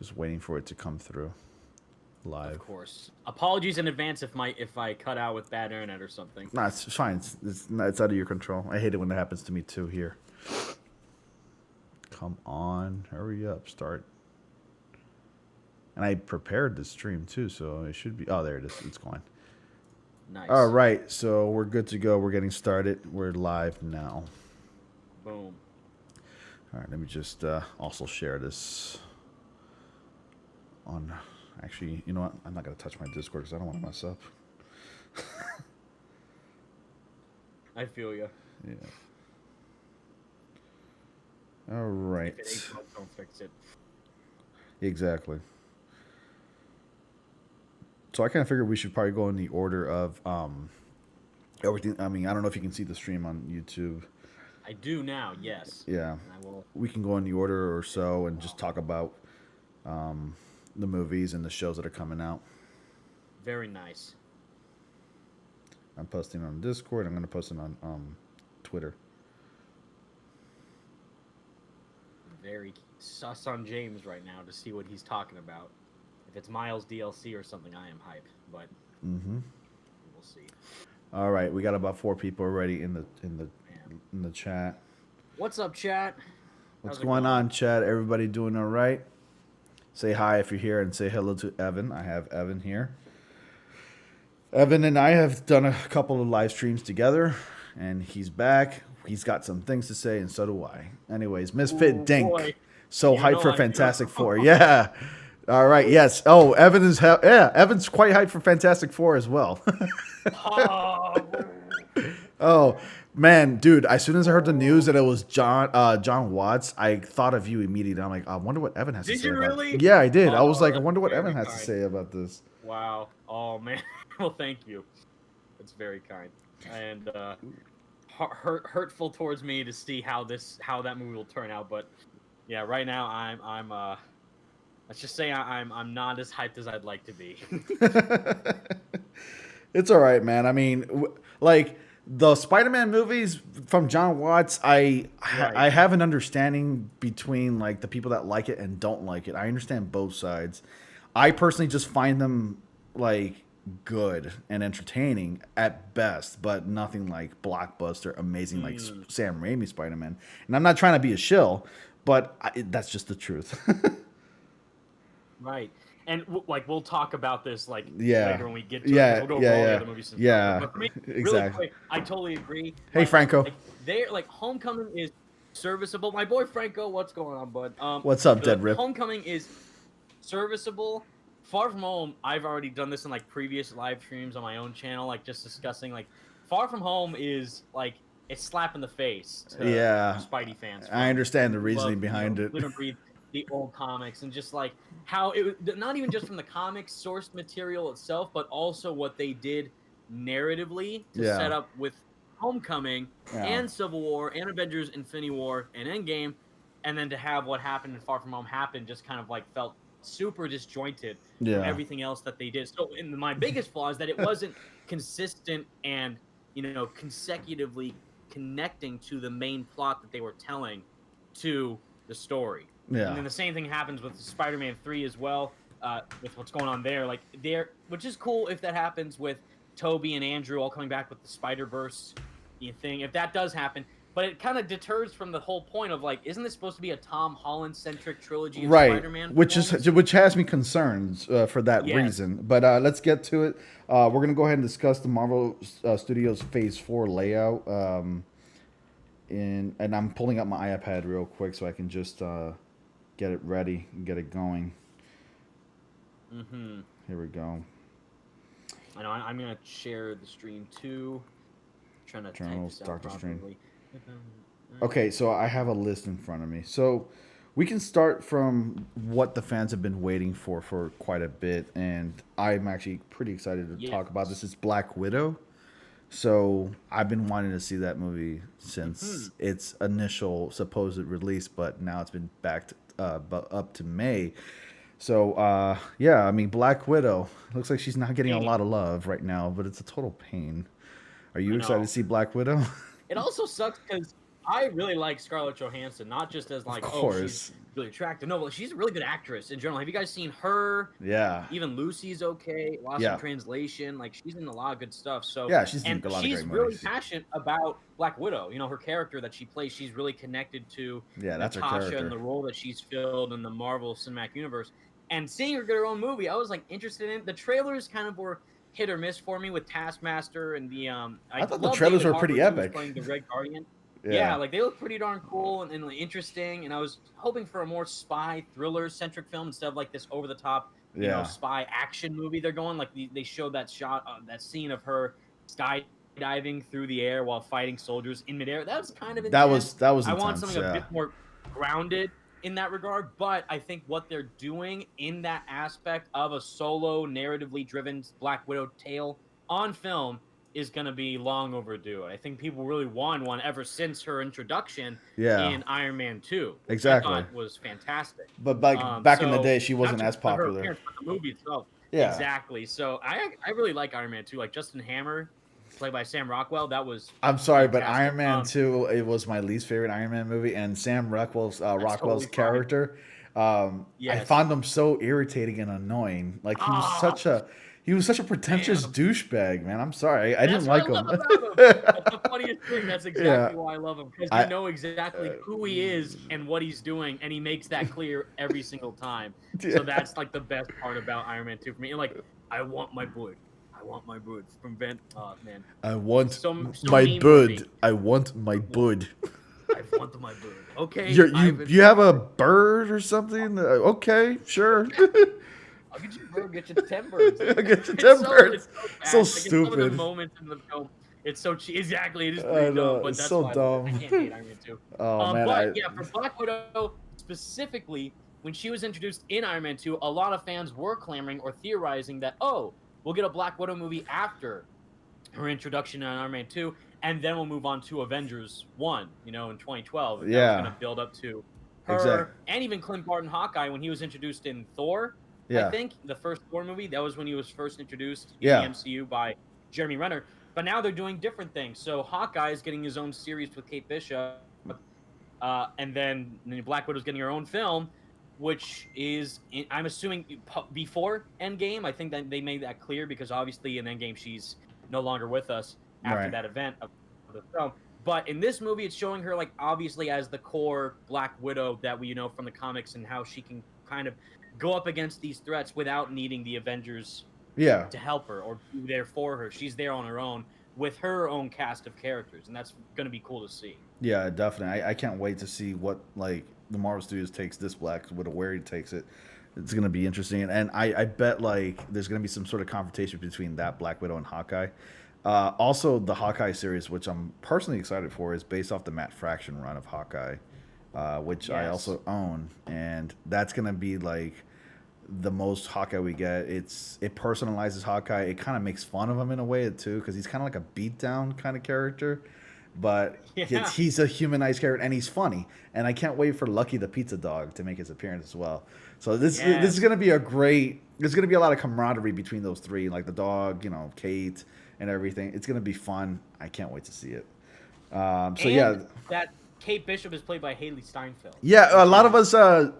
Just waiting for it to come through live. Of course. Apologies in advance if I cut out with bad internet or something. Nah, it's fine. It's out of your control. I hate it when that happens to me too here. Come on. Hurry up. Start. And I prepared the stream too, so it should be... Oh, there it is. It's going. Nice. All right, so we're good to go. We're getting started. We're live now. Boom. All right, let me just also share this on... Actually, you know what? I'm not going to touch my Discord because I don't want to mess up. I feel you. Yeah. All right. If it ain't broke, don't fix it. Exactly. So I kind of figured we should probably go in the order of everything. I mean, I don't know if you can see the stream on YouTube. I do now, yes. Yeah. I will. We can go in the order or so and just talk about the movies and the shows that are coming out. Very nice. I'm posting on Discord. I'm going to post it on Twitter. Very sus on James right now to see what he's talking about. If it's Miles DLC or something, I am hype, but we'll see. All right, we got about 4 people already in the chat. What's up, chat? What's going on, chat? Everybody doing all right? Say hi if you're here and say hello to Evan. I have Evan here. Evan and I have done a couple of live streams together, and he's back. He's got some things to say, and so do I. Anyways, Misfit Dink. Boy. So hyped for Fantastic Four. Yeah. All right. Yes. Oh, Evan is. Evan's quite hyped for Fantastic Four as well. Oh man, dude! As soon as I heard the news that it was John Watts, I thought of you immediately. I'm like, I wonder what Evan has to say. Did you really? Yeah, I did. I was like, I that's wonder what very Evan has to kind. say about this. Wow. Oh man. Well, thank you. That's very kind and hurtful towards me to see how that movie will turn out. But yeah, right now I'm let's just say I'm not as hyped as I'd like to be. It's all right, man. I mean, like the Spider-Man movies from John Watts, I have an understanding between like the people that like it and don't like it. I understand both sides. I personally just find them like good and entertaining at best, but nothing like blockbuster, amazing like Sam Raimi Spider-Man. And I'm not trying to be a shill, but that's just the truth. Right. And like we'll talk about this like Yeah. later when we get to Yeah, it. We'll go yeah, over all the yeah. other movies. Yeah, But for me, really exactly. quick, I totally agree. Hey, Like, Franco. Like, they're like Homecoming is serviceable. My boy Franco, what's going on, bud? What's up, the Dead Rip? Homecoming is serviceable. Far From Home, I've already done this in like previous live streams on my own channel, like just discussing like Far From Home is like a slap in the face to Spidey fans. I understand the reasoning Love, behind you know, it. live and breathe the old comics and just like how it not even just from the comics source material itself, but also what they did narratively to set up with Homecoming and Civil War and Avengers Infinity War and Endgame, and then to have what happened in Far From Home happen just kind of like felt super disjointed from everything else that they did. So my biggest flaw is that it wasn't consistent and, you know, consecutively connecting to the main plot that they were telling to the story. Yeah. And then the same thing happens with Spider-Man 3 as well, with what's going on there. Like which is cool if that happens with Toby and Andrew all coming back with the Spider-Verse thing. If that does happen, but it kind of deters from the whole point of like, isn't this supposed to be a Tom Holland centric trilogy of Spider-Man? Which has me concerns for that reason. But let's get to it. We're gonna go ahead and discuss the Marvel Studios Phase 4 layout. And I'm pulling up my iPad real quick so I can just get it ready and get it going. Here we go. I know. I'm gonna share the stream too. I'm trying to type this out properly. Okay, so I have a list in front of me. So we can start from what the fans have been waiting for quite a bit, and I'm actually pretty excited to talk about this. It's Black Widow. So I've been wanting to see that movie since its initial supposed release, but now it's been backed up to May. So I mean, Black Widow looks like she's not getting a lot of love right now, but it's a total pain. Are you excited to see Black Widow? It also sucks because I really like Scarlett Johansson, not just as like, oh, she's really attractive. No, but she's a really good actress in general. Have you guys seen her? Yeah. Even Lucy's okay. Lost in Translation. Like, she's in a lot of good stuff. So yeah, she's in and a lot of she's great really movies. passionate about Black Widow. You know, her character that she plays, she's really connected to That's her Natasha character. and the role that she's filled in the Marvel Cinematic Universe. And seeing her get her own movie, I was like interested in it. The trailers kind of were hit or miss for me with Taskmaster and the I thought the trailers were pretty epic. Playing the Red Guardian. Yeah. Like they look pretty darn cool and like, interesting. And I was hoping for a more spy thriller centric film instead of like this over the top, you know, spy action movie. They're going like they showed that shot, that scene of her skydiving through the air while fighting soldiers in midair. That was kind of intense. That was. I intense, want something a bit more grounded in that regard, but I think what they're doing in that aspect of a solo narratively driven Black Widow tale on film is going to be long overdue. I think people really want one ever since her introduction in Iron Man 2. Exactly. I thought was fantastic. But back in the day, she wasn't as popular. Her the movie itself. Yeah. Exactly. So I really like Iron Man 2. Like Justin Hammer, played by Sam Rockwell, that was I'm sorry, fantastic. But Iron Man 2, it was my least favorite Iron Man movie, and Sam Rockwell's totally character, I found him so irritating and annoying. Like he was such a pretentious douchebag, man. I'm sorry, I didn't like him. That's the funniest thing. That's exactly why I love him, because you know exactly who he is and what he's doing, and he makes that clear every single time. So that's like the best part about Iron Man 2 for me. And like, I want my bud. I want my bud from Van. Oh man. I want my bud. I want my bud. I want my bud. Okay. You have a bird or something? Okay, sure. I'll get you a bird. Get you 10 birds. I'll get you 10 birds. So like, stupid. Some of the moments in the film, it's so exactly. It is pretty dumb, but it's that's so why dumb. I can't hate Iron Man 2. Oh man. But yeah, for Black Widow specifically, when she was introduced in Iron Man 2, a lot of fans were clamoring or theorizing that, oh, we'll get a Black Widow movie after her introduction in Iron Man 2, and then we'll move on to Avengers 1, you know, in 2012. And that was going to build up to her and even Clint Barton Hawkeye when he was introduced in Thor. I think the first Thor movie, that was when he was first introduced in the MCU by Jeremy Renner. But now they're doing different things. So Hawkeye is getting his own series with Kate Bishop, and then Black Widow's getting her own film, which is, I'm assuming, before Endgame. I think that they made that clear because obviously in Endgame she's no longer with us after that event of the film. But in this movie, it's showing her like obviously as the core Black Widow that we know from the comics, and how she can kind of go up against these threats without needing the Avengers to help her or be there for her. She's there on her own with her own cast of characters, and that's going to be cool to see. Yeah, definitely. I can't wait to see what like the Marvel Studios takes this Black Widow, where he takes it. It's going to be interesting, and I bet like there's going to be some sort of confrontation between that Black Widow and Hawkeye. Also, the Hawkeye series, which I'm personally excited for, is based off the Matt Fraction run of Hawkeye, which I also own, and that's going to be like the most Hawkeye we get. It personalizes Hawkeye. It kind of makes fun of him in a way too, because he's kind of like a beatdown kind of character, but he's a humanized character and he's funny. And I can't wait for Lucky the Pizza Dog to make his appearance as well. So this is going to be a great. There's going to be a lot of camaraderie between those three, like the dog, you know, Kate, and everything. It's going to be fun. I can't wait to see it. That Kate Bishop is played by Haley Steinfeld. Yeah, a lot of us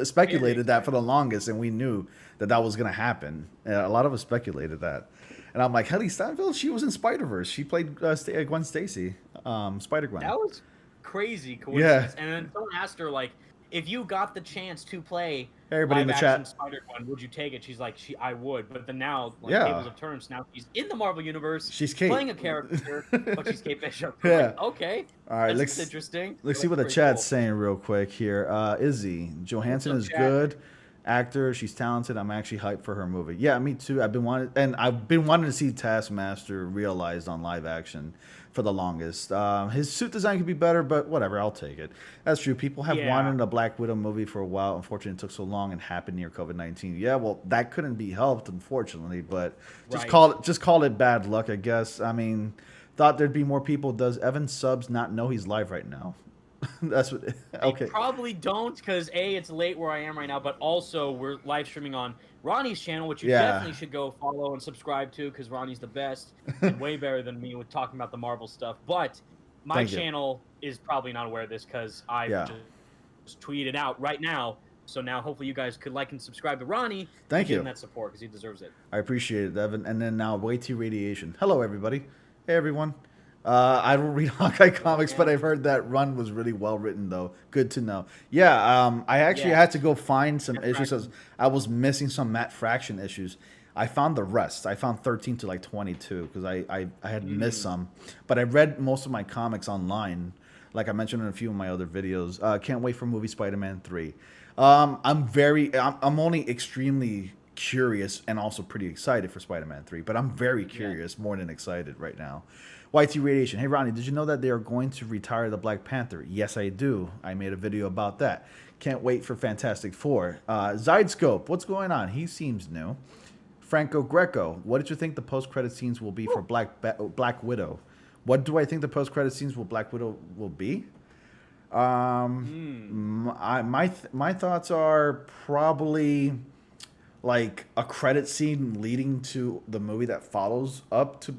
speculated that for the longest, and we knew that was going to happen. A lot of us speculated that. And I'm like, Haley Steinfeld, she was in Spider-Verse. She played Gwen Stacy, Spider-Gwen. That was crazy coincidence. And then someone asked her, like, if you got the chance to play everybody in the chat, Spider-Gwen, would you take it? She's like, I would. But then now, like, tables of terms. Now she's in the Marvel Universe. She's Kate. Playing a character, but she's Kate Bishop. Like, okay. All right, that's interesting. Let's see what the chat's saying real quick here. Izzy, Johansson is good actor. She's talented. I'm actually hyped for her movie. Yeah, me too. I've been wanting to see Taskmaster realized on live action for the longest. His suit design could be better, but whatever, I'll take it. That's true. People have wanted a Black Widow movie for a while. Unfortunately, it took so long and happened near COVID-19. Yeah, well, that couldn't be helped, unfortunately, but just call it bad luck, I guess. I mean, thought there'd be more people. Does Evan Subs not know he's live right now? That's what. Okay. I probably don't, because it's late where I am right now, but also we're live streaming on Ronnie's channel, which you definitely should go follow and subscribe to, because Ronnie's the best and way better than me with talking about the Marvel stuff. But my channel is probably not aware of this because I just tweeted out right now. So now hopefully you guys could like and subscribe to Ronnie. Thank you. Give him that support because he deserves it. I appreciate it, Evan. And then now Way T Radiation. Hello, everybody. Hey, everyone. I don't read Hawkeye comics, but I've heard that run was really well written, though. Good to know. Yeah, I actually had to go find some issues. I was missing some Matt Fraction issues. I found the rest. I found 13 to like 22 because I had missed some. But I read most of my comics online, like I mentioned in a few of my other videos. Can't wait for movie Spider-Man 3. I'm only extremely curious and also pretty excited for Spider-Man 3, but I'm very curious more than excited right now. YT Radiation. Hey, Ronnie, did you know that they are going to retire the Black Panther? Yes, I do. I made a video about that. Can't wait for Fantastic Four. Zydescope, what's going on? He seems new. Franco Greco, what did you think the post-credit scenes will be for Black Widow? What do I think the post-credit scenes for Black Widow will be? My thoughts are probably like a credit scene leading to the movie that follows up to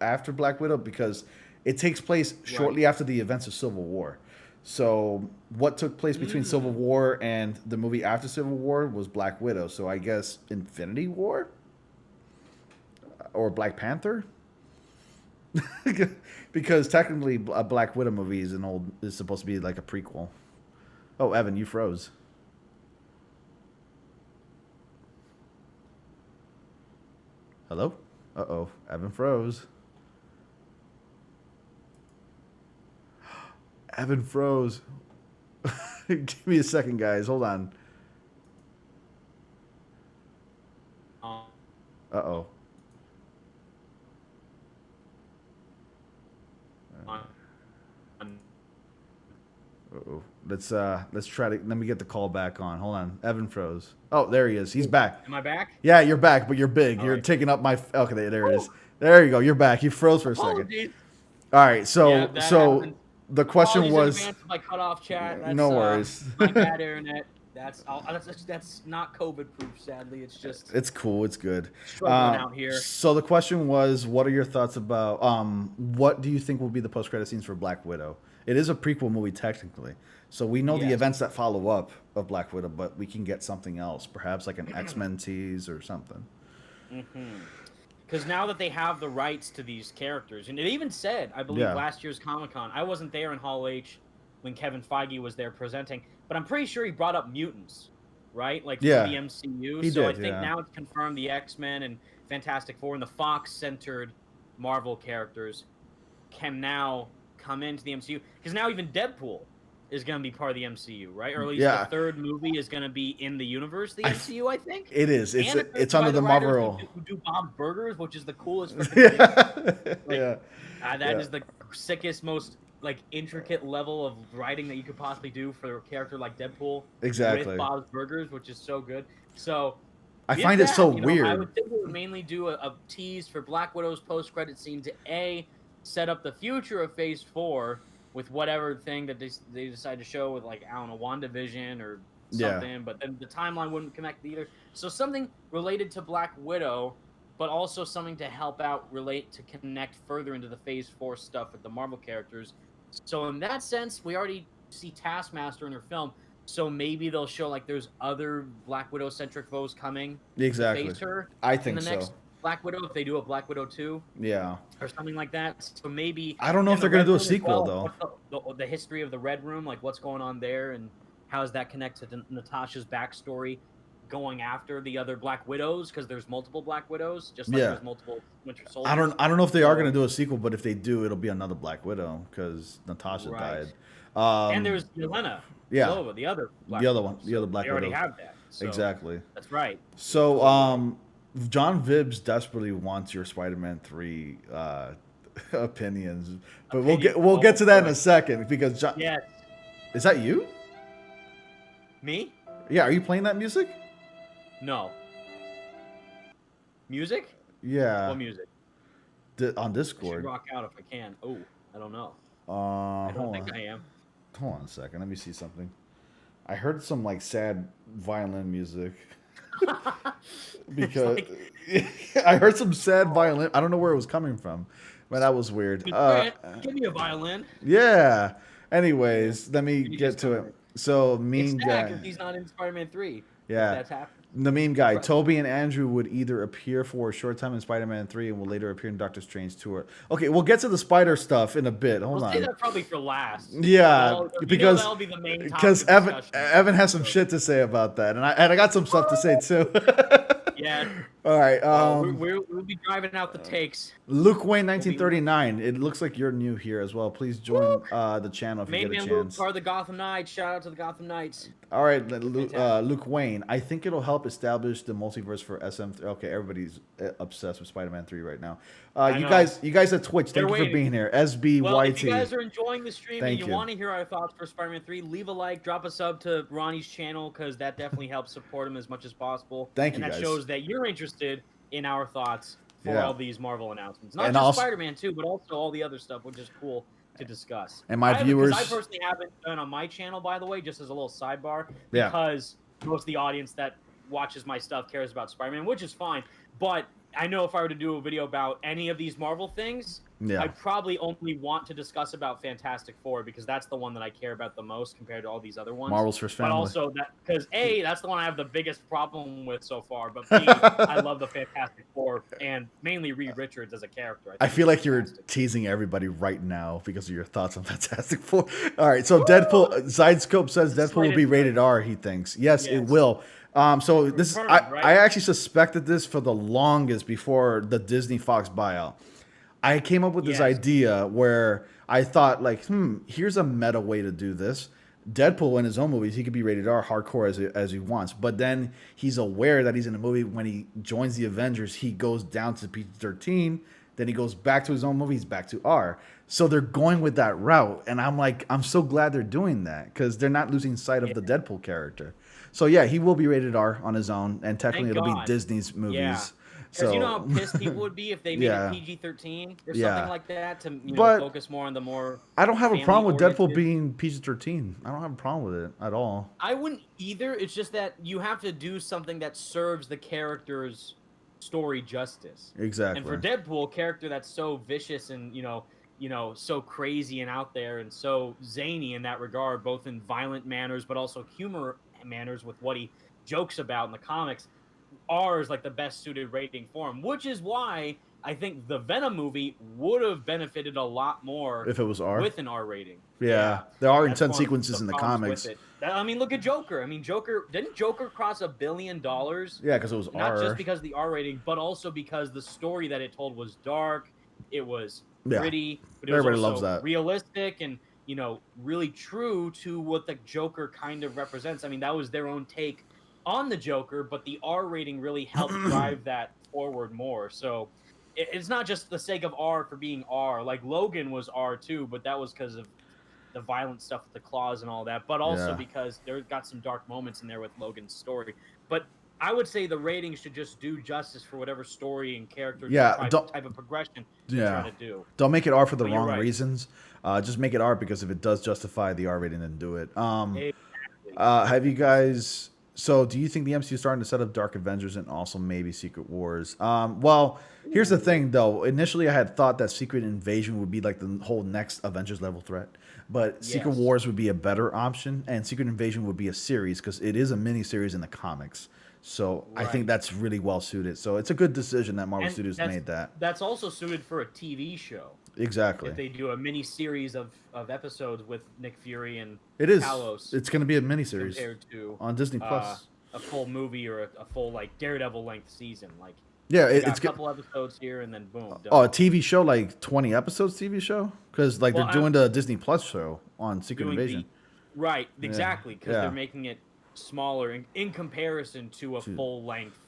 after Black Widow, because it takes place shortly after the events of Civil War. So what took place between Civil War and the movie after Civil War was Black Widow. So I guess Infinity War or Black Panther. Because technically a Black Widow movie is supposed to be like a prequel. Oh, Evan, you froze. Hello? Uh-oh, Evan froze. Evan froze. Give me a second, guys. Hold on. Uh-oh. Uh-oh. Let's try to let me get the call back on. Hold on. Evan froze. Oh, there he is. He's back. Am I back? Yeah, you're back, but you're big. You're taking up my okay, there it is. There you go. You're back. You froze for a second. All right. So the question was my cutoff chat. That's, no worries. My bad internet. That's not COVID proof, sadly. It's cool. It's good. Struggling out here. So the question was, what are your thoughts about what do you think will be the post-credit scenes for Black Widow? It is a prequel movie technically, so we know the events that follow up of Black Widow, but we can get something else, perhaps like an X-Men tease or something. Because now that they have the rights to these characters, and it even said, I believe last year's Comic-Con, I wasn't there in Hall H when Kevin Feige was there presenting, but I'm pretty sure he brought up mutants, right? Like from the MCU. I think now it's confirmed the X-Men and Fantastic Four and the Fox-centered Marvel characters can now come into the MCU. Because now even Deadpool is going to be part of the MCU, right? Or at least the third movie is going to be in the universe, the MCU, I think. It is. It's under the Marvel. Who do Bob's Burgers, which is the coolest. That is the sickest, most like intricate level of writing that you could possibly do for a character like Deadpool. Exactly. With Bob's Burgers, which is so good. So I find it so weird. I would think we would mainly do a tease for Black Widow's post-credit scene to set up the future of Phase 4 with whatever thing that they decide to show with, like, I don't know, WandaVision or something, but then the timeline wouldn't connect either. So something related to Black Widow, but also something to help out, relate to connect further into the Phase 4 stuff with the Marvel characters. So in that sense, we already see Taskmaster in her film, so maybe they'll show, like, there's other Black Widow-centric foes coming to face her. I think in the next Black Widow, if they do a Black Widow 2. Yeah. Or something like that. So maybe... I don't know if they're going to do a sequel, though. The history of the Red Room, like what's going on there, and how does that connect to Natasha's backstory going after the other Black Widows? Because there's multiple Black Widows, just like there's multiple Winter Soldiers. I don't know if they are going to do a sequel, but if they do, it'll be another Black Widow, because Natasha died. And there's Yelena. Belova, the other Black Widow. The other Black Widow. They already have that. So exactly. That's right. So, John Vibbs desperately wants your Spider-Man 3 opinions, but we'll get to that in a second, because John. Yes. Is that you? Me? Yeah. Are you playing that music? No. Music? Yeah. What music? On Discord. I should rock out if I can. Oh, I don't know. I don't think I am. Hold on a second. Let me see something. I heard some like sad violin music. Because I heard some sad violin. I don't know where it was coming from, Well, that was weird. Brandt, give me a violin. Yeah. Anyways, let me get to it. So, It's meme sad guy. because he's not in Spider-Man 3. Yeah. If that's happened. The meme guy, Toby and Andrew would either appear for a short time in Spider-Man 3 and will later appear in Doctor Strange 2. Okay, we'll get to the spider stuff in a bit. Hold on. We'll say that probably for last. Yeah, because that'll be the main Evan has some shit to say about that, and I got some stuff to say too. Yeah. All right. We'll be driving out the takes. Luke Wayne 1939. It looks like you're new here as well. Please join the channel if you get a chance. Luke are the Gotham Knights. Shout out to the Gotham Knights. All right, Luke Wayne. I think it'll help establish the multiverse for SM3. Okay, everybody's obsessed with Spider-Man 3 right now. You guys at Twitch, thank you for being here. SBYT. Well, if you guys are enjoying the stream and you want to hear our thoughts for Spider-Man 3, leave a like, drop a sub to Ronnie's channel because that definitely helps support him as much as possible. Thank you, and that guys. shows that you're interested in our thoughts for all these Marvel announcements. Not just Spider-Man 2, but also all the other stuff, which is cool to discuss. And my viewers, I personally haven't done on my channel, by the way, just as a little sidebar, because most of the audience that watches my stuff cares about Spider-Man, which is fine. But I know if I were to do a video about any of these Marvel things, I'd probably only want to discuss about Fantastic Four because that's the one that I care about the most compared to all these other ones. Marvel's first family. But also because A, that's the one I have the biggest problem with so far. But B, I love the Fantastic Four and mainly Reed Richards as a character. I feel like you're teasing everybody right now because of your thoughts on Fantastic Four. All right, so Deadpool. Zidescope says Deadpool will be rated R. He thinks yes, it will. So this I actually suspected this for the longest before the Disney Fox buyout. I came up with this idea where I thought like, here's a meta way to do this. Deadpool in his own movies, he could be rated R hardcore as he wants, but then he's aware that he's in a movie when he joins the Avengers, he goes down to PG-13, then he goes back to his own movie, he's back to R. So they're going with that route, and I'm like, I'm so glad they're doing that because they're not losing sight of the Deadpool character. So yeah, he will be rated R on his own, and technically it'll be Disney's movies. Yeah. Because you know how pissed people would be if they made it PG-13 or something like that to focus more on the more. I don't have a problem with Deadpool being PG-13. I don't have a problem with it at all. I wouldn't either. It's just that you have to do something that serves the character's story justice. Exactly. And for Deadpool, a character that's so vicious and so crazy and out there and so zany in that regard, both in violent manners but also humor manners with what he jokes about in the comics. R is like the best suited rating for him, which is why I think the Venom movie would have benefited a lot more if it was R with an R rating. Yeah, there are intense sequences in the comics. I mean, look at Joker. I mean, didn't Joker cross $1 billion? Yeah, because it was not just because of the R rating, but also because the story that it told was dark. It was gritty, but it was everybody also loves that. Realistic and really true to what the Joker kind of represents. I mean, that was their own take on the Joker, but the R rating really helped drive that forward more. So it's not just the sake of R for being R. Like Logan was R too, but that was because of the violent stuff with the claws and all that, but also because there got some dark moments in there with Logan's story. But I would say the rating should just do justice for whatever story and character type of progression you're trying to do. Don't make it R for the wrong reasons. Just make it R because if it does justify the R rating, then do it. Have you guys... So, do you think the MCU is starting to set up Dark Avengers and also maybe Secret Wars? Well, here's the thing, though. Initially, I had thought that Secret Invasion would be like the whole next Avengers level threat, but Secret Wars would be a better option, and Secret Invasion would be a series because it is a mini series in the comics. So I think that's really well suited. So it's a good decision that Marvel Studios made that. That's also suited for a TV show. Exactly. If they do a mini series of episodes with Nick Fury and Talos, it's going to be a mini series compared to on Disney Plus, a full movie or a full like Daredevil length season. Like it's a couple episodes here and then boom. Done. Oh, a TV show like 20 episodes TV show because like they're doing the Disney Plus show on Secret Invasion. Exactly because they're making it smaller in comparison to a full length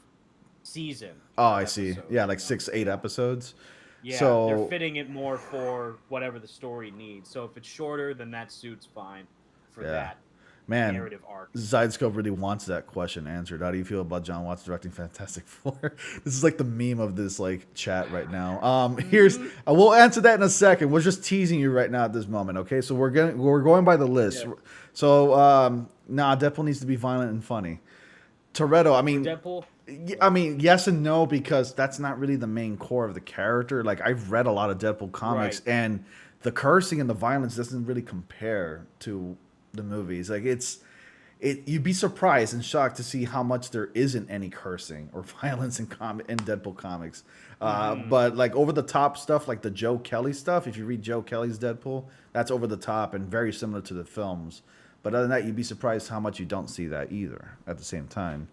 season. Oh, I see. Yeah, like 6-8 episodes. Yeah, so they're fitting it more for whatever the story needs. So if it's shorter, then that suits fine for that narrative arc. Zidescope really wants that question answered. How do you feel about John Watts directing Fantastic Four? This is like the meme of this like chat right now. We'll answer that in a second. We're just teasing you right now at this moment. Okay, so we're going by the list. Yeah. So Deadpool needs to be violent and funny. Toretto, I mean, Deadpool. I mean, yes and no, because that's not really the main core of the character. Like, I've read a lot of Deadpool comics, and the cursing and the violence doesn't really compare to the movies. Like, you'd be surprised and shocked to see how much there isn't any cursing or violence in Deadpool comics. But like over the top stuff, like the Joe Kelly stuff, if you read Joe Kelly's Deadpool, that's over the top and very similar to the films. But other than that, you'd be surprised how much you don't see that either at the same time.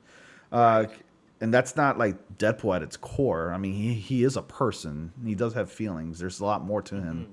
And that's not like Deadpool at its core. I mean, he is a person. He does have feelings. There's a lot more to him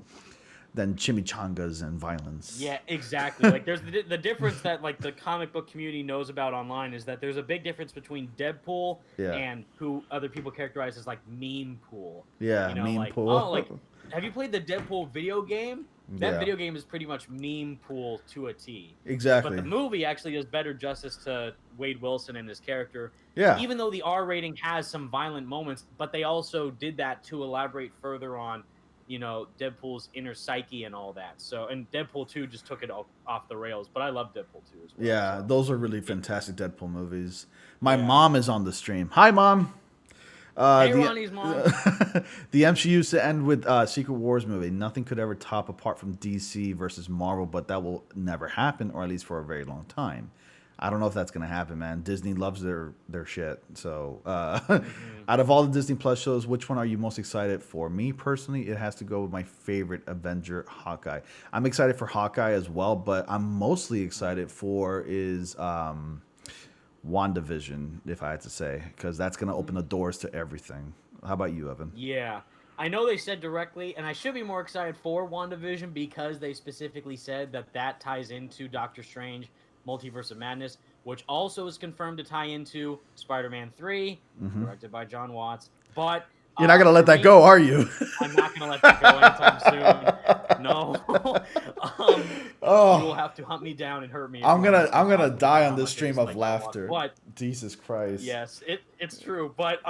than chimichangas and violence. Yeah, exactly. Like there's the difference that like the comic book community knows about online is that there's a big difference between Deadpool and who other people characterize as like meme pool. Yeah, you know, meme like, pool. Oh, like have you played the Deadpool video game? That video game is pretty much meme pool to a T. Exactly. But the movie actually does better justice to Wade Wilson and his character. Yeah. Even though the R rating has some violent moments, but they also did that to elaborate further on, you know, Deadpool's inner psyche and all that. So, and Deadpool 2 just took it off the rails, but I love Deadpool 2 as well. Yeah, those are really fantastic Deadpool movies. My mom is on the stream. Hi, Mom. Hey, Ronnie's mom. The MCU used to end with Secret Wars movie. Nothing could ever top apart from DC versus Marvel, but that will never happen, or at least for a very long time. I don't know if that's going to happen, man. Disney loves their shit. So, out of all the Disney Plus shows, which one are you most excited for? Me, personally, it has to go with my favorite Avenger, Hawkeye. I'm excited for Hawkeye as well, but I'm mostly excited for is WandaVision, if I had to say, because that's going to open the doors to everything. How about you, Evan? Yeah. I know they said directly, and I should be more excited for WandaVision because they specifically said that ties into Doctor Strange Multiverse of Madness, which also is confirmed to tie into Spider-Man 3, directed by John Watts. But you're not going to let that go, are you? I'm not going to let that go anytime soon. No. You will have to hunt me down and hurt me. I'm gonna die on this stream of laughter. But Jesus Christ. Yes, it's true. But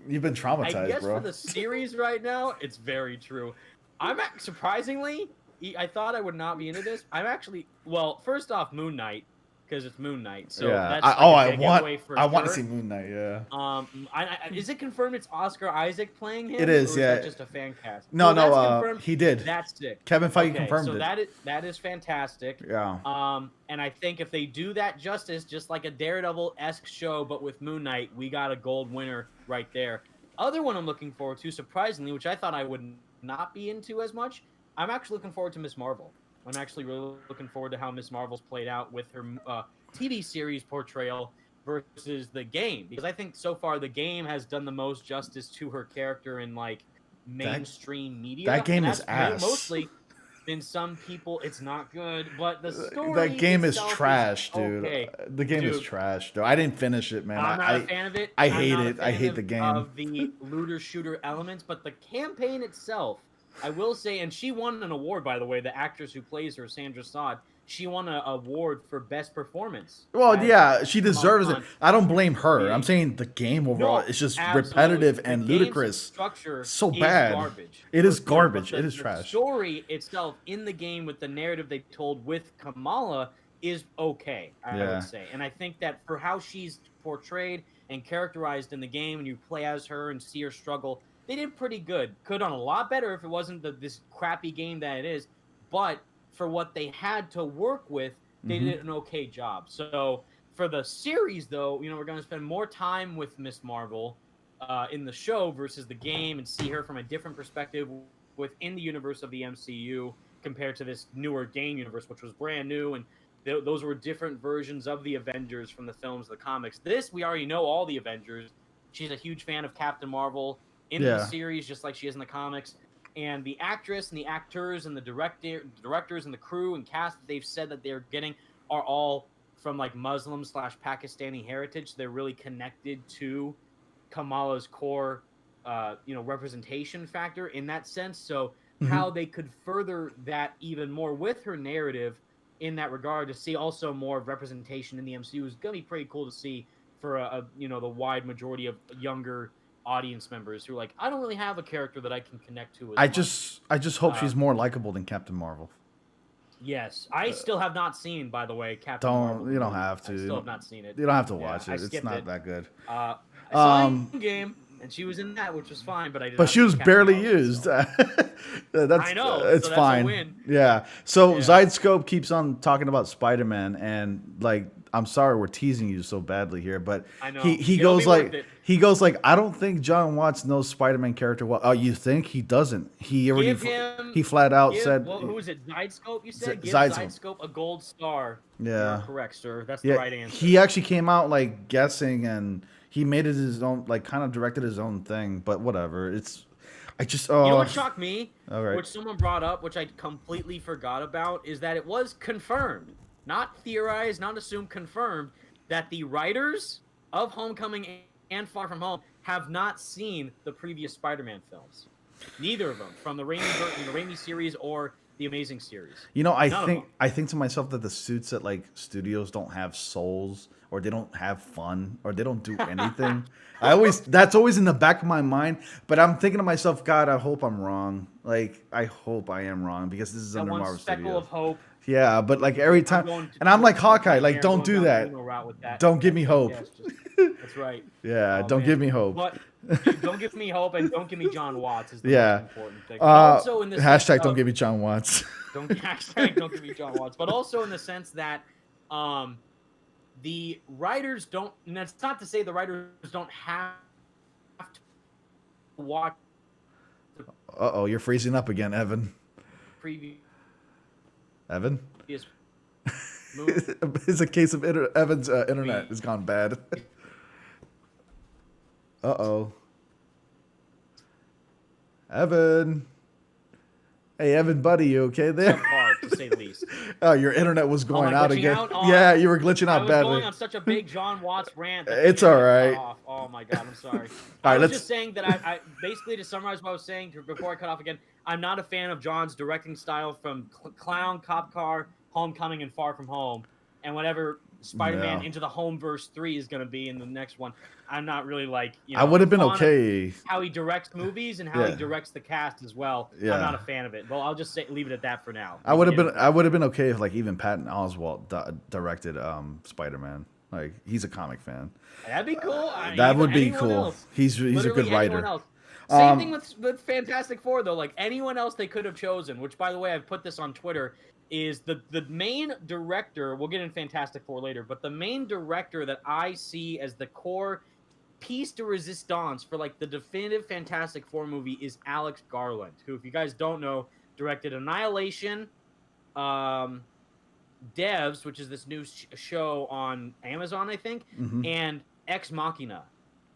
you've been traumatized, I guess bro. for the series right now, it's very true. I'm surprisingly, I thought I would not be into this. I'm actually, well, first off, Moon Knight. Because it's Moon Knight, so that's like I want to see Moon Knight. Yeah. Is it confirmed it's Oscar Isaac playing him? It is. Or yeah. Is that just a fan cast? No. He did. That's sick. Kevin Feige confirmed it. So that is fantastic. Yeah. And I think if they do that justice, just like a Daredevil-esque show, but with Moon Knight, we got a gold winner right there. Other one I'm looking forward to, surprisingly, which I thought I would not be into as much, I'm actually looking forward to Miss Marvel. I'm actually really looking forward to how Miss Marvel's played out with her TV series portrayal versus the game. Because I think so far the game has done the most justice to her character in, like, mainstream media. That game is ass. Mostly, in some people, it's not good. But the story that game is trash, dude. Okay. The game is trash, though. I didn't finish it, man. I'm not a fan of it. I hate it. I hate the game. Of the looter-shooter elements, but the campaign itself, I will say, and she won an award, by the way, the actress who plays her, Sandra Sod, she won an award for best performance. Well, yeah, she deserves it. I don't blame her. I'm saying the game overall is just repetitive and ludicrous. Structure so bad. Garbage. It is garbage. It is trash. The story itself in the game with the narrative they told with Kamala is okay, I would say. And I think that for how she's portrayed and characterized in the game, and you play as her and see her struggle, they did pretty good. Could done a lot better if it wasn't this crappy game that it is. But for what they had to work with, they did an okay job. So for the series, though, you know, we're going to spend more time with Miss Marvel in the show versus the game and see her from a different perspective within the universe of the MCU compared to this newer game universe, which was brand new. And those were different versions of the Avengers from the films, the comics. This, we already know all the Avengers. She's a huge fan of Captain Marvel in the series, just like she is in the comics. And the actress and the actors and the directors and the crew and cast that they've said that they're getting are all from like Muslim/Pakistani heritage. They're really connected to Kamala's core, representation factor in that sense. So how they could further that even more with her narrative in that regard to see also more representation in the MCU is going to be pretty cool to see for the wide majority of younger audience members who are like, I don't really have a character that I can connect to. I just hope she's more likable than Captain Marvel. Yes, I still have not seen, by the way, Captain Marvel. You don't have to. I still have not seen it. You don't have to watch it. It's not that good. I saw Endgame, and she was in that, which was fine, but I did. But not she was see Captain barely Marvel, used. so. That's I know. it's so that's fine. A win. Yeah. So Yeah. Zidescope keeps on talking about Spider-Man, and like, I'm sorry we're teasing you so badly here, but I know. he It'll goes be worth like it. I don't think John Watts knows Spider-Man character well. Oh, you think he doesn't? He already he flat out said. Well, who is it? Zidescope, you said? Give Zidescope. Zidescope a gold star. Yeah. You're correct, sir. That's Yeah, the right answer. he actually came out like guessing, and he made it his own, like kind of directed his own thing. But whatever, I just You know what shocked me? All right. Which someone brought up, which I completely forgot about, is that it was confirmed, not theorized, not assumed, confirmed that the writers of Homecoming and Far From Home have not seen the previous Spider-Man films. Neither of them, from the Raimi series or the Amazing series. You know, I think to myself that the suits at like studios don't have souls, or they don't have fun, or they don't do anything. That's always in the back of my mind. But I'm thinking to myself, God, I hope I'm wrong. Like, I hope I am wrong, because this is under Marvel Studios. Speckle of hope. Yeah, but like every time, and I'm like Hawkeye, like don't do that. Don't give me hope. That's right. Yeah, don't give me hope. But don't give me hope, and don't give me John Watts is the most important thing. Also in the hashtag don't give me John Watts. Don't give me John Watts. But also in the sense that the writers don't, and that's not to say the writers don't have to watch. Uh-oh, you're freezing up again, Evan. Evan? It's a case of Evan's internet has gone bad. Uh-oh. Evan. Hey, Evan, buddy, you okay there? Hard, to say the least. Oh, your internet was going out again. Yeah, you were glitching out badly. I was going on such a big John Watts rant. It's all right. Oh, my God, I'm sorry. All right, I was just saying that I basically, to summarize what I was saying before I cut off again, I'm not a fan of John's directing style from Clown, Cop Car, Homecoming, and Far From Home, and whatever Spider-Man Into the Homeverse 3 is going to be in the next one. I'm not really like, I would have been okay. How he directs movies and how he directs the cast as well. Yeah. I'm not a fan of it. Well, I'll just leave it at that for now. I would have been okay if like even Patton Oswalt directed Spider-Man. Like, he's a comic fan. That'd be cool. That would be cool. He's a good writer. Same thing with Fantastic Four though. Like, anyone else they could have chosen, which by the way I've put this on Twitter, is the main director. We'll get in Fantastic Four later, but the main director that I see as the core piece de resistance for like the definitive Fantastic Four movie is Alex Garland, who, if you guys don't know, directed Annihilation, Devs, which is this new show on Amazon, I think, and Ex Machina.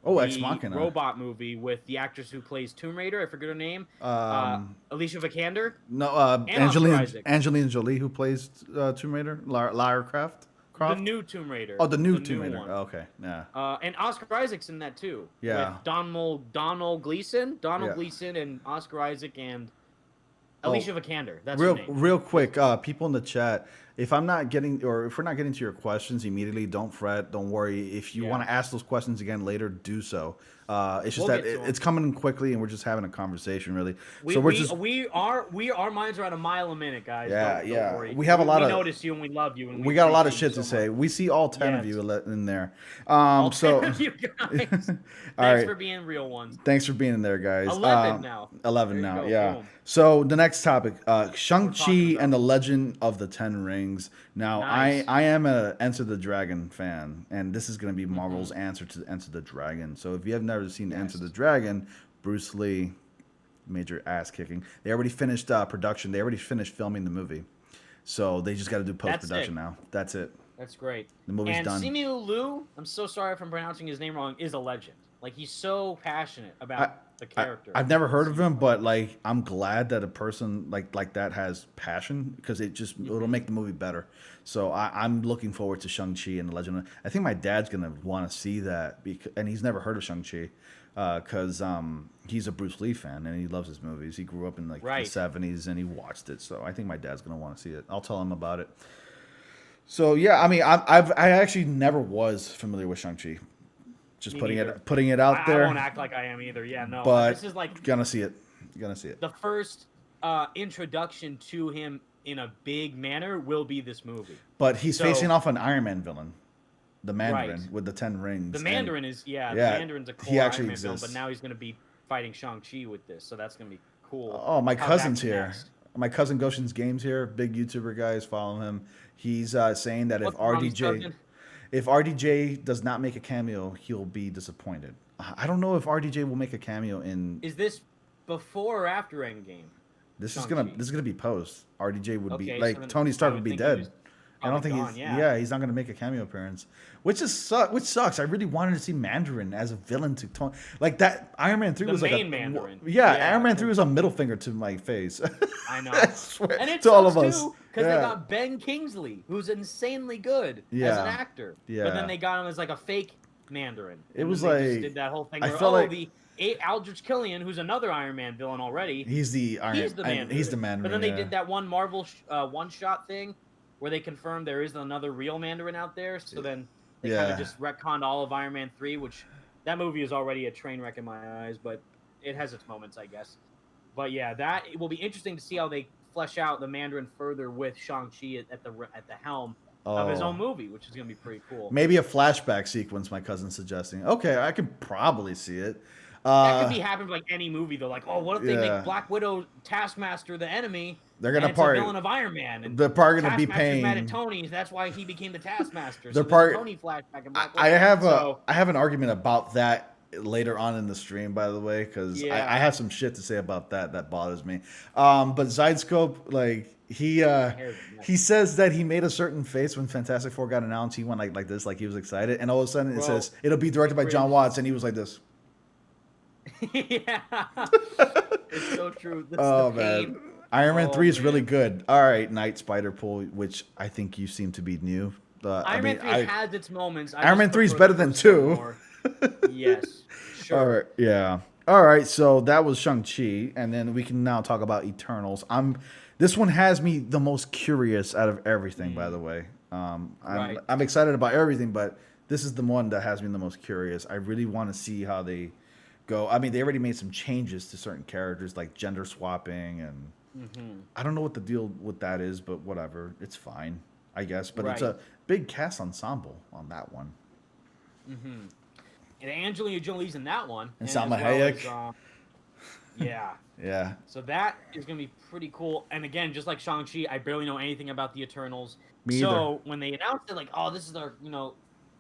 Oh, Ex Machina. Robot movie with the actress who plays Tomb Raider. I forget her name. Alicia Vikander. No, Angelina Jolie, who plays Tomb Raider. Lara Croft. The new Tomb Raider. Oh, the new Tomb Raider. Oh, okay, yeah. And Oscar Isaac's in that too. Yeah. With Donald Gleason, Gleason, and Oscar Isaac and Alicia Vikander. That's her name. Real quick, people in the chat. If we're not getting to your questions immediately, don't fret, don't worry. If you want to ask those questions again later, do so. It's just that it's coming in quickly, and we're just having a conversation, really. Our minds are at a mile a minute, guys. Yeah, don't worry. We have a lot of. We notice you and we love you. And we got a lot of shit to say. We see all 10 of you in there. All 10 of you guys. Thanks for being real ones. Thanks for being in there, guys. 11 now. 11 now. Yeah. Boom. So the next topic, Shang-Chi and the Legend of the Ten Rings. Now, nice. I am a Enter the Dragon fan, and this is going to be Marvel's answer to Enter the Dragon. So if you have never seen Enter the Dragon, Bruce Lee, major ass kicking. They already finished production. They already finished filming the movie. So they just got to do post-production now. That's it. That's great. The movie's done. And Simu Liu, I'm so sorry if I'm pronouncing his name wrong, is a legend. Like, he's so passionate about the character. I've never heard of him, but like, I'm glad that a person like that has passion, because it'll make the movie better. So I'm looking forward to Shang-Chi and the Legend. I think my dad's gonna want to see that, and he's never heard of Shang-Chi, because he's a Bruce Lee fan and he loves his movies. He grew up in like the 70s and he watched it. So I think my dad's gonna want to see it. I'll tell him about it. So yeah, I mean, I actually never was familiar with Shang-Chi. Just putting it out there. I won't act like I am either. Yeah, no. But this is like gonna see it. You're gonna see it. The first introduction to him in a big manner will be this movie. But he's facing off an Iron Man villain. the Mandarin with the 10 rings. The Mandarin is the Mandarin's a cool he actually Iron Man exists. villain, but now he's gonna be fighting Shang-Chi with this, so that's gonna be cool. Oh, my cousin's here. Next. My cousin Goshen's Games here, big YouTuber guys, follow him. He's saying that if RDJ does not make a cameo, he'll be disappointed. I don't know if RDJ will make a cameo in. Is this before or after Endgame? This is gonna be post. RDJ would be so Tony Stark would be dead. I don't think gone, he's not gonna make a cameo appearance, which sucks. I really wanted to see Mandarin as a villain to Tony. Like that Iron Man 3 was like a Mandarin. Iron Man 3 was a middle finger to my face. I know. I swear, and it to all of us. Because they got Ben Kingsley, who's insanely good as an actor. Yeah. But then they got him as like a fake Mandarin. It was like like just did that whole thing. I Where, felt like Aldrich Killian, who's another Iron Man villain already. He's the Mandarin. He's the Mandarin. But then they did that one Marvel one-shot thing where they confirmed there is another real Mandarin out there. So then they kind of just retconned all of Iron Man 3, which that movie is already a train wreck in my eyes, but it has its moments, I guess. But yeah, it will be interesting to see how they flesh out the Mandarin further with Shang-Chi at the helm of his own movie, which is going to be pretty cool. Maybe a flashback sequence, my cousin's suggesting. Okay, I can probably see it. That could be happening like any movie, though. Like, what if they make Black Widow Taskmaster the enemy? They're gonna part the villain of Iron Man. And they're probably gonna be paying. Mad at Tony. That's why he became the Taskmaster. They're Tony flashback. And Black Widow. I have an argument about that later on in the stream, by the way, because I have some shit to say about that bothers me. But Zydescope, like he says that he made a certain face when Fantastic Four got announced. He went like this, like he was excited, and all of a sudden it says it'll be directed by John Watts, and he was like this. Yeah, it's so true. Man, Iron Man 3 is really good. All right, Night Spider-Pool, which I think you seem to be new. Iron Man 3 has its moments. Iron Man 3 is better than 2. Yes, sure. All right, yeah. All right, so that was Shang-Chi, and then we can now talk about Eternals. This one has me the most curious out of everything, by the way. I'm excited about everything, but this is the one that has me the most curious. I really want to see how they go. I mean, they already made some changes to certain characters, like gender swapping, and I don't know what the deal with that is, but whatever. It's fine, I guess. But it's a big cast ensemble on that one. And Angelina Jolie's in that one. And Salma Hayek. Yeah. Yeah. So that is going to be pretty cool. And again, just like Shang-Chi, I barely know anything about the Eternals. Me either. So when they announced it, like, this is our,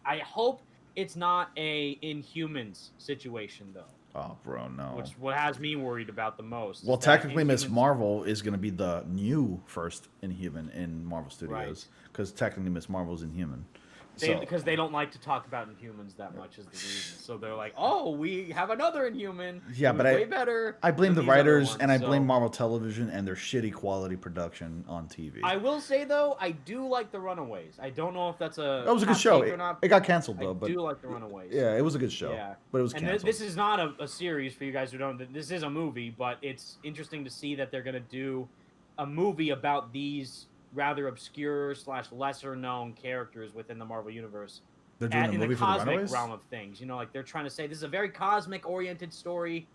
I hope it's not a Inhumans situation, though. Oh, bro, no. Which what has me worried about the most. Well, technically, Miss Marvel is going to be the new first Inhuman in Marvel Studios. Because technically, Miss Marvel's Inhuman. Because they don't like to talk about Inhumans that much is the reason. So they're like, we have another Inhuman. Yeah, but way better. I blame the writers and I blame Marvel Television and their shitty quality production on TV. I will say, though, I do like The Runaways. I don't know if that's that was a good show. It got canceled, though. I do like The Runaways. Yeah, it was a good show. Yeah. But it was canceled. And this is not a series for you guys who don't. This is a movie, but it's interesting to see that they're going to do a movie about these rather obscure / lesser known characters within the Marvel universe. They're doing a movie for the Runaways? Realm of things. Like they're trying to say this is a very cosmic oriented story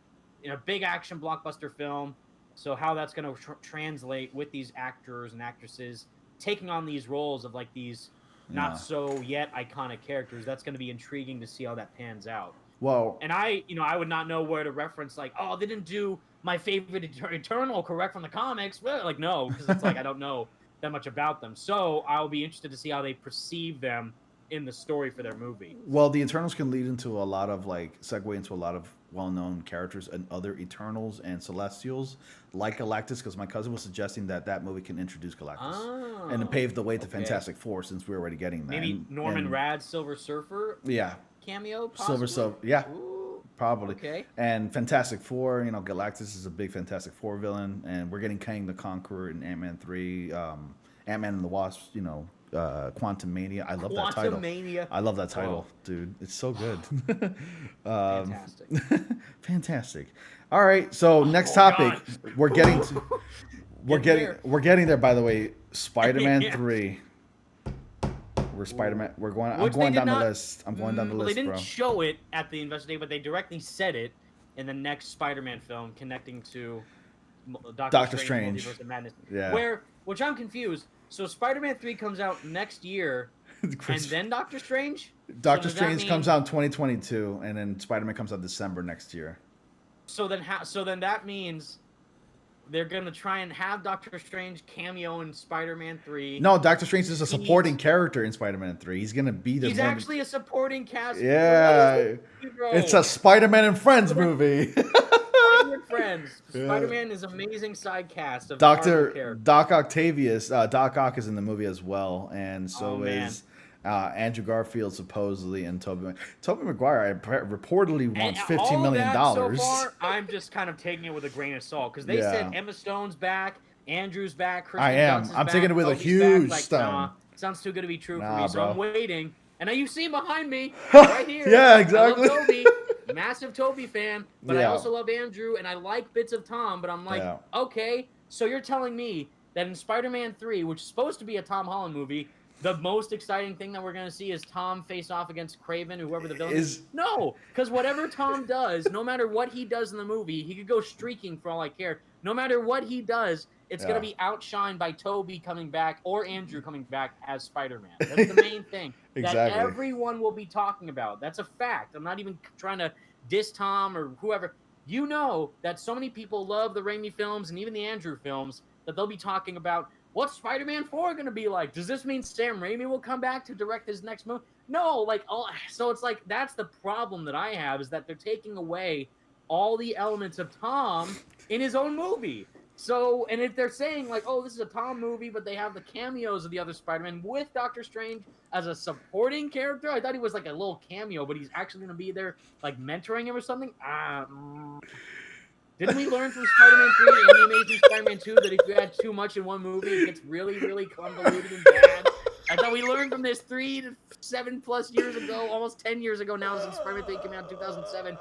in a big action blockbuster film. So how that's going to translate with these actors and actresses taking on these roles of like these not so yet iconic characters, that's going to be intriguing to see how that pans out. Well, and I would not know where to reference like, they didn't do my favorite Eternal correct from the comics. Well, like no, because it's like I don't know that much about them. So I'll be interested to see how they perceive them in the story for their movie. Well, the Eternals can lead into a lot of segue into a lot of well-known characters and other Eternals and Celestials like Galactus, because my cousin was suggesting that movie can introduce Galactus and pave the way to Fantastic Four, since we're already getting that. Maybe Norman Rad, Silver Surfer. Yeah. Cameo. Possibly? Silver. Yeah. Ooh, probably. Okay. And Fantastic Four. Galactus is a big Fantastic Four villain, and we're getting Kang the Conqueror in Ant-Man 3. Ant-Man and the Wasp. Quantum Mania. I love that title. I love that title, dude. It's so good. Fantastic. Fantastic. All right. So next topic, we're getting there. By the way, Spider-Man 3. We're Spider-Man. I'm going down the list. They didn't show it at the Investor Day, but they directly said it in the next Spider-Man film, connecting to Doctor Strange. Multiverse of Madness. Yeah. Which I'm confused. So Spider-Man 3 comes out next year, and then Doctor Strange. Doctor Strange comes out in 2022, and then Spider-Man comes out December next year. So then that means they're gonna try and have Doctor Strange cameo in Spider-Man 3. No, Doctor Strange is a supporting character in Spider-Man 3. He's gonna be the. He's actually a supporting cast. Yeah, it's a Spider-Man and Friends movie. Spider-Man Friends. Spider-Man is amazing side cast of Doc Octavius. Doc Ock is in the movie as well, and so is Andrew Garfield supposedly, and Tobey Maguire reportedly wants $15 million. So far, I'm just kind of taking it with a grain of salt because they said Emma Stone's back, Andrew's back, Kristen Dunst is I'm back, taking it with Toby's a huge back. stone. Nah, sounds too good to be true for me, so bro. I'm waiting. And now you see him behind me, right here. Yeah, exactly. I love Toby, massive Toby fan, but I also love Andrew, and I like bits of Tom. But I'm like, okay, so you're telling me that in Spider-Man 3, which is supposed to be a Tom Holland movie, the most exciting thing that we're going to see is Tom face off against Kraven, whoever the villain is. No, because whatever Tom does, no matter what he does in the movie, he could go streaking for all I care. No matter what he does, it's going to be outshined by Toby coming back or Andrew coming back as Spider-Man. That's the main thing that everyone will be talking about. That's a fact. I'm not even trying to diss Tom or whoever. You know that so many people love the Raimi films and even the Andrew films that they'll be talking about, what's Spider-Man 4 going to be like? Does this mean Sam Raimi will come back to direct his next movie? No, so it's like, that's the problem that I have, is that they're taking away all the elements of Tom in his own movie. So, and if they're saying like, oh, this is a Tom movie, but they have the cameos of the other Spider-Man with Doctor Strange as a supporting character, I thought he was like a little cameo, but he's actually going to be there like mentoring him or something. Didn't we learn from Spider-Man 3 and the Amazing Spider-Man 2 that if you add too much in one movie, it gets really, really convoluted and bad? I thought we learned from this 3 to 7+ years ago, almost 10 years ago now, since Spider-Man 3 came out in 2007.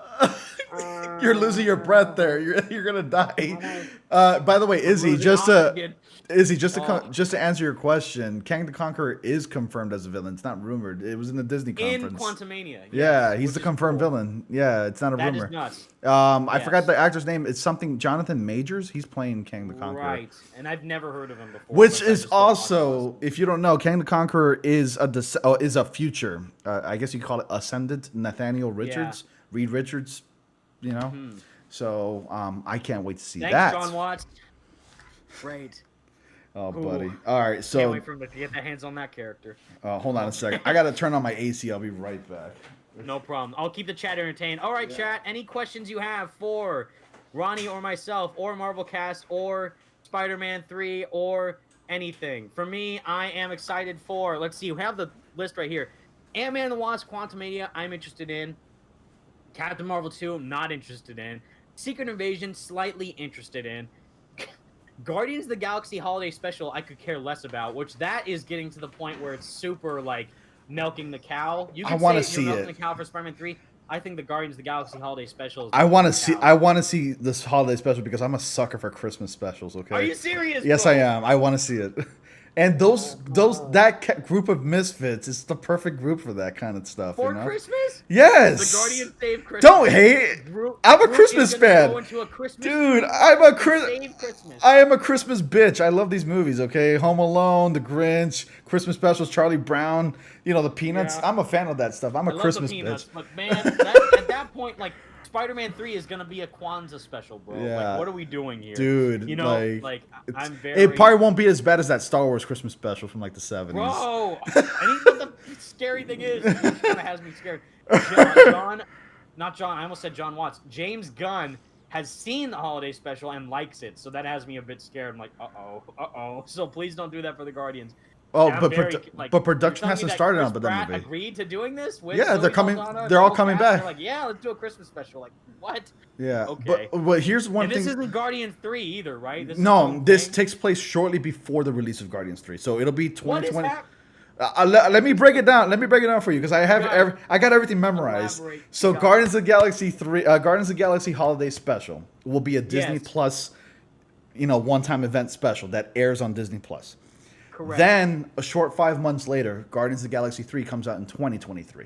You're losing your breath there. You're gonna die. By the way, Izzy, just to answer your question, Kang the Conqueror is confirmed as a villain. It's not rumored. It was in the Disney conference. In Quantumania. Yeah, he's the confirmed villain. Yeah, it's not a rumor. That is nuts. I forgot the actor's name. It's something Jonathan Majors. He's playing Kang the Conqueror. Right, and I've never heard of him before. Which is also, if you don't know, Kang the Conqueror is a future. I guess you call it ascendant Nathaniel Richards, Reed Richards. You know, so I can't wait to see that. Thanks, John Watts. Great. Oh, buddy. All right, so can't wait for him to get their hands on that character. Hold on a second. I gotta turn on my AC. I'll be right back. No problem. I'll keep the chat entertained. All right, chat. Any questions you have for Ronnie or myself or Marvel Cast or Spider-Man 3 or anything? For me, I am excited for. Let's see. We have the list right here. Ant-Man and the Wasp: Quantumania, I'm interested in. Captain Marvel 2, I'm not interested in. Secret Invasion, slightly interested in. Guardians of the Galaxy Holiday Special, I could care less about, which that is getting to the point where it's super, like, milking the cow. You can say you're milking the cow for Spider-Man 3. I think the Guardians of the Galaxy Holiday Special is I want to see this holiday special because I'm a sucker for Christmas specials, okay? Are you serious, Yes, bro? I am. I want to see it. And that group of misfits is the perfect group for that kind of stuff. For Christmas? Yes. The Guardians Save Christmas. Don't hate. I'm a Christmas fan. Dude, I am a Christmas bitch. I love these movies, okay? Home Alone, The Grinch, Christmas specials, Charlie Brown, the Peanuts. Yeah. I'm a fan of that stuff. I'm a Christmas bitch. But man, at that point, like, Spider-Man 3 is gonna be a Kwanzaa special, bro. Yeah. Like, what are we doing here, dude? I'm very. It probably won't be as bad as that Star Wars Christmas special from like the 70s. Bro, the scary thing is, it kind of has me scared. Not John. I almost said John Watts. James Gunn has seen the holiday special and likes it, so that has me a bit scared. I'm like, uh-oh. So please don't do that for the Guardians. Oh, but production hasn't started on that movie. Agreed to doing this? Yeah, they're coming. They're all coming back. They're like, yeah, let's do a Christmas special. Like, what? Yeah. Okay. But here's one thing. This isn't Guardians 3 either, right? This takes place shortly before the release of Guardians 3, so it'll be 2020. Let me break it down. Let me break it down for you because I got everything memorized. So Guardians of the Galaxy 3, Guardians of the Galaxy Holiday Special will be a Disney Plus, one-time event special that airs on Disney Plus. Correct. Then, a short 5 months later, Guardians of the Galaxy 3 comes out in 2023.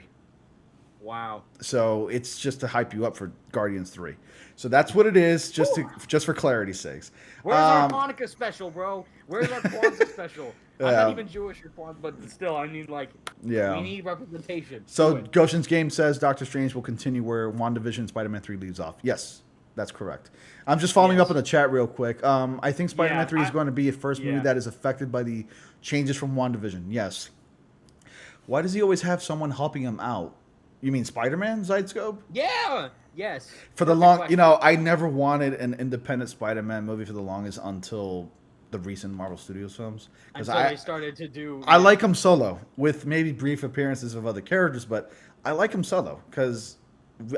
Wow. So it's just to hype you up for Guardians 3. So that's what it is, just for clarity's sakes. Where's our Hanukkah special, bro? Where's our Kwanzaa special? I'm not even Jewish or Kwanzaa, but still, I need we need representation. So Goshen's Game says Doctor Strange will continue where WandaVision Spider-Man 3 leaves off. Yes, that's correct. I'm just following up on the chat real quick. I think Spider-Man 3 is going to be a first movie that is affected by the changes from WandaVision. Yes. Why does he always have someone helping him out? You mean Spider-Man, Zydescope? Yeah. Yes. For the long, I never wanted an independent Spider-Man movie for the longest until the recent Marvel Studios films. Until they started to do. I like him solo with maybe brief appearances of other characters, but I like him solo because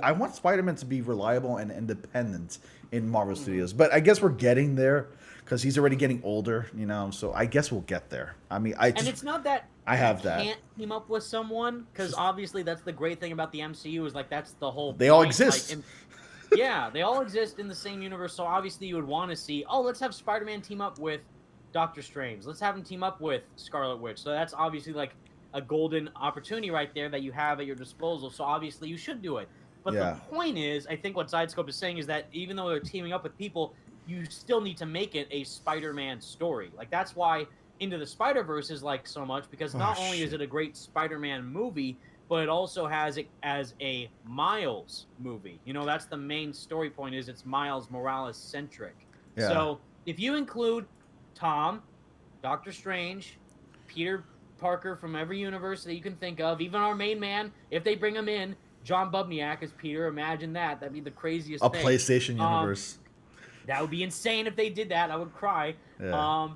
I want Spider-Man to be reliable and independent in Marvel Studios. But I guess we're getting there because he's already getting older, So I guess we'll get there. I mean, and it's not that. I have that. Can't team up with someone because obviously that's the great thing about the MCU is that's the whole. They all exist. Yeah, they all exist in the same universe. So obviously you would want to see. Oh, let's have Spider-Man team up with Doctor Strange. Let's have him team up with Scarlet Witch. So that's obviously a golden opportunity right there that you have at your disposal. So obviously you should do it. But the point is, I think what Sidescope is saying is that even though they're teaming up with people, you still need to make it a Spider-Man story. That's why Into the Spider-Verse is so much because not only is it a great Spider-Man movie, but it also has it as a Miles movie. That's the main story point is it's Miles Morales centric. Yeah. So if you include Tom, Doctor Strange, Peter Parker from every universe that you can think of, even our main man, if they bring him in, John Bubniak as Peter, imagine that. That'd be the craziest thing. A PlayStation universe. That would be insane if they did that. I would cry. Yeah.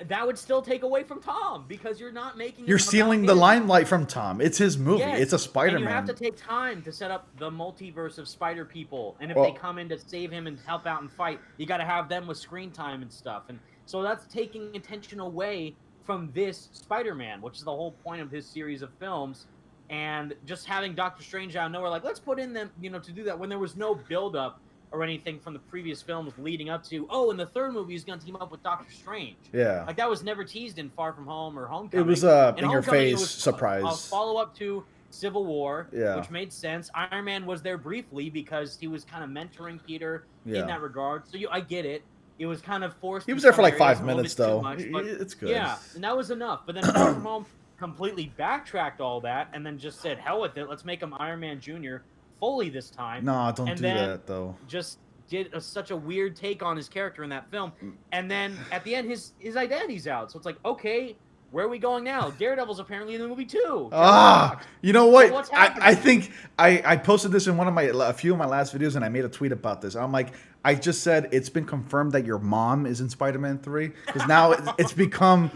That would still take away from Tom because you're not making. You're stealing the limelight from Tom. It's his movie. Yes. It's a Spider-Man. And you have to take time to set up the multiverse of Spider people. And if they come in to save him and help out and fight, you got to have them with screen time and stuff. And so that's taking attention away from this Spider-Man, which is the whole point of his series of films. And just having Doctor Strange out of nowhere, let's put in them, to do that when there was no build-up or anything from the previous films leading up to, in the third movie he's going to team up with Doctor Strange. Yeah. That was never teased in Far From Home or Homecoming. It was in your face surprise. A follow-up to Civil War, which made sense. Iron Man was there briefly because he was kind of mentoring Peter in that regard. So I get it. It was kind of forced. He was there for 5 minutes, though. It's good. Yeah, and that was enough. But then Far From Home completely backtracked all that and then just said, hell with it. Let's make him Iron Man Jr. fully this time. No, don't do that, though. Just did such a weird take on his character in that film. And then at the end, his identity's out. So it's okay, where are we going now? Daredevil's apparently in the movie too. You know what? So what's happening? I think I posted this in a few of my last videos, and I made a tweet about this. I'm like, I just said it's been confirmed that your mom is in Spider-Man 3 because now it's become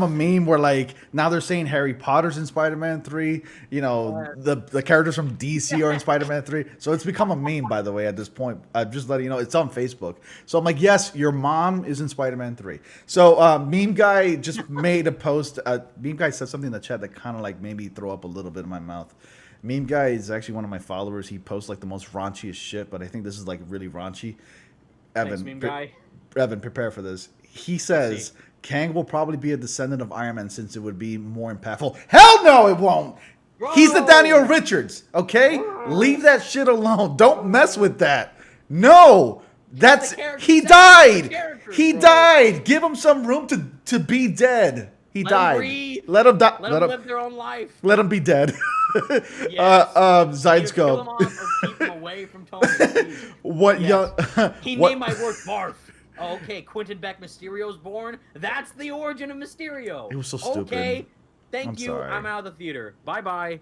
a meme where now they're saying Harry Potter's in Spider-Man 3. The characters from DC are in Spider-Man 3. So it's become a meme, by the way, at this point. I'm just letting you know it's on Facebook. So I'm like, yes, your mom is in Spider-Man 3. So Meme Guy just made a post. Meme Guy said something in the chat that kind of made me throw up a little bit in my mouth. Meme Guy is actually one of my followers. He posts the most raunchiest shit, but I think this is really raunchy. Thanks, Meme Guy. Evan, prepare for this. He says Kang will probably be a descendant of Iron Man since it would be more impactful. Hell no, it won't. Bro. He's the Daniel Richards, okay? Leave that shit alone. Don't mess with that. No, he died. He died. Give him some room to be dead. He died. Let him die. Let him live their own life. Let him be dead. Yes. Zydescope. Kill him off or keep him away from Tony. What young? He named my work Barf. Oh, okay, Quentin Beck Mysterio's born. That's the origin of Mysterio. It was so stupid. Okay, thank you. Sorry. I'm out of the theater. Bye bye.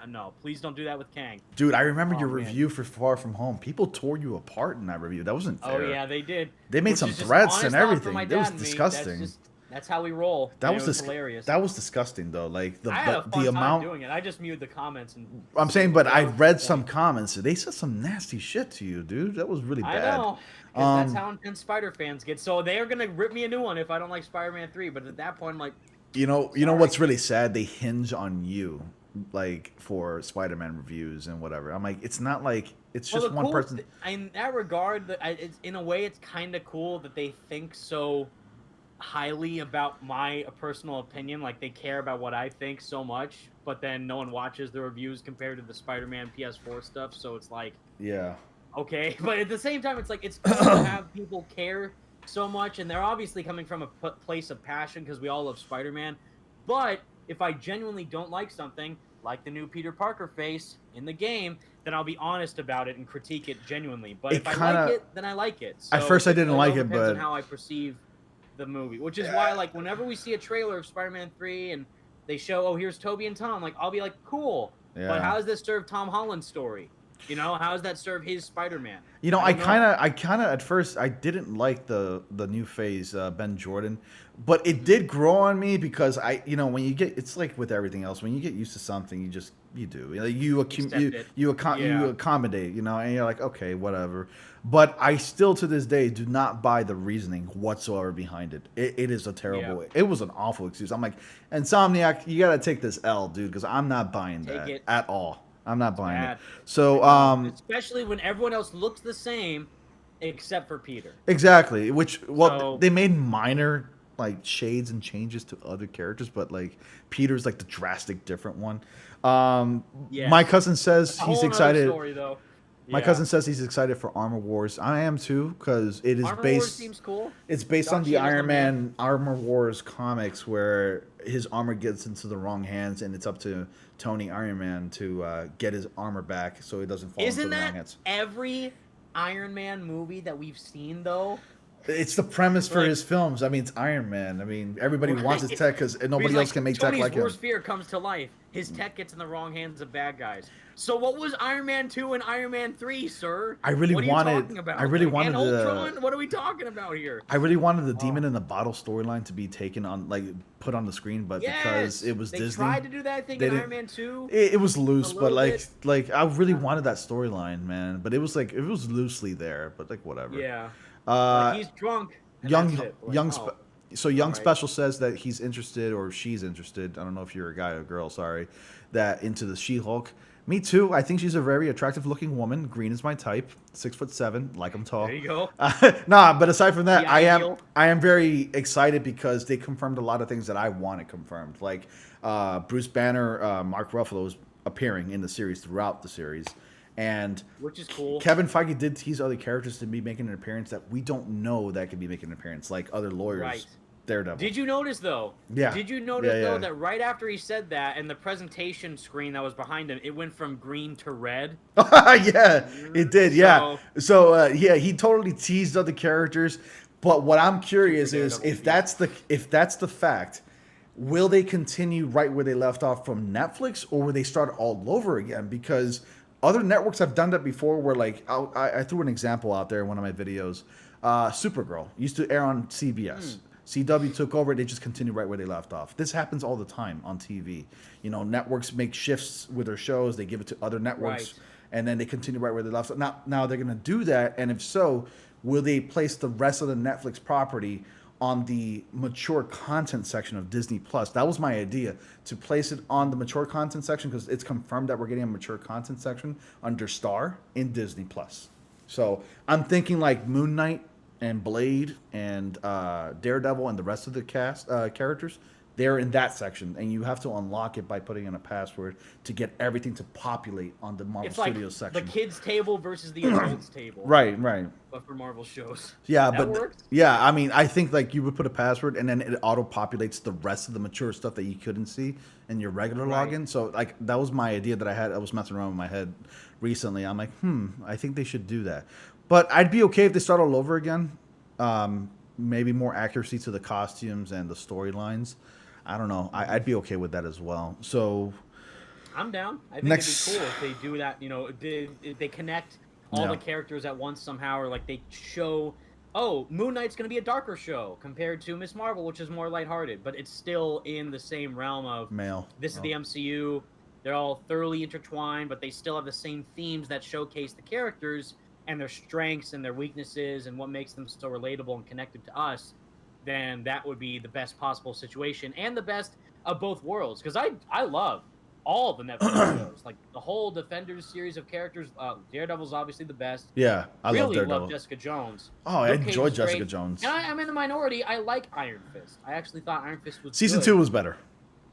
No, please don't do that with Kang. Dude, I remember your review for Far From Home. People tore you apart in that review. That wasn't fair. Oh yeah, they did. They made some threats and everything. It was disgusting. That's how we roll. That was hilarious. That was disgusting, though. I had a fun time doing it. I just muted the comments and. I'm saying, but I read some comments. They said some nasty shit to you, dude. That was really bad. I know. That's how intense Spider fans get. So they are gonna rip me a new one if I don't like Spider-Man 3. But at that point, I'm like. You know what's really sad? They hinge on you, for Spider-Man reviews and whatever. I'm like, it's not it's just one person. In that regard, in a way, it's kind of cool that they think so. highly about my personal opinion. Like, they care about what I think so much, but then no one watches the reviews compared to the Spider-Man PS4 stuff. So it's like, yeah, okay. But at the same time, it's like, it's cool to have people care so much, and they're obviously coming from a place of passion because we all love Spider-Man. But if I genuinely don't like something, like the new Peter Parker face in the game, then I'll be honest about it and critique it genuinely. But if I like it, then I like it. So at first I didn't like it, depends but on how I perceive the movie, which is why, like, whenever we see a trailer of Spider-Man 3 and they show, oh, here's Toby and Tom, like, I'll be like, cool. Yeah. But how does this serve Tom Holland's story? You know, how does that serve his Spider-Man? You know, I kind of at first I didn't like the new phase, Ben Jordan, but it did grow on me because when you get, it's like with everything else, when you get used to something, you do, you accommodate, and you're like, okay, whatever. But I still to this day do not buy the reasoning whatsoever behind it. It is a terrible. Yeah. It was an awful excuse. I'm like, Insomniac, you gotta take this L, dude, because I'm not buying that at all. I'm not buying it. So, especially when everyone else looks the same, except for Peter. Exactly. They made minor like shades and changes to other characters, but like Peter's like the drastic different one. My cousin says he's excited. Story, though. My cousin says he's excited for Armor Wars. I am too, because it is Armor Wars seems cool. It's based on the Iron Man Armor Wars comics, where his armor gets into the wrong hands, and it's up to Tony Iron Man to get his armor back so it doesn't fall into the wrong hands. Every Iron Man movie that we've seen, though? It's the premise for his films. I mean, it's Iron Man. I mean, everybody wants his tech because nobody else can make tech like him. Tony's worst fear comes to life. His tech gets in the wrong hands of bad guys. So what was Iron Man 2 and Iron Man 3, sir? What are you talking about? And Ultron? What are we talking about here? I really wanted the Demon in the Bottle storyline to be taken on, like, put on the screen, but because it was Disney, they tried to do that. I think in Iron Man 2. It was loose, but like I really wanted that storyline, man. But it was loosely there, but like whatever. Yeah. He's drunk. Young Special says that he's interested, or she's interested. I don't know if you're a guy or girl. Sorry, into the She-Hulk. Me too. I think she's a very attractive-looking woman. Green is my type. 6'7", like I'm tall. There you go. But aside from that, I am very excited because they confirmed a lot of things that I wanted confirmed. Like Bruce Banner, Mark Ruffalo is appearing in the series throughout the series, and which is cool. Kevin Feige did tease other characters to be making an appearance that we don't know that could be making an appearance, like other lawyers. Right. Daredevil. Did you notice though? Yeah. Did you notice though that right after he said that, and the presentation screen that was behind him, it went from green to red? Yeah, it did. Yeah. So he totally teased other characters. But what I'm curious is if that's the fact, will they continue right where they left off from Netflix, or will they start all over again? Because other networks have done that before. Where like I threw an example out there in one of my videos. Supergirl used to air on CBS. CW took over, they just continue right where they left off. This happens all the time on TV. Networks make shifts with their shows, they give it to other networks, and then they continue right where they left off. Now they're going to do that, and if so, will they place the rest of the Netflix property on the mature content section of Disney Plus? That was my idea, to place it on the mature content section, because it's confirmed that we're getting a mature content section under Star in Disney Plus. So I'm thinking like Moon Knight and Blade and Daredevil and the rest of the cast characters, they're in that section, and you have to unlock it by putting in a password to get everything to populate on the Marvel Studios section. The kids table versus the adults table. Right. But for Marvel shows. Yeah, that works? I mean, I think like you would put a password, and then it auto-populates the rest of the mature stuff that you couldn't see in your regular login. So like that was my idea that I had. I was messing around with my head recently. I'm like, I think they should do that. But I'd be okay if they start all over again. Maybe more accuracy to the costumes and the storylines. I don't know. I'd be okay with that as well. So I'm down. I think it'd be cool if they do that. If they connect all the characters at once somehow, or like they show, Moon Knight's going to be a darker show compared to Miss Marvel, which is more lighthearted, but it's still in the same realm of male. This is the MCU. They're all thoroughly intertwined, but they still have the same themes that showcase the characters and their strengths and their weaknesses and what makes them so relatable and connected to us. Then that would be the best possible situation and the best of both worlds. Because I love all the Netflix shows, like the whole Defenders series of characters. Daredevil's obviously the best. Yeah, I love Daredevil. Love Jessica Jones. Oh, I enjoyed Jessica Jones. And I'm in the minority. I like Iron Fist. I actually thought Iron Fist was Season good. 2 was better.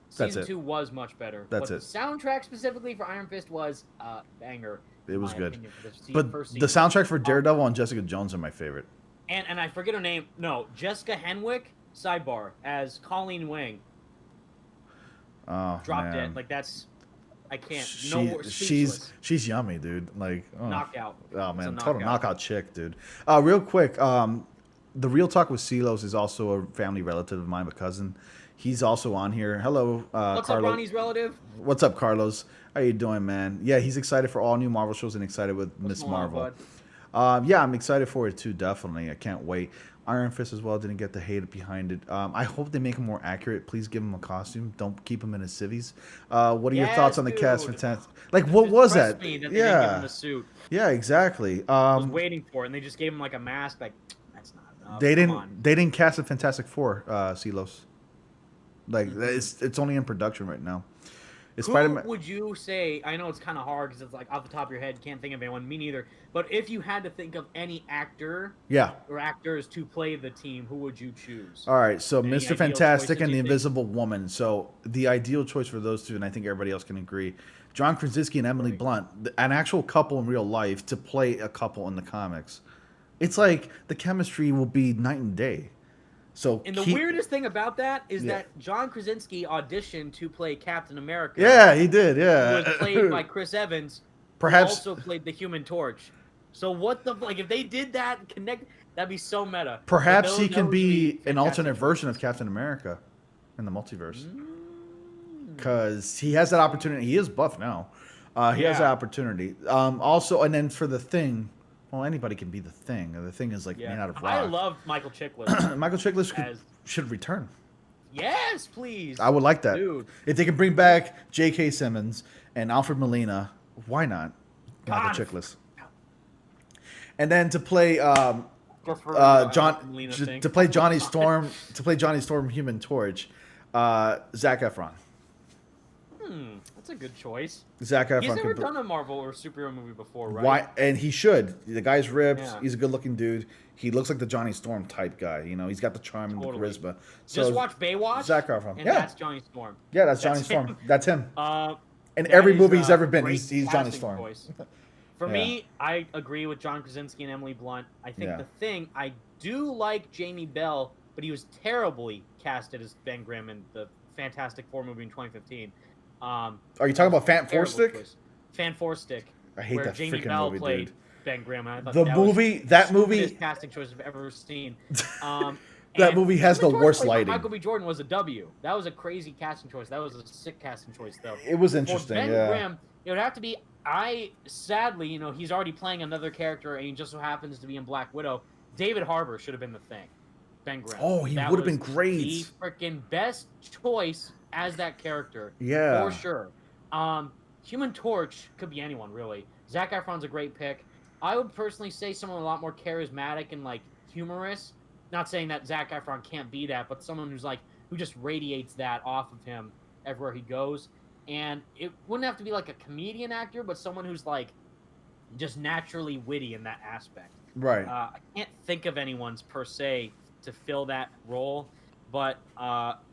Season 2 was much better. That's but the soundtrack specifically for Iron Fist was banger. It was good. But the soundtrack for Daredevil and Jessica Jones are my favorite. And I forget her name. No, Jessica Henwick, sidebar, as Colleen Wing. Oh, Drop man. Dead. Like, that's... I can't. She's yummy, dude. Like, knockout. Oh, man. Total knockout chick, dude. Real quick, the Real Talk with Silos is also a family relative of mine, a cousin. He's also on here. Hello, What's up, Ronnie's relative? What's up, Carlos? How you doing, man? Yeah, he's excited for all new Marvel shows and excited with Miss Marvel. Yeah, I'm excited for it too, definitely. I can't wait. Iron Fist as well didn't get the hate behind it. I hope they make him more accurate. Please give him a costume. Don't keep him in his civvies. What are your thoughts on the cast? Fantastic. Like, what was that? Yeah. Yeah, exactly. I was waiting for it, and they just gave him like a mask. Like, that's not enough. They didn't cast a Fantastic Four, Silos. Like, it's only in production right now. Who would you say? I know it's kind of hard because it's like off the top of your head, can't think of anyone. Me neither. But if you had to think of any actor, or actors to play the team, who would you choose? All right, so Mr. Fantastic and the Invisible Woman. So the ideal choice for those two, and I think everybody else can agree, John Krasinski and Emily Blunt, an actual couple in real life to play a couple in the comics. It's like the chemistry will be night and day. So and the weirdest thing about that is that John Krasinski auditioned to play Captain America. Yeah, he did. Yeah, who was played by Chris Evans. Perhaps who also played the Human Torch. So what the if they did that that'd be so meta. Perhaps he can be an alternate version of Captain America in the multiverse. Because he has that opportunity. He is buff now. He has that opportunity. Also, and then for the Thing. Well, anybody can be the Thing. The Thing is like made out of rock. I love Michael Chiklis. Michael Chiklis should return. Yes, please. I would like that. Dude. If they can bring back J.K. Simmons and Alfred Molina, why not? Michael Chiklis. And then to play Johnny Storm, Human Torch, Zac Efron. That's a good choice. Zac Efron. He's never done a Marvel or superhero movie before, right? Why? And he should. The guy's ripped. Yeah. He's a good-looking dude. He looks like the Johnny Storm type guy. You know, he's got the charm and the charisma. So just watch Baywatch. Zac Efron. And that's Johnny Storm. Yeah, that's Johnny Storm. That's him. In every movie he's ever been, he's Johnny Storm. For me, I agree with John Krasinski and Emily Blunt. I think the Thing, I do like Jamie Bell, but he was terribly casted as Ben Grimm in the Fantastic Four movie in 2015. Are you talking about Fan Four Stick? Fan Four Stick. I hate that Jamie freaking Bell movie, played dude. Ben Grimm. And I thought that movie. The casting choice I've ever seen. That movie has the worst lighting. Michael B. Jordan was a W. That was a crazy casting choice. That was a sick casting choice, though. It was interesting. For Ben Grimm, it would have to be. Sadly, he's already playing another character, and he just so happens to be in Black Widow. David Harbour should have been the Thing. Ben Grimm. Oh, he would have been great. The freaking best choice as that character. Yeah, for sure. Human Torch could be anyone, really. Zac Efron's a great pick. I would personally say someone a lot more charismatic and like humorous. Not saying that Zac Efron can't be that, but someone who just radiates that off of him everywhere he goes. And it wouldn't have to be like a comedian actor, but someone who's like just naturally witty in that aspect. Right. I can't think of anyone's per se to fill that role, but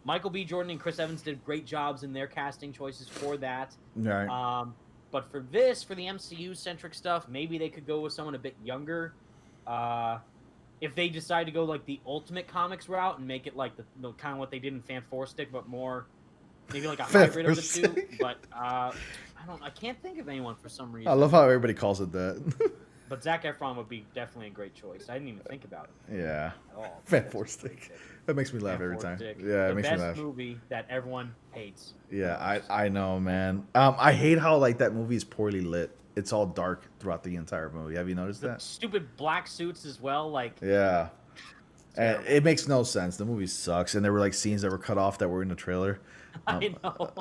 Michael B. Jordan and Chris Evans did great jobs in their casting choices for that. Right. But for the MCU-centric stuff, maybe they could go with someone a bit younger. If they decide to go like the Ultimate Comics route and make it like the kind of what they did in Fan Four Stick, but more maybe like a hybrid of the two. But I can't think of anyone for some reason. I love how everybody calls it that. But Zac Efron would be definitely a great choice. I didn't even think about it. Yeah. Fan Four Stick. That makes me laugh every time. Yeah, it makes me laugh. The best movie that everyone hates. Yeah, I know, man. I hate how like that movie is poorly lit. It's all dark throughout the entire movie. Have you noticed that? Stupid black suits as well. Like. Yeah. And it makes no sense. The movie sucks, and there were like scenes that were cut off that were in the trailer. I know.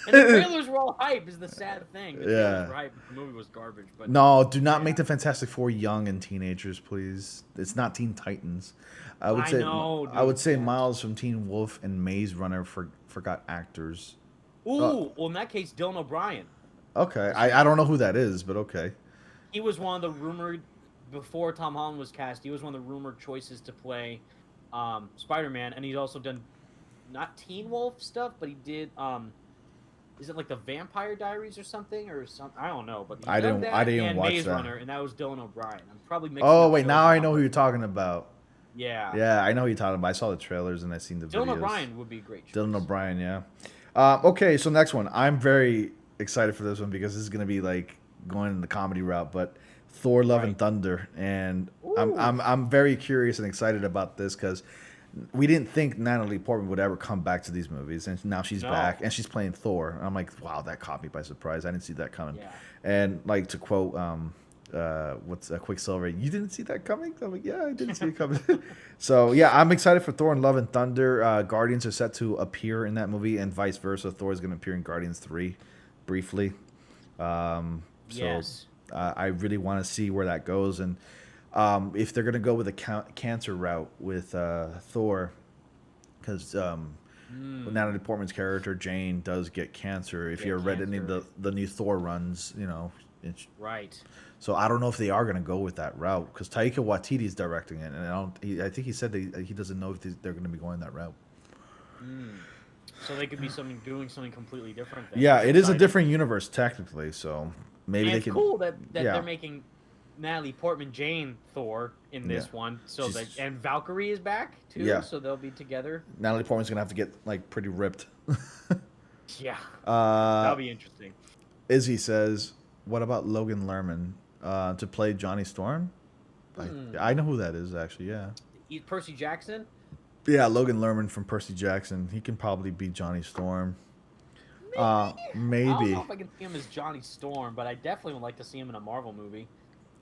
And the trailers were all hype. Is the sad thing. The trailers were hype. The movie was garbage. But no, do not make the Fantastic Four young and teenagers, please. It's not Teen Titans. I would say Miles from Teen Wolf and Maze Runner forgot actors. Ooh, well, in that case, Dylan O'Brien. Okay, I don't know who that is, but okay. He was one of the rumored, before Tom Holland was cast, he was one of the rumored choices to play Spider-Man, and he's also done, not Teen Wolf stuff, but he did, is it like the Vampire Diaries or something? I don't know, but I didn't watch Maze that. Runner, and that was Dylan O'Brien. I'm probably mixing Oh, up wait, shows now I know who you're talking about. Yeah. Yeah, I know who you're talking about. I saw the trailers and I seen the videos. Dylan O'Brien would be a great choice. Dylan O'Brien, yeah. Okay, so next one. I'm very excited for this one because this is gonna be like going in the comedy route, but Thor: Love and Thunder, and I'm very curious and excited about this because we didn't think Natalie Portman would ever come back to these movies, and now she's back and she's playing Thor. And I'm like, wow, that caught me by surprise. I didn't see that coming. Yeah. And like to quote, what's Quicksilver? You didn't see that coming? I'm like, yeah, I didn't see it coming. So yeah, I'm excited for Thor and Love and Thunder. Guardians are set to appear in that movie, and vice versa. Thor is going to appear in Guardians 3 briefly. Yes. I really want to see where that goes, and if they're going to go with a cancer route with Thor, because Natalie Portman's character Jane does get cancer. If you read any of the new Thor runs, you know. Right. So I don't know if they are going to go with that route because Taika Waititi's directing it, and I think he said that he doesn't know if they're going to be going that route. So they could be doing something completely different. Then. Yeah, it is a different universe technically, so maybe they can. It's cool that they're making Natalie Portman Jane Thor in this one, so and Valkyrie is back too, so they'll be together. Natalie Portman's gonna have to get like pretty ripped. Yeah, that'll be interesting. Izzy says, "What about Logan Lerman to play Johnny Storm?" I know who that is actually. Yeah, Percy Jackson. Yeah, Logan Lerman from Percy Jackson. He can probably be Johnny Storm. Maybe. I don't know if I can see him as Johnny Storm, but I definitely would like to see him in a Marvel movie.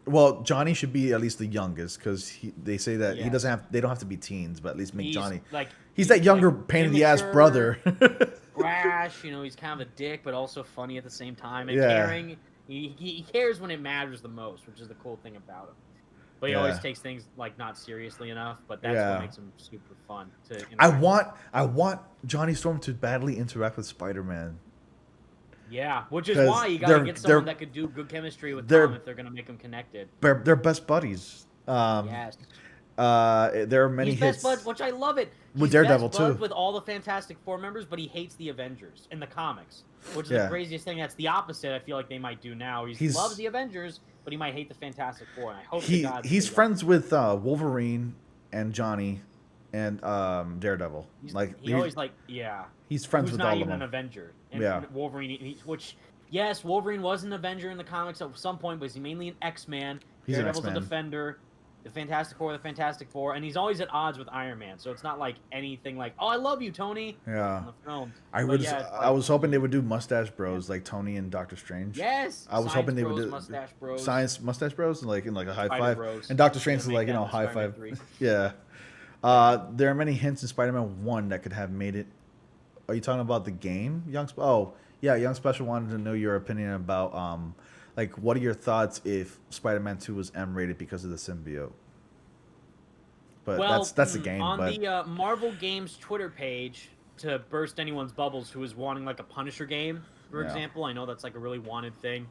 Well, Johnny should be at least the youngest because they say that he doesn't have. They don't have to be teens, but at least make Johnny he's that younger pain in the ass brother. Brash, he's kind of a dick, but also funny at the same time and caring. He cares when it matters the most, which is the cool thing about him. But he always takes things like not seriously enough. But that's what makes him super fun to. I want Johnny Storm to badly interact with Spider-Man. Yeah, which is why you gotta get someone that could do good chemistry with Tom if they're gonna make them connected. They're best buddies. Yes. There are many hits. Best buds, which I love it. With Daredevil too. With all the Fantastic Four members, but he hates the Avengers in the comics, which is the craziest thing. That's the opposite. I feel like they might do now. He loves the Avengers, but he might hate the Fantastic Four. And I hope he's friends with Wolverine and Johnny and Daredevil. He's friends with all of them. He's not even an Avenger. And Wolverine, Wolverine was an Avenger in the comics at some point, but he's mainly an X-Man. Daredevil's a Defender. The Fantastic Four, and he's always at odds with Iron Man. So it's not like anything like, "Oh, I love you, Tony." Yeah. On the film. I was hoping they would do Mustache Bros like Tony and Doctor Strange. Yes. I was hoping they would do Mustache Bros. Science Mustache Bros like in like a high five. Bros. And Doctor Strange is like high five. Yeah. There are many hints in Spider-Man 1 that could have made it. Are you talking about the game, Young Special wanted to know your opinion about what are your thoughts if Spider-Man 2 was M-rated because of the symbiote? But that's the game. On the Marvel Games Twitter page, to burst anyone's bubbles who is wanting like a Punisher game, for example, I know that's like a really wanted thing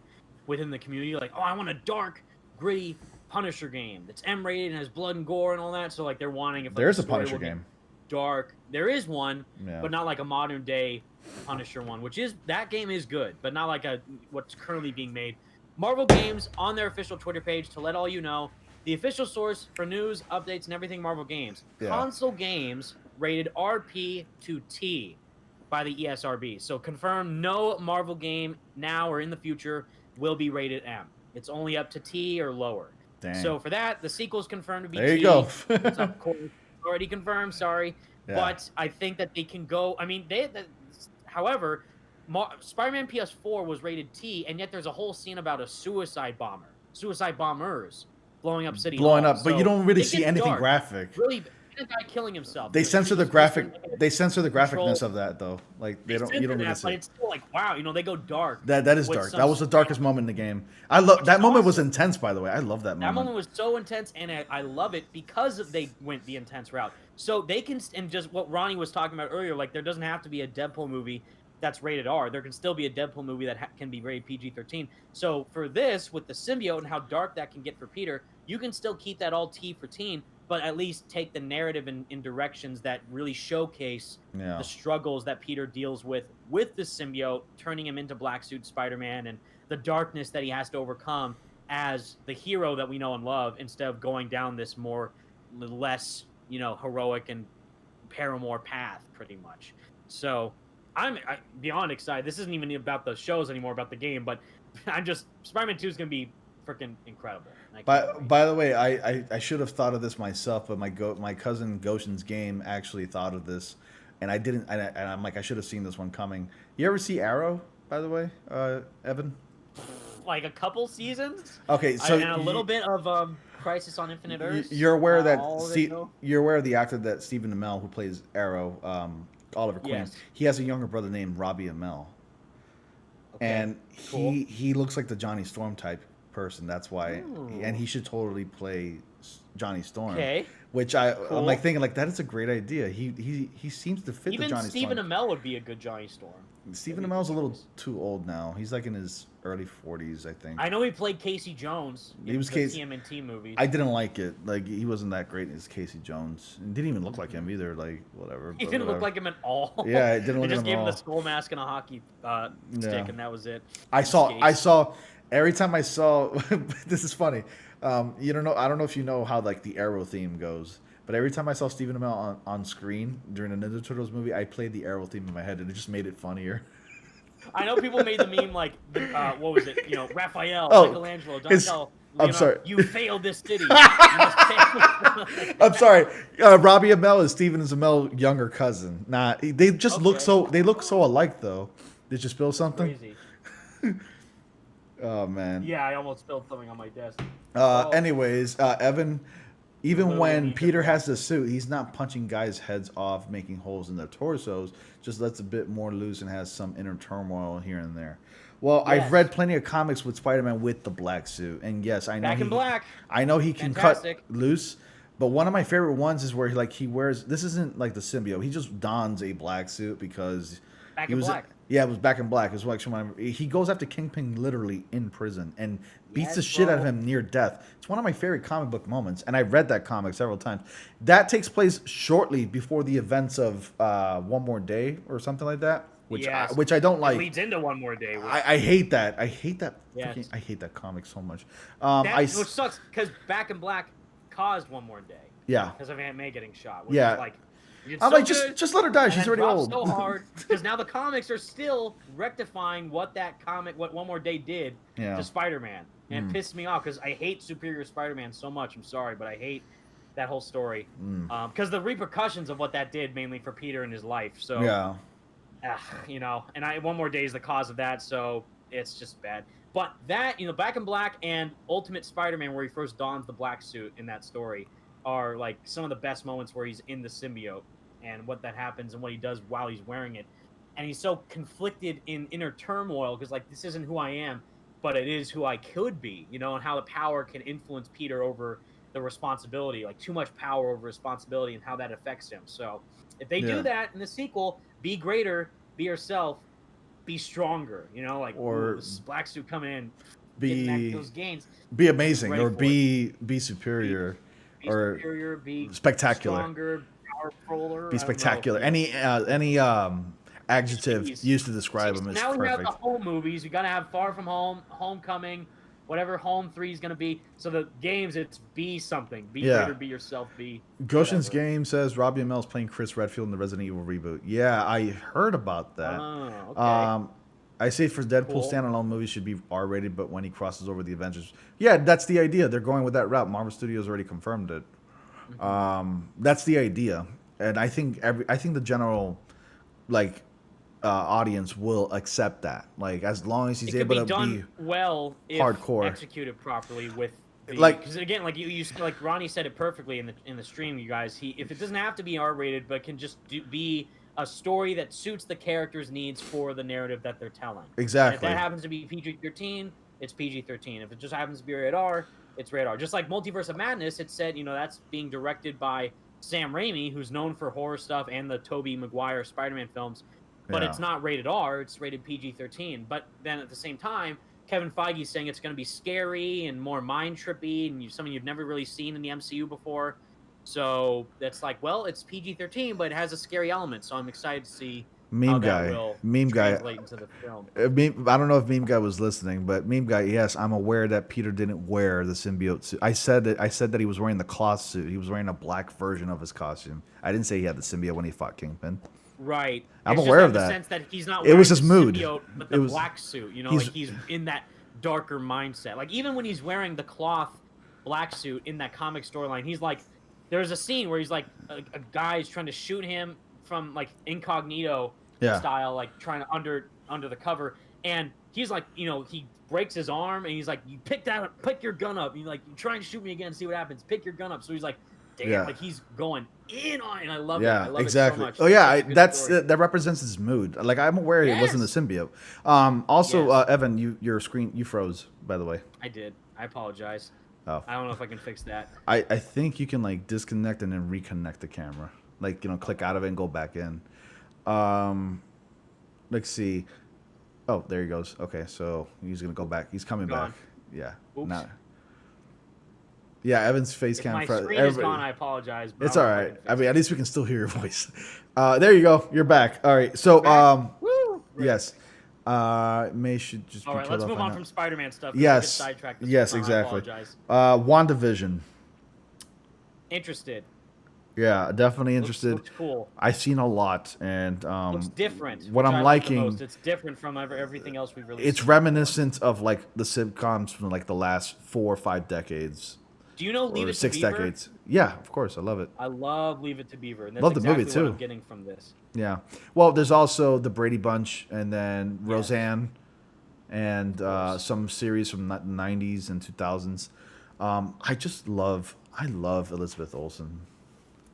within the community. Like, I want a dark, gritty Punisher game that's M-rated and has blood and gore and all that. So like they're wanting there's a Punisher game. Dark. There is one, but not like a modern day Punisher one, that game is good, but not like what's currently being made. Marvel Games on their official Twitter page to let all you know, the official source for news, updates, and everything Marvel Games. Console games rated RP to T by the ESRB. So confirm no Marvel game now or in the future will be rated M. It's only up to T or lower. Dang. So for that, the sequel's confirmed to be T. There you go. It's of course already confirmed, sorry. Yeah. But I think that they can go... I mean, however... Spider-Man PS4 was rated T, and yet there's a whole scene about a suicide bombers blowing up City Hall. But you don't really see anything graphic. Really, a guy killing himself. They censor the graphic. They censor the graphicness of that though. Like you don't really see. But it's still like, wow, they go dark. That is dark. That was the darkest moment in the game. I love that moment. Was intense, by the way. I love that moment. That moment was so intense, and I love it because they went the intense route. So they can, and just what Ronnie was talking about earlier, like there doesn't have to be a Deadpool movie. that's rated R. There can still be a Deadpool movie that can be rated PG-13. So for this, with the symbiote and how dark that can get for Peter, you can still keep that all T for teen, but at least take the narrative in directions that really showcase the struggles that Peter deals with the symbiote, turning him into Black Suit Spider-Man, and the darkness that he has to overcome as the hero that we know and love, instead of going down this less, heroic and Paramore path, pretty much. So I'm beyond excited. This isn't even about the shows anymore, about the game, but I'm just, Spider-Man 2 is going to be freaking incredible. By the way, I should have thought of this myself, but my cousin Goshen's game actually thought of this, and I didn't. And I'm like, I should have seen this one coming. You ever see Arrow, by the way, Evan? Like a couple seasons. Okay, so and a little bit of Crisis on Infinite Earths. You're aware that you're aware of the actor that Stephen Amell, who plays Arrow, Oliver Queen. Yes. He has a younger brother named Robbie Amell, and he looks like the Johnny Storm type person. That's why, and he should totally play Johnny Storm. Okay. Which I'm like thinking like that is a great idea. He seems to fit the Johnny Storm. Even Stephen Amell would be a good Johnny Storm. Stephen Amell's a little too old now. He's like in his early 40s, I think. I know he played Casey Jones in the TMNT movies. I didn't like it. Like, he wasn't that great as Casey Jones. It didn't even look like him either. Like, whatever. He didn't look like him at all. Yeah, it didn't look like him at all. They just gave him the skull mask and a hockey stick, and that was it. I saw every time I saw this is funny. I don't know if you know how like the Arrow theme goes. But every time I saw Stephen Amell on screen during a Ninja Turtles movie, I played the Arrow theme in my head, and it just made it funnier. I know people made the meme like, what was it? Raphael, Michelangelo, Donatello. I'm sorry. You failed this city. I'm sorry. Robbie Amell is Stephen Amell's younger cousin. Nah, they just look so alike though. Did you spill something? Crazy. Oh man. Yeah, I almost spilled something on my desk. Anyways, Evan. Even when Peter has the suit, he's not punching guys' heads off, making holes in their torsos. Just lets a bit more loose and has some inner turmoil here and there. Well, yes. I've read plenty of comics with Spider-Man with the black suit, and yes, I know Back in Black. I know he can cut loose. But one of my favorite ones is where he wears. This isn't like the symbiote. He just dons a black suit because Back in Black. Yeah, it was Back in Black. It was like he goes after Kingpin literally in prison and beats the shit out of him near death. It's one of my favorite comic book moments, and I've read that comic several times. That takes place shortly before the events of One More Day or something like that, which I don't like. It leads into One More Day. I hate that. I hate that. Yes. I hate that comic so much. Which sucks because Back in Black caused One More Day. Yeah. Because of Aunt May getting shot. Which is like, I'm like, just let her die. She's already old. So hard because now the comics are still rectifying what One More Day did to Spider-Man, and it pissed me off because I hate Superior Spider-Man so much. I'm sorry, but I hate that whole story because the repercussions of what that did mainly for Peter and his life. So and One More Day is the cause of that, so it's just bad. But that Back in Black and Ultimate Spider-Man, where he first dons the black suit in that story, are like some of the best moments where he's in the symbiote and what that happens and what he does while he's wearing it. And he's so conflicted in inner turmoil because like, this isn't who I am, but it is who I could be, and how the power can influence Peter over the responsibility, like too much power over responsibility and how that affects him. So if they do that in the sequel, be greater, be yourself, be stronger, or this black suit coming in, getting those gains. Be amazing or be superior. Be superior, be spectacular, stronger, powerful, be spectacular. Any adjective used to describe him is now perfect. We have the home movies. We gotta have Far From Home, Homecoming, whatever Home 3 is gonna be. So the games, it's be something, be greater, be yourself, be. Goshen's game says Robbie Amell's playing Chris Redfield in the Resident Evil reboot. Yeah, I heard about that. Oh, okay. I say for Deadpool standalone movies should be R-rated, but when he crosses over the Avengers, that's the idea. They're going with that route. Marvel Studios already confirmed it. That's the idea, and I think the general audience will accept that. Like as long as he's able to be well, hardcore, executed properly with. Because again, like you like Ronnie said it perfectly in the stream, you guys. If it doesn't have to be R-rated, but can just be a story that suits the character's needs for the narrative that they're telling. Exactly. And if that happens to be PG-13, it's PG-13. If it just happens to be rated R, it's rated R. Just like Multiverse of Madness, it said, that's being directed by Sam Raimi, who's known for horror stuff and the Tobey Maguire Spider-Man films. but it's not rated R. It's rated PG-13. But then at the same time, Kevin Feige's saying it's going to be scary and more mind trippy and something you've never really seen in the MCU before. So that's like, well, it's PG-13, but it has a scary element. So I'm excited to see how that will translate into the film. I don't know if Meme Guy was listening, but Meme Guy, yes, I'm aware that Peter didn't wear the symbiote suit. I said that he was wearing the cloth suit. He was wearing a black version of his costume. I didn't say he had the symbiote when he fought Kingpin. Right. I'm aware of that. The sense that he's not it was his mood. Symbiote, but the black suit, you know, like he's in that darker mindset. Like even when he's wearing the cloth black suit in that comic storyline, he's like, there's a scene where he's like, a guy's trying to shoot him from like incognito style, like trying to under the cover, and he's like, you know, he breaks his arm, and he's like, you pick your gun up. You're like, you try and shoot me again, see what happens. Pick your gun up. So he's like, damn, like he's going in on it, and I love it. I love exactly. it so much. Oh yeah, that represents his mood. Like I'm aware it wasn't the symbiote. Also, Evan, your screen you froze, by the way. I did. I apologize. Oh. I don't know if I can fix that. I think you can like disconnect and then reconnect the camera. Like, you know, click out of it and go back in. Let's see. Oh, there he goes. Okay, so he's gonna go back. He's coming back. Yeah. Oops. Yeah, Evan's face cam. My screen is gone. I apologize. It's all right. I mean, at least we can still hear your voice. There you go. You're back. All right. So, yes. May should just. All right. Let's move on from Spider-Man stuff. Yes. Yes, exactly. WandaVision. Interested. Yeah, definitely interested. Looks cool. I've seen a lot, and looks different. What I'm liking, it's different from everything else we've released. It's reminiscent of like the sitcoms from like the last 4 or 5 decades. Do you know Leave It to Beaver? 6 decades. Yeah, of course, I love it. I love Leave It to Beaver, and that's love the exactly movie too. What I'm getting from this. Yeah. Well, there's also the Brady Bunch, and then Roseanne, and some series from the 90s and 2000s. I love Elizabeth Olsen.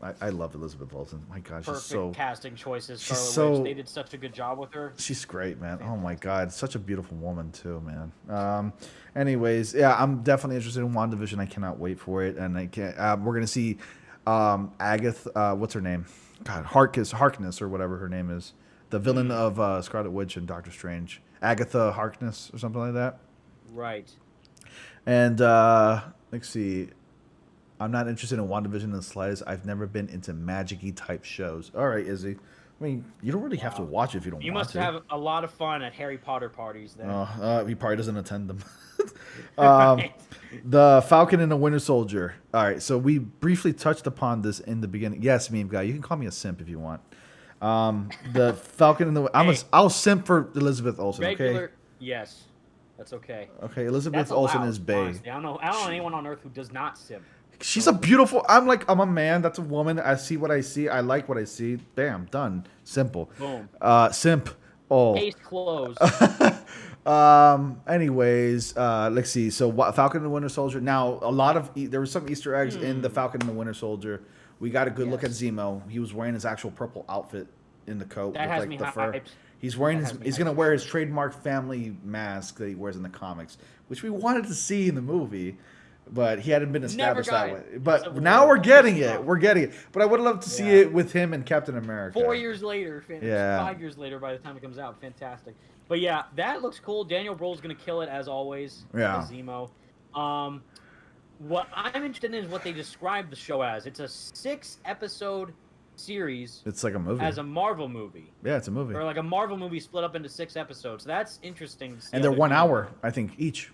I love Elizabeth Olsen. My God, she's so casting choices. She's Scarlet Witch, they did such a good job with her. She's great, man. Oh my God, such a beautiful woman too, man. Anyways, yeah, I'm definitely interested in WandaVision. I cannot wait for it, and I can't. We're gonna see Agatha. What's her name? God, Harkness or whatever her name is. The villain of Scarlet Witch and Doctor Strange. Agatha Harkness or something like that. Right. And let's see. I'm not interested in WandaVision in the slightest. I've never been into magic-y type shows. All right, Izzy. I mean, you don't really have to watch it if you don't want to. You must have a lot of fun at Harry Potter parties then. He probably doesn't attend them. Right. The Falcon and the Winter Soldier. All right, so we briefly touched upon this in the beginning. Yes, Meme Guy, you can call me a simp if you want. The Falcon and the I'll simp for Elizabeth Olsen, okay? Yes. That's okay. Okay, Elizabeth Olsen is bae. Honestly. I don't know anyone on earth who does not simp. She's a beautiful. I'm a man. That's a woman. I see what I see. I like what I see. Bam, done. Simple. Boom. Simp. Oh. Case closed. Anyways, let's see. So Falcon and the Winter Soldier. Now, there were some Easter eggs in the Falcon and the Winter Soldier. We got a good look at Zemo. He was wearing his actual purple outfit in the coat that with has like me the fur. hyped. He's wearing he's gonna wear his trademark family mask that he wears in the comics, which we wanted to see in the movie. But he hadn't been established that way. But now we're getting it. We're getting it. But I would love to see it with him and Captain America. 4 years later. 5 years later by the time it comes out. Fantastic. But yeah, that looks cool. Daniel Bruhl's going to kill it as always. Yeah. As Zemo. What I'm interested in is what they describe the show as. It's a 6-episode series. It's like a movie. As a Marvel movie. Yeah, it's a movie. Or like a Marvel movie split up into 6 episodes. So that's interesting. And they're 1 hour, I think, each.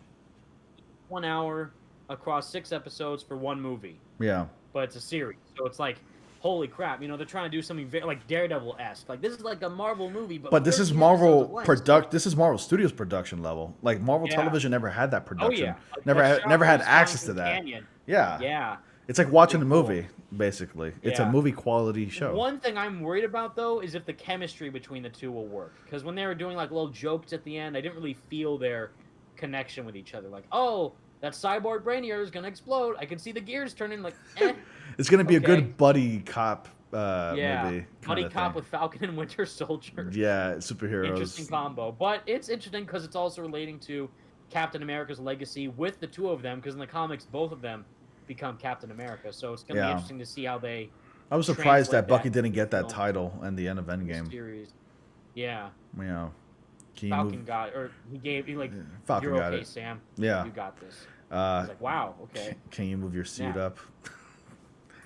1 hour. Across 6 episodes for 1 movie. Yeah. But it's a series. So it's like, holy crap, you know, they're trying to do something very, like Daredevil-esque. Like, this is like a Marvel movie, but this is Marvel this is Marvel Studios production level. Like, Marvel Television never had that production. Oh, yeah. Never had access to that. Canyon. Yeah. Yeah. It's like watching a movie, basically. It's a movie quality show. One thing I'm worried about, though, is if the chemistry between the two will work. Because when they were doing, like, little jokes at the end, I didn't really feel their connection with each other. Like, oh, that cyborg brainiac is gonna explode. I can see the gears turning. Like, it's gonna be a good buddy cop movie. Buddy cop with Falcon and Winter Soldier. Yeah, superheroes. Interesting combo, but it's interesting because it's also relating to Captain America's legacy with the two of them. Because in the comics, both of them become Captain America. So it's gonna be interesting to see how they. I was surprised that Bucky didn't get that title in the end of Endgame. Series. Yeah. You know, can you Falcon move? got, or he like, Falcon you're got okay, it. Sam. Yeah. You got this. I was like, wow, okay. Can you move your suit up?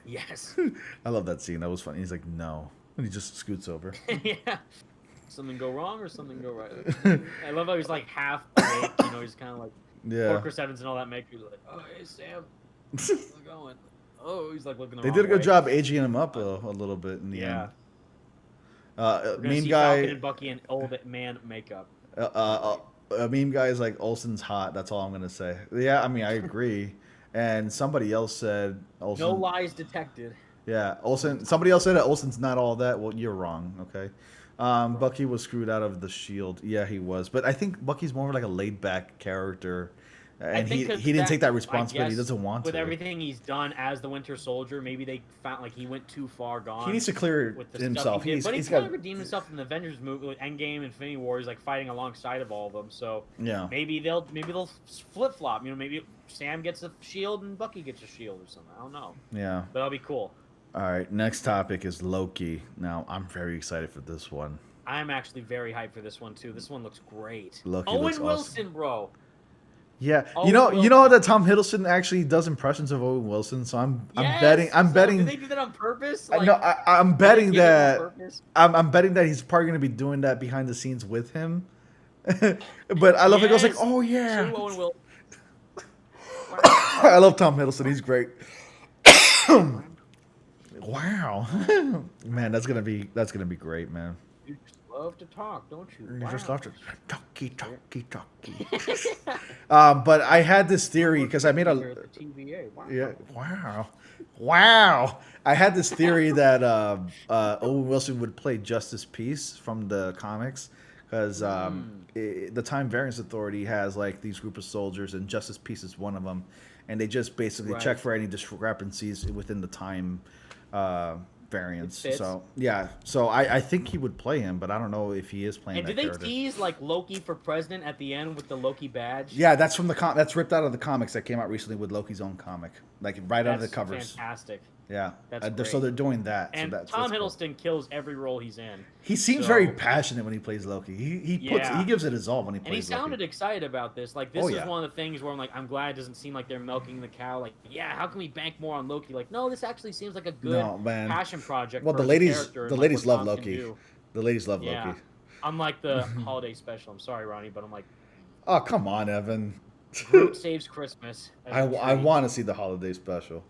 Yes. I love that scene. That was funny. He's like, no. And he just scoots over. Yeah. Something go wrong or something go right? I love how he's like half awake, you know, he's kind of like Chris Evans and all that make you like, oh, hey, Sam. How's it going? Oh, he's like looking the They wrong did a good way. job aging him up a little bit in the end. Meme guy. Falcon and Bucky in old man makeup. Meme guy is like, Olsen's hot. That's all I'm going to say. Yeah, I mean, I agree. And somebody else said Olsen. No lies detected. Yeah, Olsen. Somebody else said that Olsen's not all that. Well, you're wrong. Okay. Bucky was screwed out of the Shield. Yeah, he was. But I think Bucky's more of like a laid back character. And he didn't take that responsibility. He doesn't want to. With everything he's done as the Winter Soldier, maybe they found like he went too far gone. He needs to clear himself. But he's kind of redeemed himself in the Avengers movie, with Endgame, Infinity War. He's like fighting alongside of all of them. So yeah, maybe they'll flip flop. You know, maybe Sam gets a shield and Bucky gets a shield or something. I don't know. Yeah, but that'll be cool. All right, next topic is Loki. Now I'm very excited for this one. I'm actually very hyped for this one too. This one looks great. Loki Owen looks Wilson, awesome. bro. Yeah, you know that Tom Hiddleston actually does impressions of Owen Wilson, so I'm betting. Did they do that on purpose? Like, no, I'm betting that I'm betting that he's probably going to be doing that behind the scenes with him. But I love it. I was like, oh yeah. True Owen Wilson. I love Tom Hiddleston. He's great. Wow, man, that's gonna be great, man. You just love to talk, don't you? You just love to talky. But I had this theory because I made a TVA. Wow. Yeah, wow. I had this theory that Owen Wilson would play Justice Peace from the comics because the Time Variance Authority has like these group of soldiers, and Justice Peace is one of them, and they just basically check for any discrepancies within the time variants. So yeah, so I think he would play him, but I don't know if he is playing. And did they tease like Loki for president at the end with the Loki badge? Yeah, that's from the that's ripped out of the comics that came out recently with Loki's own comic, like right out of the covers. Fantastic. Yeah, that's so they're doing that. And so Tom Hiddleston kills every role he's in. He seems very passionate when he plays Loki. He gives it his all when he plays Loki. And he sounded excited about this. Like this is one of the things where I'm like, I'm glad it doesn't seem like they're milking the cow. Like, yeah, how can we bank more on Loki? Like, no, this actually seems like a good passion project. Well, the ladies love Loki. The ladies love Loki. Unlike the holiday special. I'm sorry, Ronnie, but I'm like, oh come on, Evan. Groot saves Christmas. I want to see the holiday special.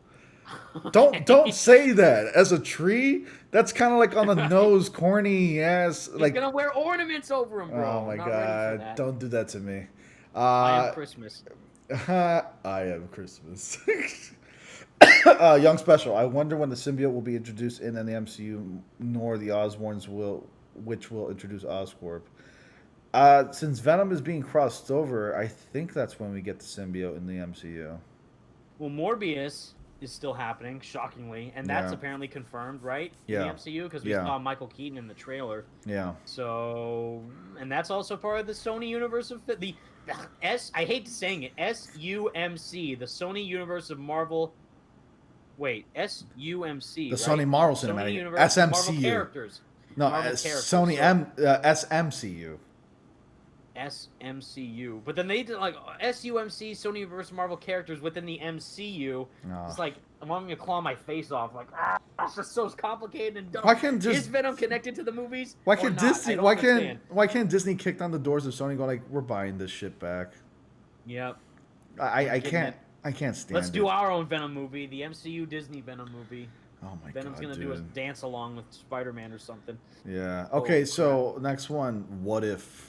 Don't say that. As a tree, that's kind of like on the nose, corny ass. Like he's gonna wear ornaments over him, bro. Oh my god! Don't do that to me. I am Christmas. I am Christmas. Young Special. I wonder when the symbiote will be introduced in the MCU, nor the Osborns which will introduce Oscorp. Since Venom is being crossed over, I think that's when we get the symbiote in the MCU. Well, Morbius is still happening, shockingly, and that's apparently confirmed, right? In the MCU, because we saw Michael Keaton in the trailer. Yeah. So, and that's also part of the Sony universe of the I hate saying it, SUMC, the Sony universe of Marvel. Wait, SUMC. The Sony Marvel Cinematic Universe. SMCU. Marvel characters. No, Sony SMCU. SMCU, but then they did like SUMC, Sony Universe Marvel characters within the MCU. It's like I'm wanting to claw my face off. Like, it's just so complicated and dumb. Is Venom connected to the movies? Why can't Disney? Why can't Disney kick down the doors of Sony? And go like, we're buying this shit back. Yep. I can't stand. Let's do our own Venom movie, the MCU Disney Venom movie. Oh my Venom's gonna do a dance along with Spider-Man or something. Yeah. Okay. So next one. What if?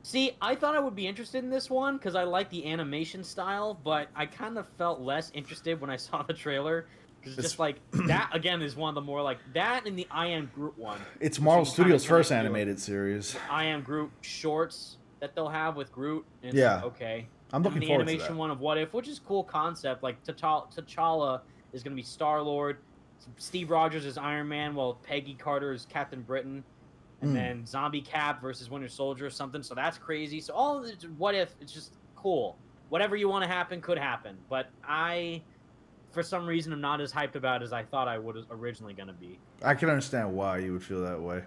See, I thought I would be interested in this one because I like the animation style, but I kind of felt less interested when I saw the trailer because just like that again is one of the more like that and the I Am Groot one. It's Marvel Studios' first animated series. I Am Groot shorts that they'll have with Groot. And yeah. Okay. I'm looking forward to that. The animation one of What If, which is a cool concept. Like T'Challa is going to be Star-Lord. Steve Rogers is Iron Man, while Peggy Carter is Captain Britain. And then Zombie Cap versus Winter Soldier or something. So that's crazy. So all of it, What If, it's just cool. Whatever you want to happen could happen. But I for some reason, I'm not as hyped about it as I thought I was originally going to be. I can understand why you would feel that way.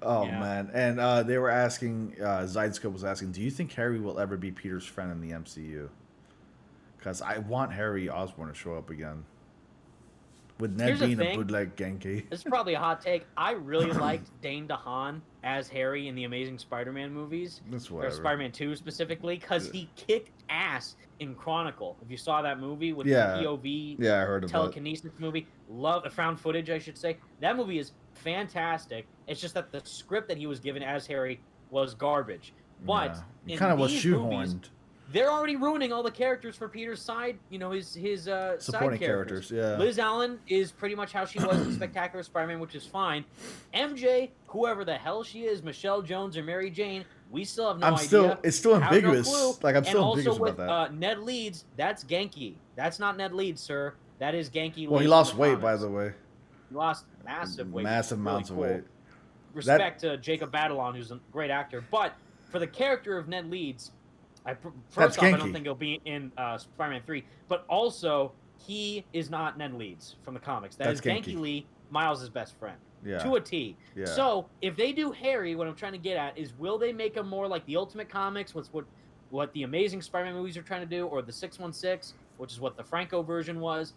Oh, Yeah. man. And they were asking, Zydescope was asking, do you think Harry will ever be Peter's friend in the MCU? Because I want Harry Osborn to show up again. With Ned being a bootleg Genki. This is probably a hot take. I really liked Dane DeHaan as Harry in the Amazing Spider-Man movies. That's whatever. Or Spider-Man 2 specifically, because he kicked ass in Chronicle. If you saw that movie with the POV I heard of telekinesis movie, found footage, I should say. That movie is fantastic. It's just that the script that he was given as Harry was garbage. But it kind of was shoehorned. Movies, they're already ruining all the characters for Peter's side, his supporting side characters. Yeah. Liz Allen is pretty much how she was in Spectacular Spider-Man, which is fine. MJ, whoever the hell she is, Michelle Jones or Mary Jane, we still have no idea. It's still ambiguous. No like I'm still ambiguous about that. And also with Ned Leeds, that's Genki. That's not Ned Leeds, sir. That is Genki. Well, he lost weight, by the way. He lost massive weight. Massive amounts of weight. Respect to Jacob Batalon, who's a great actor. But for the character of Ned Leeds, first off, I don't think he'll be in Spider-Man 3. But also, he is not Ned Leeds from the comics. That's Genki Lee, Miles' best friend. Yeah. To a T. Yeah. So, if they do Harry, what I'm trying to get at is, will they make him more like the Ultimate Comics, what the Amazing Spider-Man movies are trying to do, or the 616, which is what the Franco version was?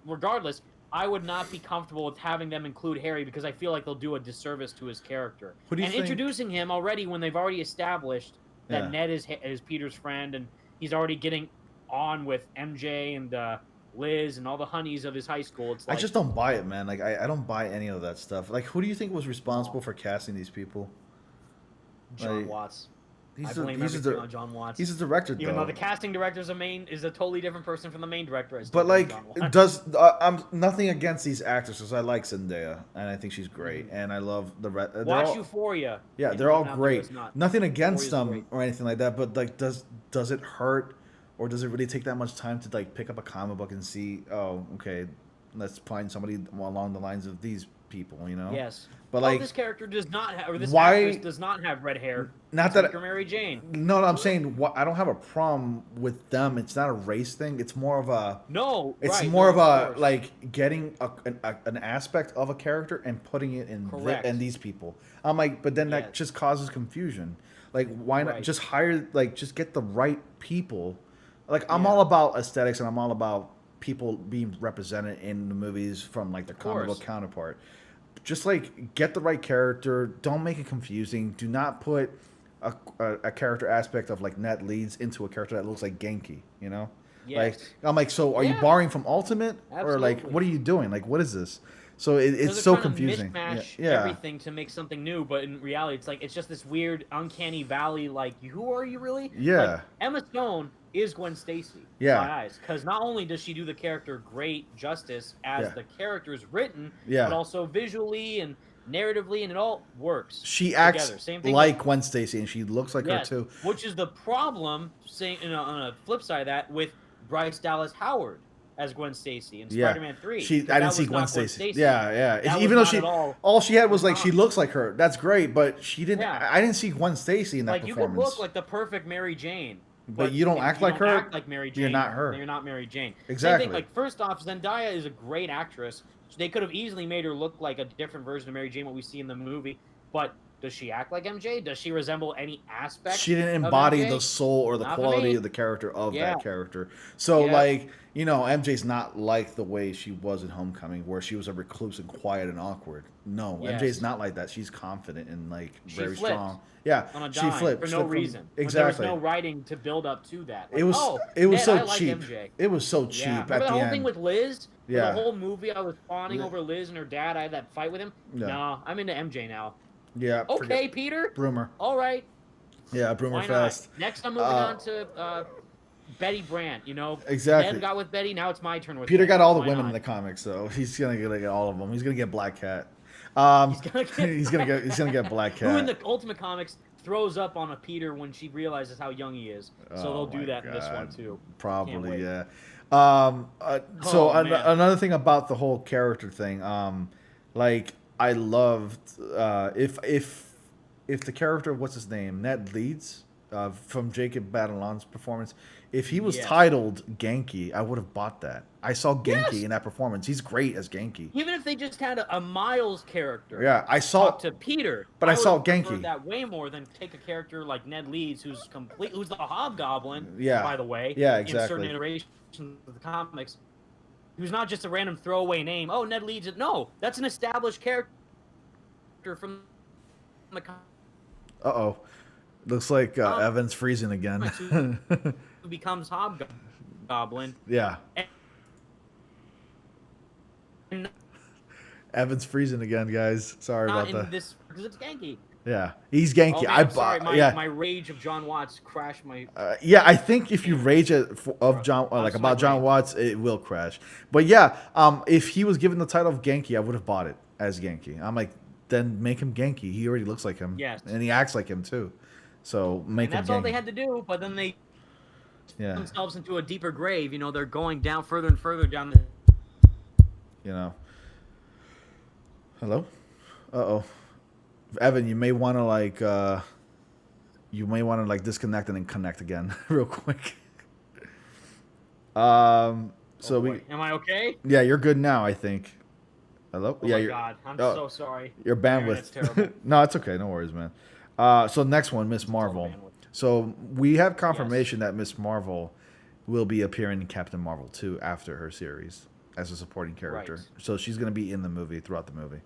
Regardless, I would not be comfortable with having them include Harry because I feel like they'll do a disservice to his character. Introducing him already when they've already established that Ned is Peter's friend, and he's already getting on with MJ and Liz and all the honeys of his high school. It's like, I just don't buy it, man. Like I don't buy any of that stuff. Like, who do you think was responsible for casting these people? John Watts. He's John Watts. He's a director, even though the casting director is a totally different person from the main director. But like, I'm nothing against these actors because I like Zendaya and I think she's great, and I love the Watch Euphoria. Yeah, they're all great. Nothing against them or anything like that. But like, does it hurt, or does it really take that much time to like pick up a comic book and see? Oh, okay, let's find somebody along the lines of these people, Yes. But like, this character does not have, or this actress does not have red hair. Not that Mary Jane. No, I'm saying I don't have a problem with them. It's not a race thing. It's more of a like getting an aspect of a character and putting it in these people. I'm like, but then that just causes confusion. Like, why not just hire? Like, just get the right people. Like, I'm all about aesthetics and I'm all about people being represented in the movies from like their comic book counterpart. Just like get the right character. Don't make it confusing. Do not put a character aspect of like Ned Leeds into a character that looks like Genki. Yes. Like, I'm like, so are you borrowing from Ultimate? Absolutely. Or like, what are you doing? Like, what is this? So it's so confusing. Mismatch everything to make something new, but in reality, it's like it's just this weird uncanny valley. Like, who are you really? Yeah. Like, Emma Stone is Gwen Stacy. Yeah. In my eyes, because not only does she do the character great justice as the character is written, but also visually and narratively, and it all works. She acts like Gwen Stacy, and she looks like her too. Which is the problem, on a flip side of that, with Bryce Dallas Howard as Gwen Stacy in Spider-Man 3. I didn't see Gwen Stacy. Yeah. Even though all she had was like, she looks like her. That's great, but she didn't. I didn't see Gwen Stacy in that performance. You could look like the perfect Mary Jane. But you don't act like her. Act like Mary Jane. You're not her. You're not Mary Jane. Exactly. Same thing, like, first off, Zendaya is a great actress. So they could have easily made her look like a different version of Mary Jane, what we see in the movie. But does she act like MJ? Does she resemble any aspect? She didn't embody the soul or the quality of the character of that character. So like, MJ's not like the way she was in Homecoming, where she was a recluse and quiet and awkward. No, MJ's not like that. She's confident and like very strong. Yeah, on a dime she flipped for no reason. Exactly. There was no writing to build up to that. Like, it was so cheap. It was so cheap at the end. The whole thing with Liz. The whole movie, I was fawning over Liz and her dad. I had that fight with him. No, I'm into MJ now. Yeah. Okay, Peter. Broomer. All right. Yeah, Broomer fast. Next, I'm moving on to Betty Brandt. Exactly. Ben got with Betty. Now it's my turn with Peter. Betty. Got all the women in the comics, so he's gonna get all of them. He's gonna get Black Cat. He's gonna get Black Cat. Who in the Ultimate Comics throws up on a Peter when she realizes how young he is? So they'll do that in this one too. Probably, yeah. Another thing about the whole character thing, like, I loved if the character, what's his name, Ned Leeds, from Jacob Batalon's performance. If he was titled Genki, I would have bought that. I saw Genki in that performance. He's great as Genki. Even if they just had a Miles character. Yeah, I saw talk to Peter. But I saw Genki. That way more than take a character like Ned Leeds, who's the Hobgoblin. Yeah. By the way. Yeah, exactly. In certain iterations of the comics, who's not just a random throwaway name. Oh, Ned Leeds. No, that's an established character from the. Uh-oh. Looks like Evan's freezing again. Who becomes Hobgoblin. Yeah. And Evan's freezing again, guys. Sorry about that. Because it's Genki. Yeah, he's Genki. Oh, man, sorry, my rage of John Watts crashed my. Yeah, I think if you rage about John Watts, it will crash. But yeah, if he was given the title of Genki, I would have bought it as Genki. I'm like, then make him Genki. He already looks like him. Yes. And he acts like him too. So make him Genki. That's all they had to do. But then they themselves into a deeper grave. You know, they're going down further and further down the. You know. Hello. Uh-oh. Evan, you may want to disconnect and then connect again real quick. Am I okay? Yeah, you're good now, I think. Hello? Oh yeah, my God, I'm so sorry. Your bandwidth. Terrible. No, it's okay. No worries, man. So next one, Miss Marvel. So we have confirmation that Miss Marvel will be appearing in Captain Marvel 2 after her series as a supporting character. Right. So she's going to be in the movie throughout the movie.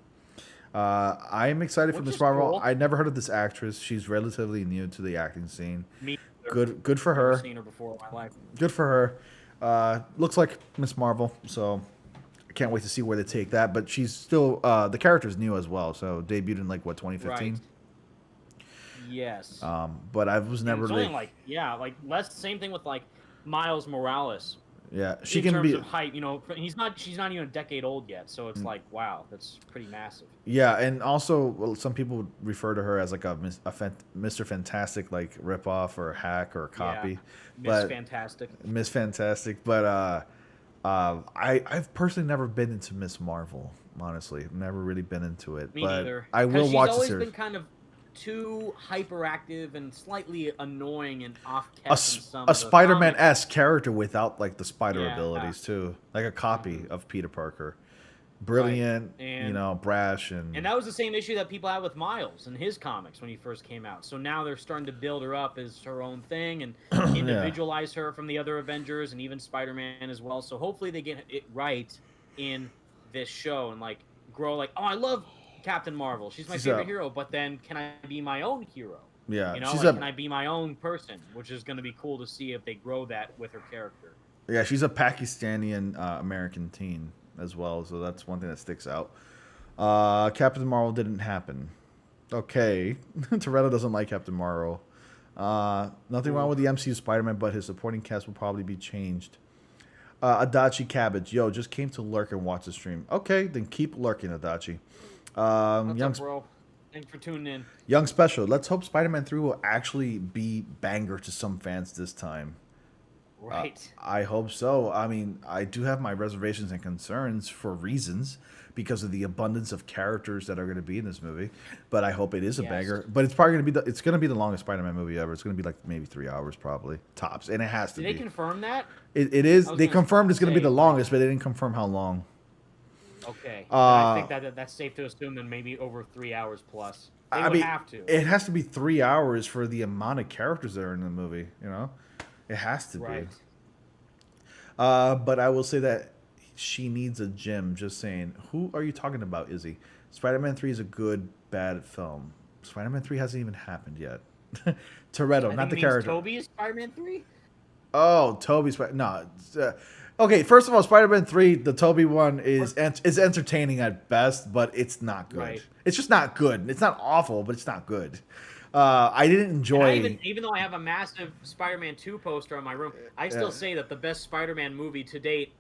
I am excited for Miss Marvel. Cool. I never heard of this actress. She's relatively new to the acting scene. Me either. Good for her. I've seen her before in my life. Good for her. Looks like Miss Marvel, so I can't wait to see where they take that. But she's still the character's new as well. So debuted in 2015. Right. Yes. But I was never really same thing with Miles Morales. Yeah, she can be. In terms of height, she's not even a decade old yet, so it's wow, that's pretty massive. Yeah, and also some people would refer to her as a Mr. Fantastic ripoff or hack or copy. Yeah, Miss Fantastic, but I've personally never been into Miss Marvel. Honestly, never really been into it. Me neither. I will watch the series. She's always been kind of too hyperactive and slightly annoying and off-key. A Spider-Man-esque character without the spider abilities too, like a copy of Peter Parker. Brilliant, and, brash, and that was the same issue that people had with Miles in his comics when he first came out. So now they're starting to build her up as her own thing and individualize her from the other Avengers and even Spider-Man as well. So hopefully they get it right in this show and grow I love Captain Marvel. She's my favorite hero, but then can I be my own hero? Yeah. Can I be my own person? Which is going to be cool to see if they grow that with her character. Yeah, she's a Pakistani American teen as well, so that's one thing that sticks out. Captain Marvel didn't happen. Okay. Toretto doesn't like Captain Marvel. Nothing wrong with the MCU Spider-Man, but his supporting cast will probably be changed. Adachi Cabbage. Yo, just came to lurk and watch the stream. Okay, then keep lurking, Adachi. What's up, bro? Thanks for tuning in. Young Special. Let's hope Spider-Man 3 will actually be banger to some fans this time. Right. I hope so. I mean, I do have my reservations and concerns for reasons because of the abundance of characters that are going to be in this movie. But I hope it is a banger. But it's probably going to be the longest Spider-Man movie ever. It's going to be maybe 3 hours probably tops, and it has to be. Did they confirm that? It is. They confirmed it's going to be the longest, but they didn't confirm how long. Okay. I think that's safe to assume then maybe over 3 hours plus. They would have to. It has to be 3 hours for the amount of characters that are in the movie, It has to be. But I will say that she needs a gym. Just saying. Who are you talking about, Izzy? Spider-Man 3 is a good, bad film. Spider-Man 3 hasn't even happened yet. Toretto, not the character. Toby's Spider-Man 3? Oh, Toby's. No. Okay, first of all, Spider-Man 3, the Tobey one is entertaining at best, but it's not good. Right. It's just not good. It's not awful, but it's not good. I didn't enjoy. Even though I have a massive Spider-Man 2 poster in my room, I still say that the best Spider-Man movie to date,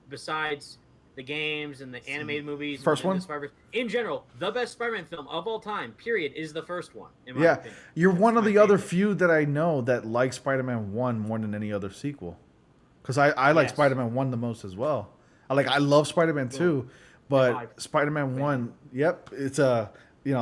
besides the games and the animated movies, first one, in general, the best Spider-Man film of all time, period, is the first one. In my opinion. You're one of the other few that I know that like Spider-Man 1 more than any other sequel. Because I like Spider-Man 1 the most as well. I love Spider-Man 2, but Spider-Man 1, it's a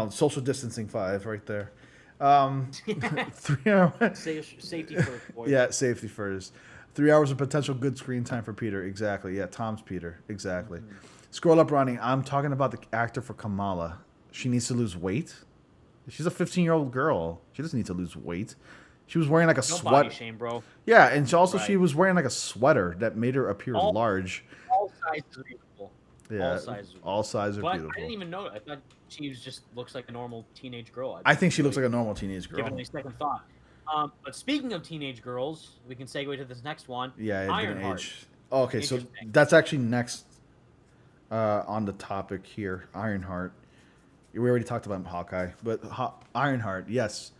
social distancing 5 right there. 3 hours. Safety first, boys. Yeah, safety first. 3 hours of potential good screen time for Peter. Exactly. Yeah, Tom's Peter. Exactly. Mm-hmm. Scroll up, Ronnie. I'm talking about the actor for Kamala. She needs to lose weight. She's a 15-year-old girl. She doesn't need to lose weight. She was wearing like a No sweat. body shame, bro. Yeah, and she was wearing like a sweater that made her appear large. All sizes are beautiful. Yeah, all sizes are beautiful. I didn't even know it. I thought she just looks like a normal teenage girl. I think she looks like a normal teenage girl. Given a second thought. But speaking of teenage girls, we can segue to this next one. Yeah, Ironheart. age. Oh, okay, so that's actually next on the topic here. Ironheart. We already talked about Hawkeye, but Ironheart, yes.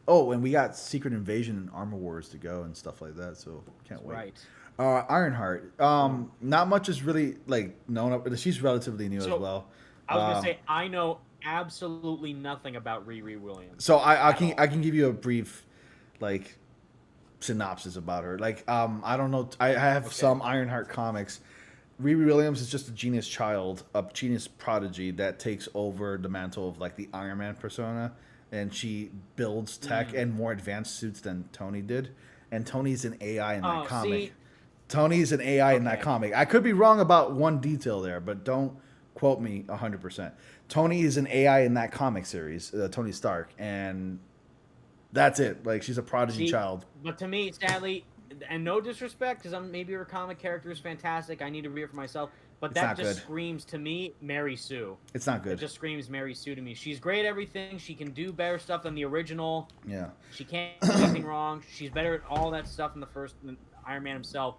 Oh, and we got Secret Invasion and Armor Wars to go and stuff like that, so can't wait. Right. Ironheart. Not much is really like known. She's relatively new as well. I was gonna say I know absolutely nothing about Riri Williams. So I can give you a brief like synopsis about her. Like I don't know. I have some Ironheart comics. Riri Williams is just a genius child, a genius prodigy that takes over the mantle of like the Iron Man persona, and she builds tech and more advanced suits than Tony did. And Tony's an AI in that comic. Tony's an AI in that comic. I could be wrong about one detail there, but don't quote me 100%. Tony is an AI in that comic series, Tony Stark, and that's it. Like, she's a prodigy child. But to me, sadly, and no disrespect, because maybe her comic character is fantastic. I need to read it for myself. But that just screams to me Mary Sue. It's not good. It just screams Mary Sue to me. She's great at everything. She can do better stuff than the original. Yeah. She can't do anything wrong. She's better at all that stuff than the first Iron Man himself.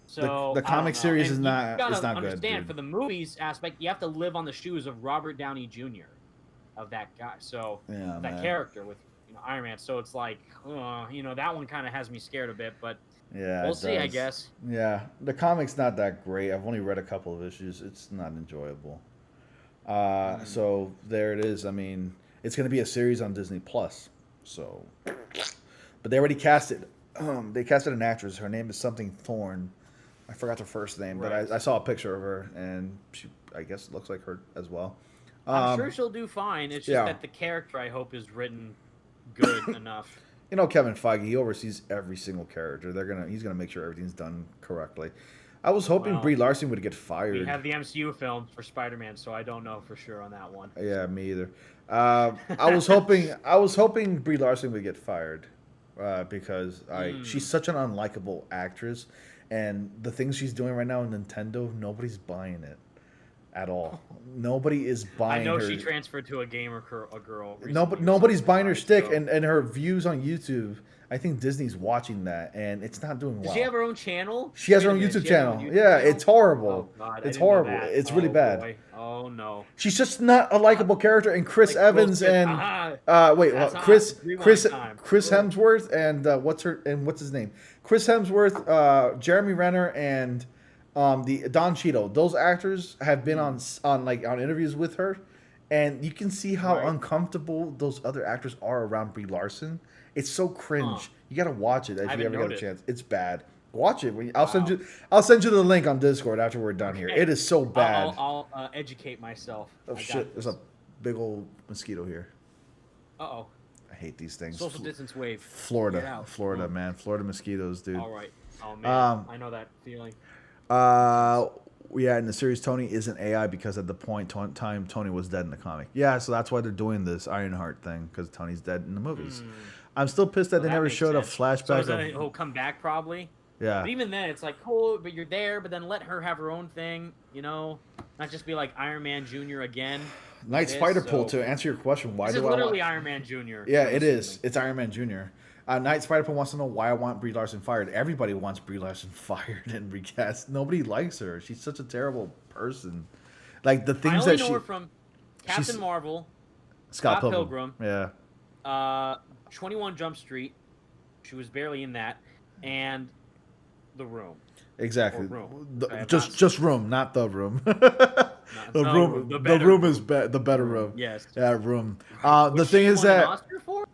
So the comic series is not good. Understand, for the movies aspect, you have to live on the shoes of Robert Downey Jr. of that guy. So that character with Iron Man. So it's like, that one kind of has me scared a bit, but we'll see, I guess. Yeah, the comic's not that great. I've only read a couple of issues. It's not enjoyable. So there it is. I mean, it's going to be a series on Disney Plus. So, but they already casted. They casted an actress. Her name is something Thorne. I forgot her first name, but I saw a picture of her, and she, I guess, looks like her as well. I'm sure she'll do fine. It's just that the character, I hope, is written good enough. Kevin Feige, he oversees every single character. He's gonna make sure everything's done correctly. I was hoping Brie Larson would get fired. We have the MCU film for Spider-Man, so I don't know for sure on that one. Yeah, me either. I was hoping Brie Larson would get fired because she's such an unlikable actress, and the things she's doing right now in Nintendo, nobody's buying it at all. Nobody is buying her. I know she transferred to a gamer girl. Nobody's buying her stick, and her views on YouTube. I think Disney's watching that, and it's not doing well. Does she have her own channel? She has her own YouTube channel. Yeah, it's horrible. Oh, God, it's horrible. It's really bad. Boy. Oh no. She's just not a likable character. And Chris Evans and Chris Hemsworth and what's his name? Chris Hemsworth, Jeremy Renner, and the Don Cheadle. Those actors have been on interviews with her, and you can see how uncomfortable those other actors are around Brie Larson. It's so cringe. You gotta watch it if you ever get a chance. It's bad. Watch it. I'll send you the link on Discord after we're done here. It is so bad. I'll educate myself. Oh shit! There's a big old mosquito here. Uh-oh. I hate these things. Social distance wave. Florida, man. Florida mosquitoes, dude. All right. Oh man, I know that feeling. Yeah, in the series, Tony isn't AI because at the time Tony was dead in the comic. Yeah, so that's why they're doing this Ironheart thing, because Tony's dead in the movies. I'm still pissed that they never showed a flashback. So he'll come back probably. Yeah. But even then, it's like, cool, but you're there, but then let her have her own thing, not just be like Iron Man Jr. again. Night Spider-Pull, to answer your question, why do I want... literally Iron Man Jr. Yeah, it is. It's Iron Man Jr. Night Spider-Pull wants to know why I want Brie Larson fired. Everybody wants Brie Larson fired and recast. Nobody likes her. She's such a terrible person. Like, the things that she... I only know her from Captain Marvel, Scott Pilgrim. Yeah. 21 Jump Street. She was barely in that. And The Room. Exactly. Room. Just Room, not The Room. The Room is the better Room. Yes. Yeah, Room. The thing is that... An Oscar for?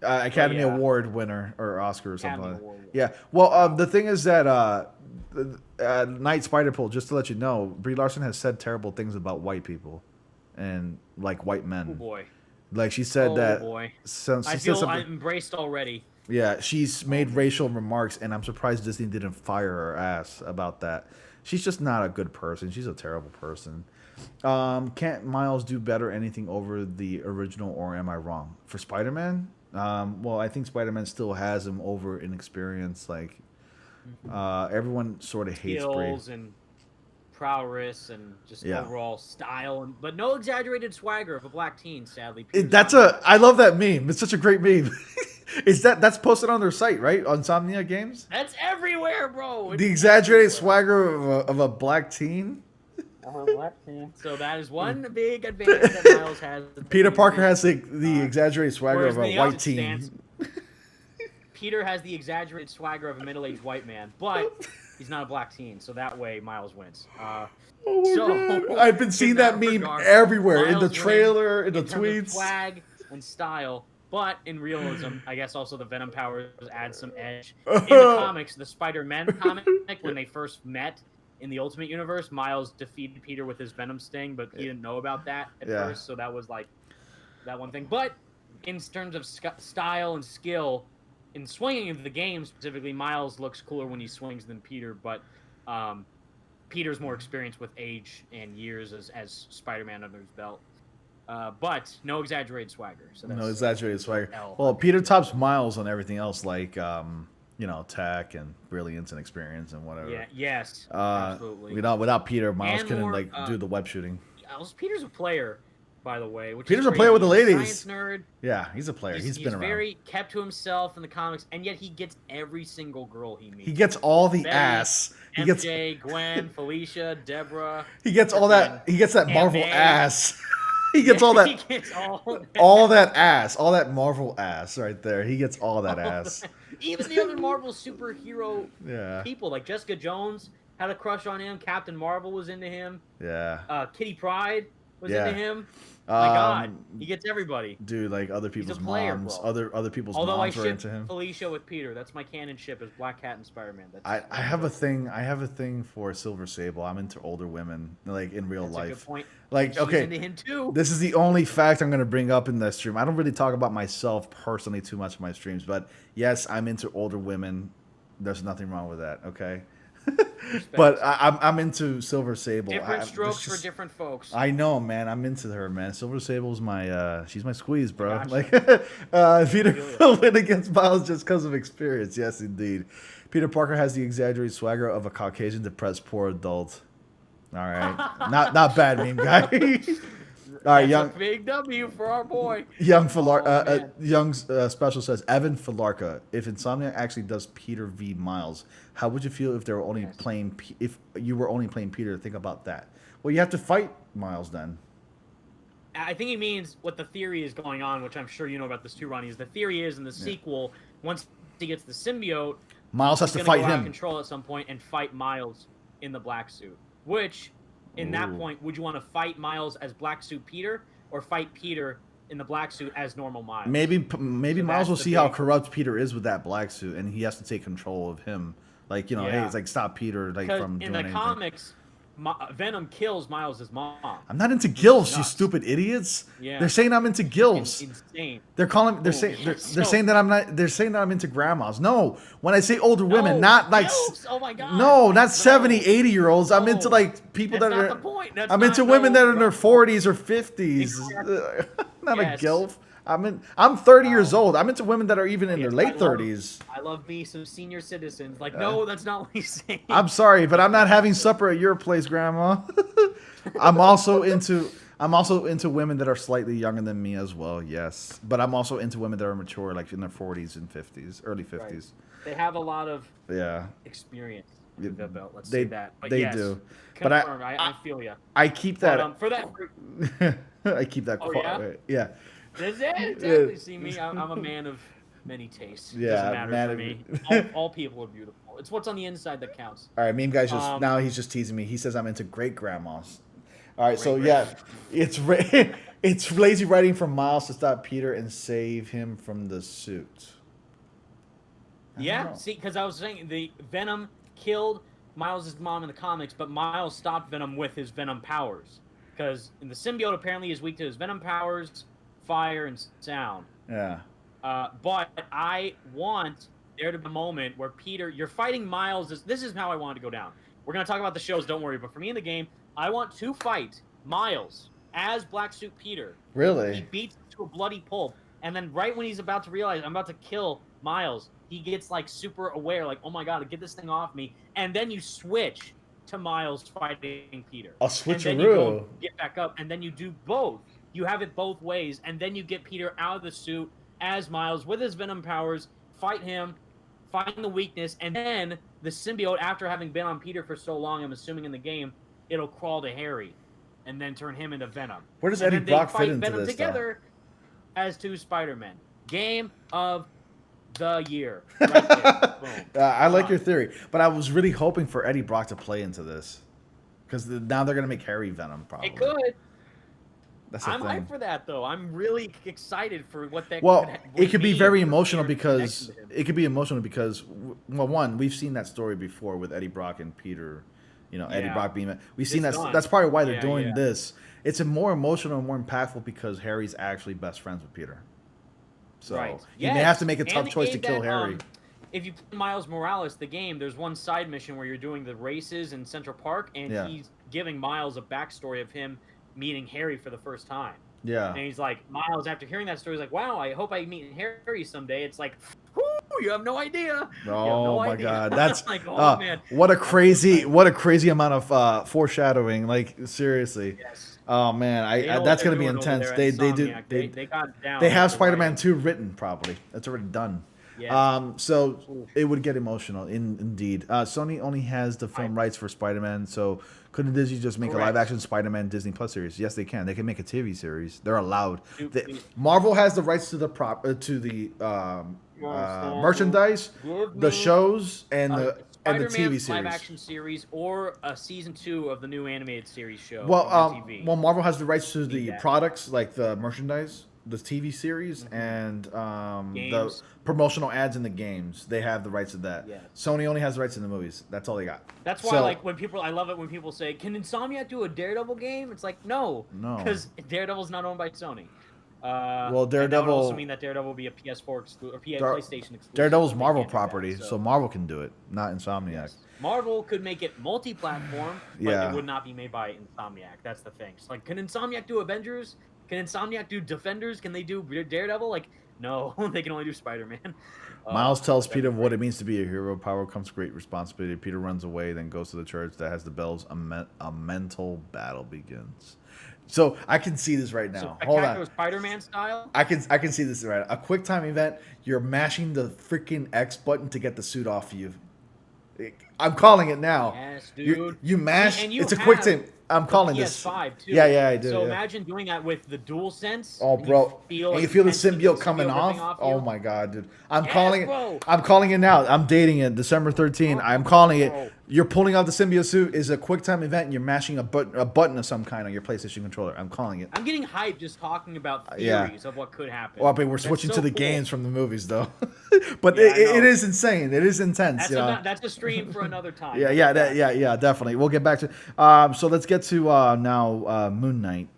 Academy Award winner or Oscar or something like that. Yeah. Well, the thing is that Night Spider-Pull, just to let you know, Brie Larson has said terrible things about white people and like white men. Oh boy. Like she said that. Boy. So, I feel I'm embraced already. Yeah, she's made racial remarks, and I'm surprised Disney didn't fire her ass about that. She's just not a good person. She's a terrible person. Can't Miles do better anything over the original, or am I wrong? For Spider-Man? Well, I think Spider-Man still has him over in experience. Like, everyone sort of hates Bray. And prowess and just overall style, but no exaggerated swagger of a black teen. Sadly, I love that meme. It's such a great meme. That's posted on their site, right? On Insomnia Games. That's everywhere, bro. The exaggerated swagger of a black teen. So that is one big advantage that Miles has. Peter Parker has the exaggerated swagger of a white teen. Peter has the exaggerated swagger of a middle-aged white man, but he's not a black teen, so that way Miles wins. God. I've been seeing that meme everywhere, Miles in the trailer, in the tweets. Swag and style, but in realism, I guess also the Venom powers add some edge. In the comics, the Spider-Man comic, when they first met in the Ultimate Universe, Miles defeated Peter with his Venom sting, but he didn't know about that at first, so that was like that one thing. But in terms of style and skill, in swinging of the game specifically, Miles looks cooler when he swings than Peter, but Peter's more experienced with age and years as Spider-Man under his belt. But no exaggerated swagger. So that's, no exaggerated swagger. Well, Peter tops Miles on everything else, like tech and brilliance and experience and whatever. Yeah. Yes. Absolutely. Without Peter, Miles couldn't do the web shooting. Peter's a player, by the way. Peter's a player with the ladies. Science nerd. Yeah, he's a player. He's been around. He's very kept to himself in the comics, and yet he gets every single girl he meets. He gets all the ass. He MJ, Gwen, Felicia, Deborah. He gets all that. He gets that Marvel ass. He gets all that. He gets all that ass. All that Marvel ass right there. He gets all that ass. Even the other Marvel superhero people, like Jessica Jones had a crush on him. Captain Marvel was into him. Yeah. Kitty Pryde was into him. My God, he gets everybody. Dude, like other people's moms, other people's Although moms I are into him. Felicia with Peter. That's my canon ship as Black Cat and Spider-Man. I have a thing. I have a thing for Silver Sable. I'm into older women, like in real life. That's a good point. Like, she's into him too. This is the only fact I'm going to bring up in this stream. I don't really talk about myself personally too much in my streams, but yes, I'm into older women. There's nothing wrong with that. Okay. But I'm into Silver Sable. Different strokes for different folks. I know, man. I'm into her, man. Silver Sable's my she's my squeeze, bro. Gotcha. Like Peter will win against Miles just because of experience. Yes, indeed. Peter Parker has the exaggerated swagger of a Caucasian depressed poor adult. All right, not bad, meme guy. All right, That's a big W for our boy. Young Filarca, young special says Evan Filarca. If Insomniac actually does Peter v Miles, how would you feel if they were only playing? If you were only playing Peter, think about that. Well, you have to fight Miles then. I think he means what the theory is going on, which I'm sure you know about this too, Ronnie. Is the theory is in the sequel, once he gets the symbiote, Miles has to fight him. Control at some point and fight Miles in the black suit. Which, in that point, would you want to fight Miles as Black Suit Peter, or fight Peter in the black suit as normal Miles? Maybe Miles will see how corrupt Peter is with that black suit, and he has to take control of him. Like, hey, it's like stop Peter from doing anything. In the comics, Venom kills Miles' mom. I'm not into gills, you stupid idiots. Yeah. They're saying I'm into gills. Insane. They're saying that I'm not. They're saying that I'm into grandmas. No, when I say older women, not like. Oh my God. No, not 70, 80-year-olds. I'm into like people that are. That's not the point. I'm into women that are in their 40s or 50s. Not a gilf. I'm 30 years old. I'm into women that are even in their late 30s. I love me some senior citizens. Like, no, that's not what he's saying. I'm sorry, but I'm not having supper at your place, Grandma. I'm also into women that are slightly younger than me as well. Yes, but I'm also into women that are mature, like in their 40s and 50s, early 50s. Right. They have a lot of experience. Let's say that. But they yes, do. Confirmed. But I feel you. I keep that. But, for that. I keep that. Yeah. Does it? Exactly. See me? I'm a man of many tastes. It doesn't matter for me. All people are beautiful. It's what's on the inside that counts. All right, meme guy's now he's just teasing me. He says I'm into great grandmas. All right, it's it's lazy writing from Miles to stop Peter and save him from the suit. Yeah, see, because I was saying the Venom killed Miles' mom in the comics, but Miles stopped Venom with his Venom powers. Because in the symbiote apparently is weak to his Venom powers. fire, and sound. Yeah. But I want there to be a moment where Peter, you're fighting Miles. This is how I want it to go down. We're going to talk about the shows, don't worry. But for me in the game, I want to fight Miles as Black Suit Peter. Really? He beats him to a bloody pulp. And then right when he's about to realize I'm about to kill Miles, he gets like super aware, like, oh my god, get this thing off me. And then you switch to Miles fighting Peter. A switcheroo. And then you go get back up, and then you do both. You have it both ways, and then you get Peter out of the suit as Miles with his Venom powers, fight him, find the weakness, and then the symbiote, after having been on Peter for so long, I'm assuming in the game, it'll crawl to Harry, and then turn him into Venom. Where does Eddie Brock fit into Venom this together as two Spider-Men. Game of the year. Right there. Boom. I like your theory, but I was really hoping for Eddie Brock to play into this, because now they're gonna make Harry Venom. Probably it could. I'm hyped for that though. I'm really excited for what that. It could be very emotional because well, one, we've seen that story before with Eddie Brock and Peter. You know, Eddie Brock being. We've seen that. That's probably why they're doing this. It's more emotional and more impactful because Harry's actually best friends with Peter. So you may have to make a tough choice to kill Harry. If you play Miles Morales, the game, there's one side mission where you're doing the races in Central Park, and he's giving Miles a backstory of him meeting Harry for the first time. Yeah. And he's like, Miles, after hearing that story, he's like, wow, I hope I meet Harry someday. It's like, whoo, you have no idea. Oh my god, that's like, oh man, what a crazy amount of foreshadowing. Like seriously. Yes. Oh man, that's gonna be intense. They got down. They have Spider-Man 2 written probably. That's already done. Yes. So it would get emotional. Indeed. Sony only has the film rights for Spider-Man, so couldn't Disney just make a live-action Spider-Man Disney Plus series? Yes, they can. They can make a TV series. They're allowed. Marvel has the rights to the merchandise, the shows, and the TV series. Live-action series or a season 2 of the new animated series show. Well, Marvel has the rights to the products, like the merchandise, the TV series, and the promotional ads in the games. They have the rights to that. Yes. Sony only has the rights in the movies. That's all they got. That's why, like, I love it when people say, "Can Insomniac do a Daredevil game?" It's like, no, because Daredevil's not owned by Sony. Well, Daredevil. And that would also mean that Daredevil will be a PS4 exclusive or PlayStation exclusive. Daredevil's Marvel property, so Marvel can do it, not Insomniac. Yes. Marvel could make it multi-platform, but it would not be made by Insomniac. That's the thing. So, like, can Insomniac do Avengers? Can Insomniac do Defenders? Can they do Daredevil? Like, no, they can only do Spider-Man. Miles tells Peter what it means to be a hero. Power comes great responsibility. Peter runs away, then goes to the church that has the bells. A mental battle begins. So I can see this right now. Hold on. Spider-Man style? I can see this right now. A quick time event. You're mashing the freaking X button to get the suit off of you. I'm calling it now. Yes, dude. You mash. It's a quick time. I'm calling this. PS5 too. Yeah, I do. So imagine doing that with the DualSense. Oh, bro. And you feel the symbiote coming off. Oh my god, dude. I'm calling it now. I'm dating it. December 13th. I'm calling it. You're pulling out the symbiote suit is a quick time event and you're mashing a button of some kind on your PlayStation controller. I'm calling it. I'm getting hyped just talking about theories of what could happen. Well, but we're switching to the games from the movies though. But it is insane. It is intense. That's a stream for another time. Yeah, definitely. We'll get back to so let's get to now Moon Knight.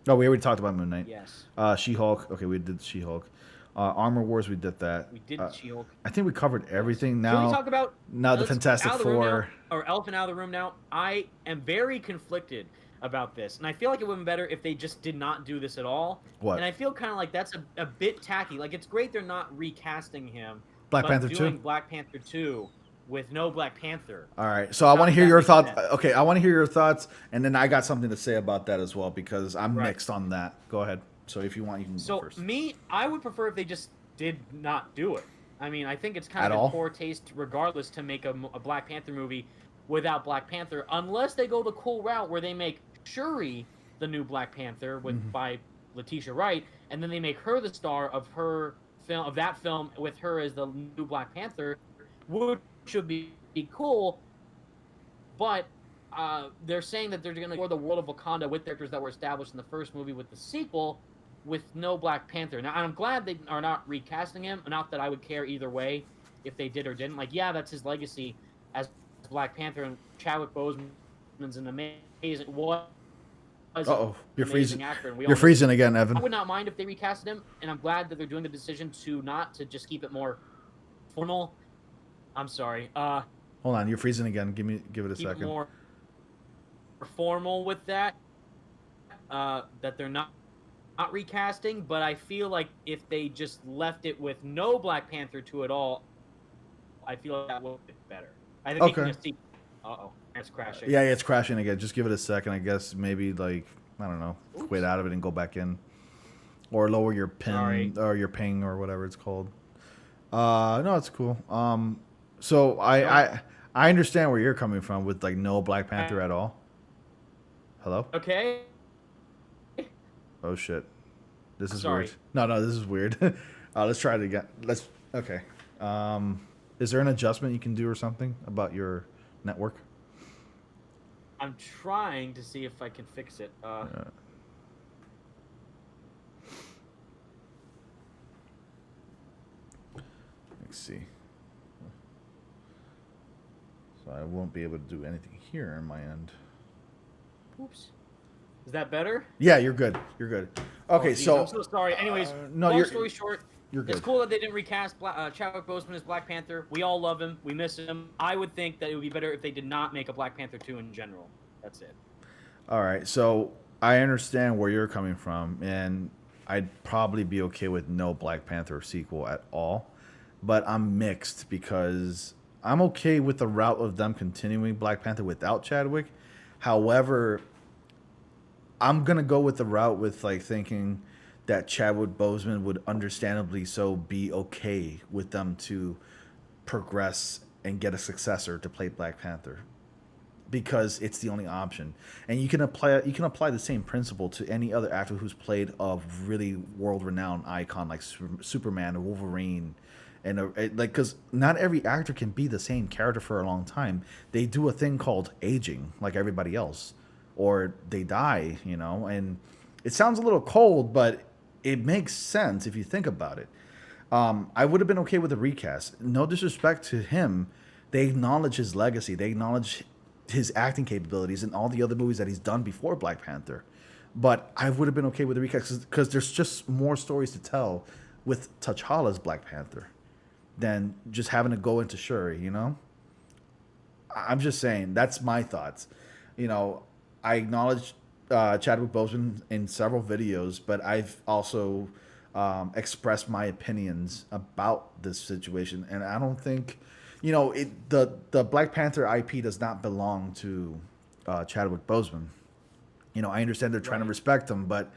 Oh, we already talked about Moon Knight. Yes. She-Hulk. Okay, we did She-Hulk. Armor Wars, we did that. We did She-Hulk. I think we covered everything. Now, can we talk about the Fantastic Four? Or Elephant out of the room now. I am very conflicted about this, and I feel like it would have been better if they just did not do this at all. What? And I feel kind of like that's a bit tacky. Like, it's great they're not recasting him. Black Panther 2? Doing Black Panther 2 with no Black Panther. All right, so I want to hear your thoughts. Okay, I want to hear your thoughts, and then I got something to say about that as well because I'm mixed on that. Go ahead. So if you want, you can go first. So I would prefer if they just did not do it. I mean, I think it's kind of in poor taste regardless to make a Black Panther movie without Black Panther, unless they go the cool route where they make Shuri the new Black Panther by Letitia Wright, and then they make her the star of that film with her as the new Black Panther, which should be cool. But they're saying that they're going to explore the world of Wakanda with characters that were established in the first movie with the sequel, with no Black Panther. Now, I'm glad they are not recasting him. Not that I would care either way if they did or didn't. Like, yeah, that's his legacy as Black Panther, and Chadwick Boseman's an amazing Uh-oh, you're freezing. Actor, and you're freezing again, Evan. I would not mind if they recasted him, and I'm glad that they're doing the decision to just keep it more formal. I'm sorry. Hold on, you're freezing again. Give it a keep second. It more formal with that. That they're not recasting, but I feel like if they just left it with no Black Panther 2 at all, I feel like that would be better. I think okay. Making a sequel. Uh-oh, it's crashing. Yeah, it's crashing again. Just give it a second, I guess. Maybe, like, I don't know, quit out of it and go back in. Or lower your ping, or your ping, or whatever it's called. No, it's cool. So I understand where you're coming from with, like, no Black Panther at all. Hello? Okay. Oh, shit. This is weird. No, this is weird. Let's try it again. Okay. Is there an adjustment you can do or something about your network? I'm trying to see if I can fix it. Let's see. So I won't be able to do anything here on my end. Oops. Is that better? Yeah, you're good. You're good. Okay, so I'm so sorry. Anyways, no, long story short, you're good. It's cool that they didn't recast Chadwick Boseman as Black Panther. We all love him. We miss him. I would think that it would be better if they did not make a Black Panther 2 in general. That's it. All right, so I understand where you're coming from, and I'd probably be okay with no Black Panther sequel at all. But I'm mixed because I'm okay with the route of them continuing Black Panther without Chadwick. However, I'm going to go with the route with, like, thinking that Chadwick Boseman would understandably so be okay with them to progress and get a successor to play Black Panther, because it's the only option. And you can apply the same principle to any other actor who's played a really world-renowned icon like Superman or Wolverine, and like, because not every actor can be the same character for a long time. They do a thing called aging, like everybody else, or they die, and it sounds a little cold, but it makes sense if you think about it. I would have been okay with a recast. No disrespect to him. They acknowledge his legacy. They acknowledge his acting capabilities in all the other movies that he's done before Black Panther. But I would have been okay with the recast because there's just more stories to tell with T'Challa's Black Panther than just having to go into Shuri, I'm just saying, that's my thoughts. I acknowledge Chadwick Boseman in several videos, but I've also expressed my opinions about this situation, and I don't think, the Black Panther IP does not belong to Chadwick Boseman. I understand they're trying to respect him, but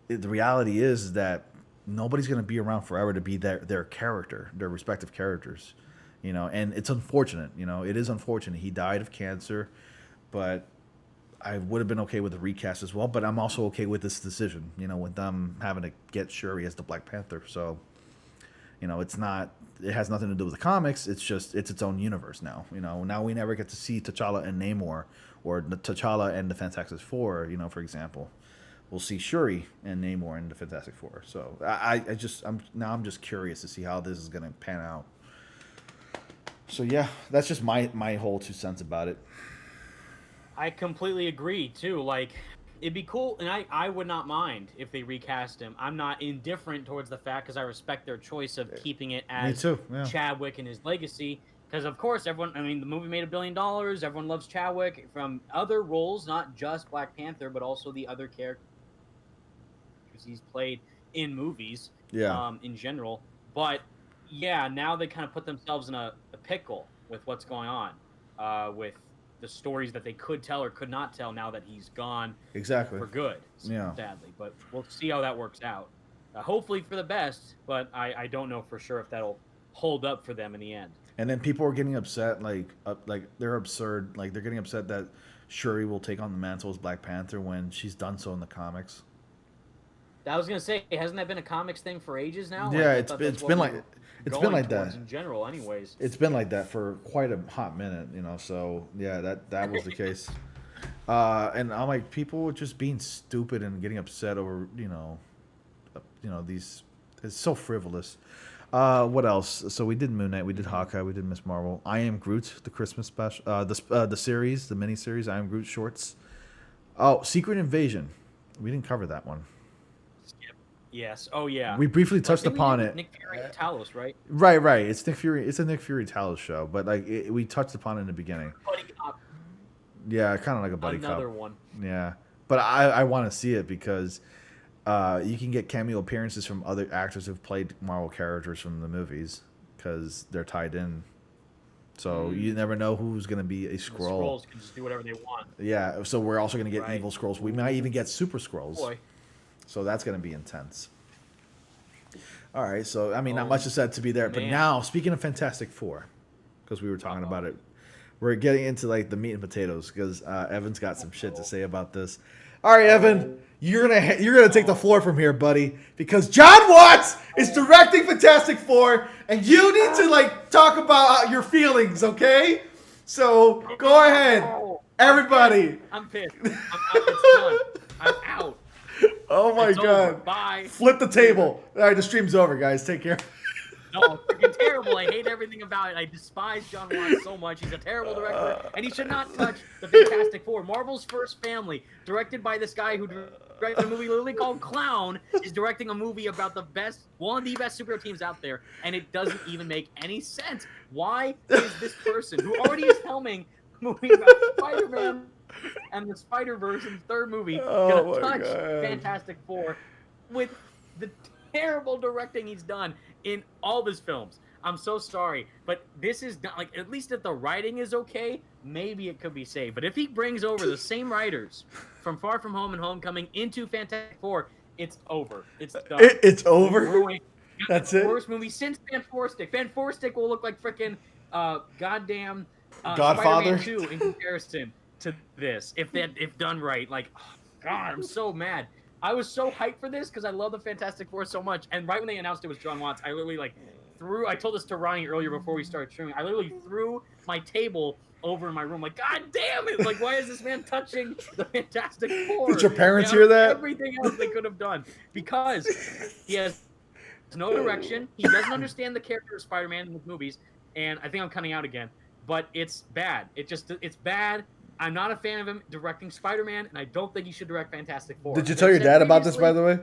the reality is that nobody's going to be around forever to be their character, their respective characters, and it's unfortunate. It is unfortunate. He died of cancer, but I would have been okay with the recast as well, but I'm also okay with this decision, with them having to get Shuri as the Black Panther. So, it has nothing to do with the comics. It's its own universe now. Now we never get to see T'Challa and Namor, or T'Challa and the Fantastic Four, for example. We'll see Shuri and Namor in the Fantastic Four. So I'm just curious to see how this is going to pan out. So yeah, that's just my whole 2 cents about it. I completely agree too. Like, it'd be cool, and I would not mind if they recast him. I'm not indifferent towards the fact, because I respect their choice of keeping it as Chadwick and his legacy. Because of course, the movie made $1 billion. Everyone loves Chadwick from other roles, not just Black Panther, but also the other characters he's played in movies. In general. But yeah, now they kind of put themselves in a pickle with what's going on with the stories that they could tell or could not tell now that he's gone for good, sadly. But we'll see how that works out. Hopefully for the best, but I don't know for sure if that'll hold up for them in the end. And then people are getting upset, like they're absurd, like they're getting upset that Shuri will take on the mantle as Black Panther when she's done so in the comics. I was gonna say, hasn't that been a comics thing for ages now? Yeah, it's been like that in general. Anyways, it's been like that for quite a hot minute, So yeah, that was the case. And I'm like, people are just being stupid and getting upset over these. It's so frivolous. What else? So we did Moon Knight, we did Hawkeye, we did Miss Marvel. I Am Groot, the Christmas special, the series, the mini series, I Am Groot shorts. Oh, Secret Invasion. We didn't cover that one. Yes. Oh yeah. We briefly touched upon it. Nick Fury and Talos, right? Right. It's Nick Fury. It's a Nick Fury Talos show, but like we touched upon it in the beginning. Buddy cop. Yeah, kind of like a buddy cop. Another one. Yeah, but I want to see it because you can get cameo appearances from other actors who've played Marvel characters from the movies because they're tied in. So you never know who's going to be a Skrull. The Skrulls can just do whatever they want. Yeah, so we're also going to get evil Skrulls. We might even get super Skrulls. Boy. So that's going to be intense. All right, so I mean, not much is said to be there. But now, speaking of Fantastic Four, because we were talking about it, we're getting into like the meat and potatoes because Evan's got some shit to say about this. All right, Evan, you're gonna take the floor from here, buddy, because John Watts is directing Fantastic Four, and you need to like talk about your feelings, okay? So go ahead, everybody. I'm pissed. I'm out. It's done. I'm out. Oh my It's god! over. Bye. Flip the table. All right, the stream's over, guys. Take care. No, it's freaking terrible. I hate everything about it. I despise John Watts so much. He's a terrible director, and he should not touch the Fantastic Four. Marvel's first family, directed by this guy who directed a movie literally called Clown, is directing a movie about one of the best superhero teams out there, and it doesn't even make any sense. Why is this person, who already is helming a movie about Spider-Man and the Spider-Verse in the third movie, gonna touch Fantastic Four with the terrible directing he's done in all of his films? I'm so sorry, but this is not like, at least if the writing is okay, maybe it could be saved. But if he brings over the same writers from Far From Home and Homecoming into Fantastic Four, it's over. It's done. It's over. That's it. Worst movie since Fan Four Stick. Fan Four Stick will look like freaking goddamn Godfather Spider-Man 2 in comparison to this, if done right. Like, oh, God, I'm so mad. I was so hyped for this because I love the Fantastic Four so much, and right when they announced it was John Watts, I literally I told this to Ronnie earlier before we started streaming. I literally threw my table over in my room, like, God damn it! Like, why is this man touching the Fantastic Four? Did your parents hear that? Everything else they could have done, because he has no direction. He doesn't understand the character of Spider-Man in the movies, and I think I'm cutting out again. But it's bad. It's bad. I'm not a fan of him directing Spider-Man, and I don't think he should direct Fantastic Four. Did you tell your dad about this, by the way?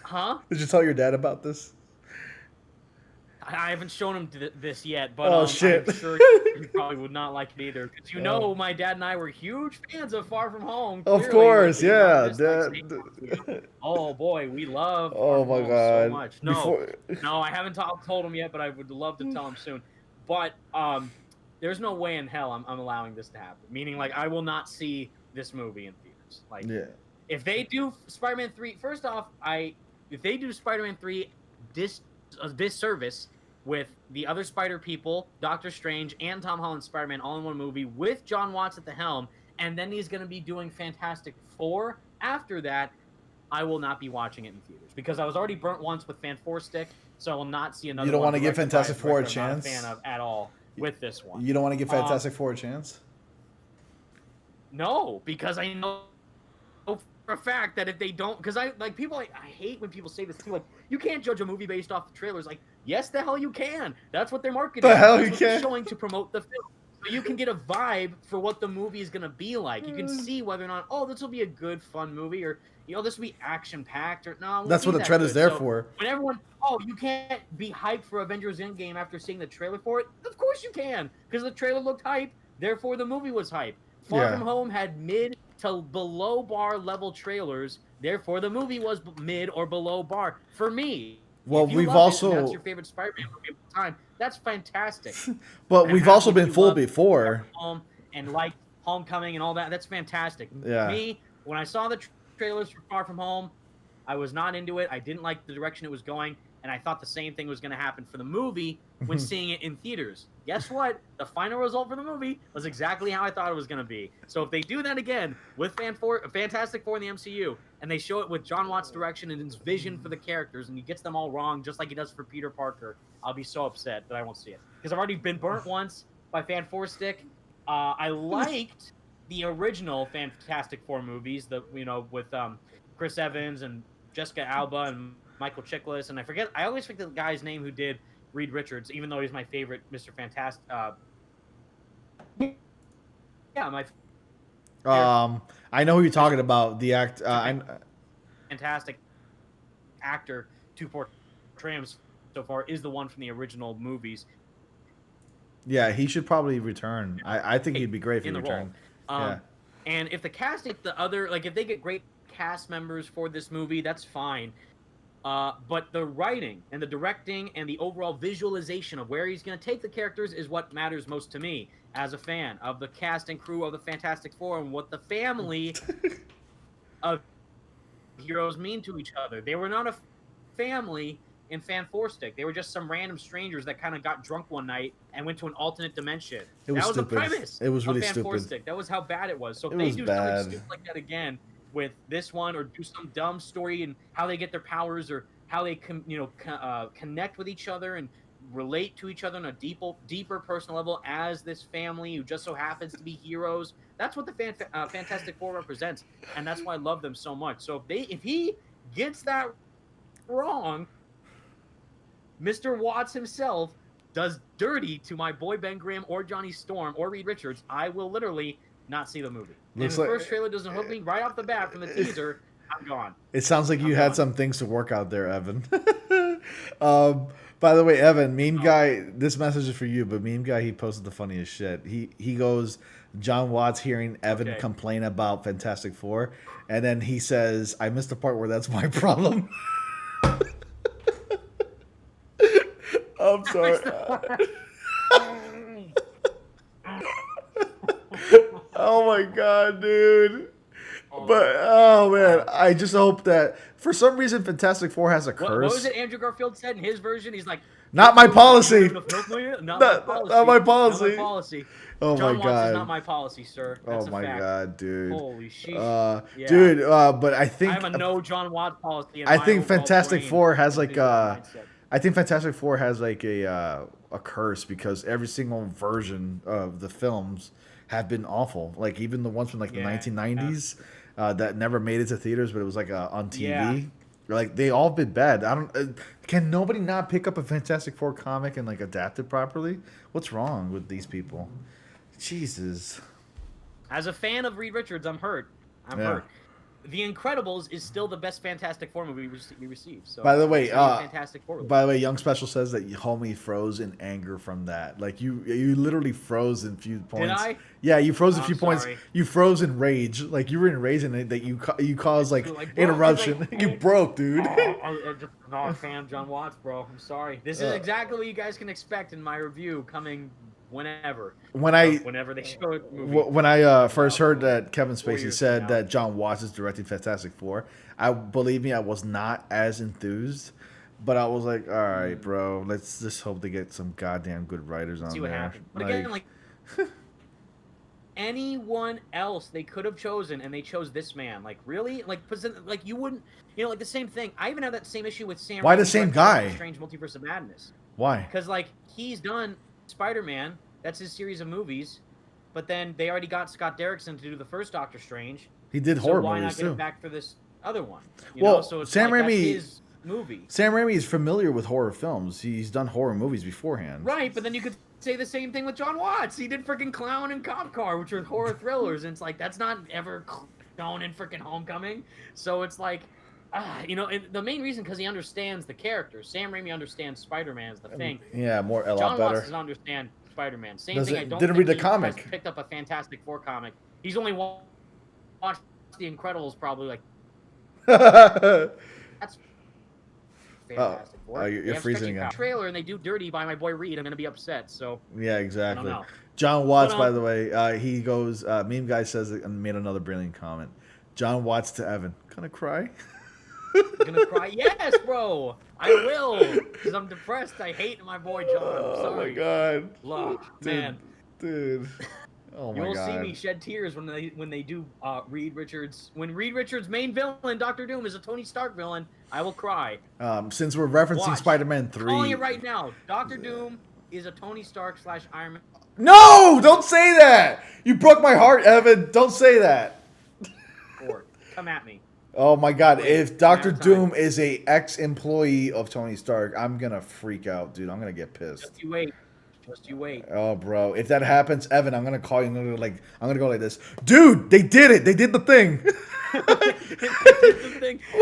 Huh? Did you tell your dad about this? I haven't shown him this yet, but shit. I'm sure he probably would not like it either. Because my dad and I were huge fans of Far From Home. Of course, yeah. Oh boy, we love Far From Home so much. No, I haven't told him yet, but I would love to tell him soon. But there's no way in hell I'm allowing this to happen. Meaning, like, I will not see this movie in theaters. Like, if they do Spider-Man 3, first off, if they do Spider-Man 3 disservice with the other Spider people, Doctor Strange, and Tom Holland's Spider-Man all in one movie with John Watts at the helm, and then he's going to be doing Fantastic Four after that, I will not be watching it in theaters because I was already burnt once with Fan Four Stick, so I will not see another. You don't want to give Fantastic Four a chance? I'm not a fan of at all with this one. You don't want to give Fantastic Four a chance? No, because I know for a fact that if they don't, because I hate when people say this too. Like, you can't judge a movie based off the trailers. Like, yes, the hell you can. That's what they're marketing. The hell That's you what can. they're showing to promote the film. So you can get a vibe for what the movie is gonna be like. You can see whether or not, this will be a good, fun movie, or this will be action packed, or no. That's what the trailer's there for. When everyone, you can't be hyped for Avengers Endgame after seeing the trailer for it. Of course you can, because the trailer looked hype. Therefore, the movie was hype. Far From Home had mid to below bar level trailers. Therefore, the movie was mid or below bar for me. Well, we've also that's your favorite Spider-Man movie of the time. That's fantastic. But we've also been fooled before. And like Homecoming and all that. That's fantastic. Yeah. Me, when I saw the trailers for Far From Home, I was not into it. I didn't like the direction it was going, and I thought the same thing was going to happen for the movie when seeing it in theaters. Guess what? The final result for the movie was exactly how I thought it was going to be. So if they do that again with Fantastic Four in the MCU, and they show it with John Watts' direction and his vision for the characters, and he gets them all wrong just like he does for Peter Parker, I'll be so upset that I won't see it. Because I've already been burnt once by Fan Four Stick. I liked the original Fantastic Four movies, with Chris Evans and Jessica Alba and Michael Chiklis, and I always forget the guy's name who did Reed Richards, even though he's my favorite Mr. Fantastic. I know who you're talking about. The act. Fantastic actor to portray him so far is the one from the original movies. Yeah, he should probably return. I think he'd be great if he returned. Yeah. And if the casting, if they get great cast members for this movie, that's fine. But the writing and the directing and the overall visualization of where he's going to take the characters is what matters most to me as a fan of the cast and crew of the Fantastic Four and what the family of heroes mean to each other. They were not a family in Fan Four Stick. They were just some random strangers that kind of got drunk one night and went to an alternate dimension. That was the premise. It was really Fan stupid. Four Stick. That was how bad it was. So if they do something stupid like that again with this one, or do some dumb story and how they get their powers, or how they connect with each other and relate to each other on a deeper personal level as this family who just so happens to be heroes. That's what the Fantastic Four represents, and that's why I love them so much. So if he gets that wrong, Mr. Watts himself does dirty to my boy Ben Grimm or Johnny Storm or Reed Richards, I will literally not see the movie. And if the first trailer doesn't hook me right off the bat from the teaser, I'm gone. It sounds like you had some things to work out there, Evan. By the way, Evan, meme guy, this message is for you, but meme guy, he posted the funniest shit. He goes, John Watts hearing Evan complain about Fantastic Four, and then he says, I missed the part where that's my problem. I'm sorry. Oh my god, dude. But oh man, I just hope that for some reason Fantastic Four has a curse. What was it Andrew Garfield said in his version? He's like, not my policy. Not my policy. Oh John my god. Watts is not my policy, sir. That's oh my god, dude. Holy shit. Dude, but I think I have a no John Watts policy. I think Fantastic Four has like I think Fantastic Four has like a curse because every single version of the films have been awful. Like even the ones from like the 1990s that never made it to theaters, but it was like on TV. Yeah. Like they all been bad. I don't. Can nobody not pick up a Fantastic Four comic and like adapt it properly? What's wrong with these people? Jesus. As a fan of Reed Richards, I'm hurt. I'm hurt. The Incredibles is still the best Fantastic Four movie we received. So by the way, Fantastic Four. By the way, Young Special says that homie froze in anger from that. Like you literally froze in a few points. Did I? Yeah, you froze a few points. You froze in rage. Like you were in rage and that you caused like interruption. Like, you broke, dude. I'm just not a fan of John Watts, bro. I'm sorry. This is exactly what you guys can expect in my review coming whenever they show it. When I first heard that Kevin Spacey said that John Watts is directing Fantastic Four, believe me, I was not as enthused, but I was like, all right, bro, let's just hope they get some goddamn good writers on there. See what happens. But again, like anyone else they could have chosen, and they chose this man. Like really, like you wouldn't, like the same thing. I even have that same issue with Sam. Why the same guy? Strange Multiverse of Madness. Why? Because like he's done Spider-Man, that's his series of movies, but then they already got Scott Derrickson to do the first Doctor Strange. He did horror movies too. Why not get him back for this other one? So it's Sam Raimi, that's his movie. Sam Raimi is familiar with horror films. He's done horror movies beforehand. Right, but then you could say the same thing with John Watts. He did freaking Clown and Cop Car, which are horror thrillers, and it's like that's not ever shown in freaking Homecoming. So it's like, and the main reason because he understands the characters. Sam Raimi understands Spider-Man is the thing. Yeah, a lot better. John Watts doesn't understand Spider-Man. Same thing. I don't didn't think read the comic. Has picked up a Fantastic Four comic. He's only watched The Incredibles probably like. That's Fantastic Four. You're freezing again. Trailer and they do dirty by my boy Reed. I'm gonna be upset. So. Yeah, exactly. I don't know. John Watts, by the way, he goes. Meme guy says and made another brilliant comment. John Watts to Evan. Gonna cry. Gonna cry? Yes, bro. I will, because I'm depressed. I hate my boy John. I'm sorry. Oh my god. Love, man. Dude. Oh my god. You will see me shed tears when they do Reed Richards. When Reed Richards' main villain, Doctor Doom, is a Tony Stark villain, I will cry. Since we're referencing Spider-Man 3. I'm calling it right now. Doctor Doom is a Tony Stark / Iron Man. No! Don't say that! You broke my heart, Evan. Don't say that. Or come at me. Oh my god, if Doctor Doom is a ex-employee of Tony Stark, I'm gonna freak out, dude. I'm gonna get pissed. Just you wait. Just you wait. Oh, bro, if that happens, Evan, I'm gonna call you. I'm gonna go like this, dude. They did it. They did the thing.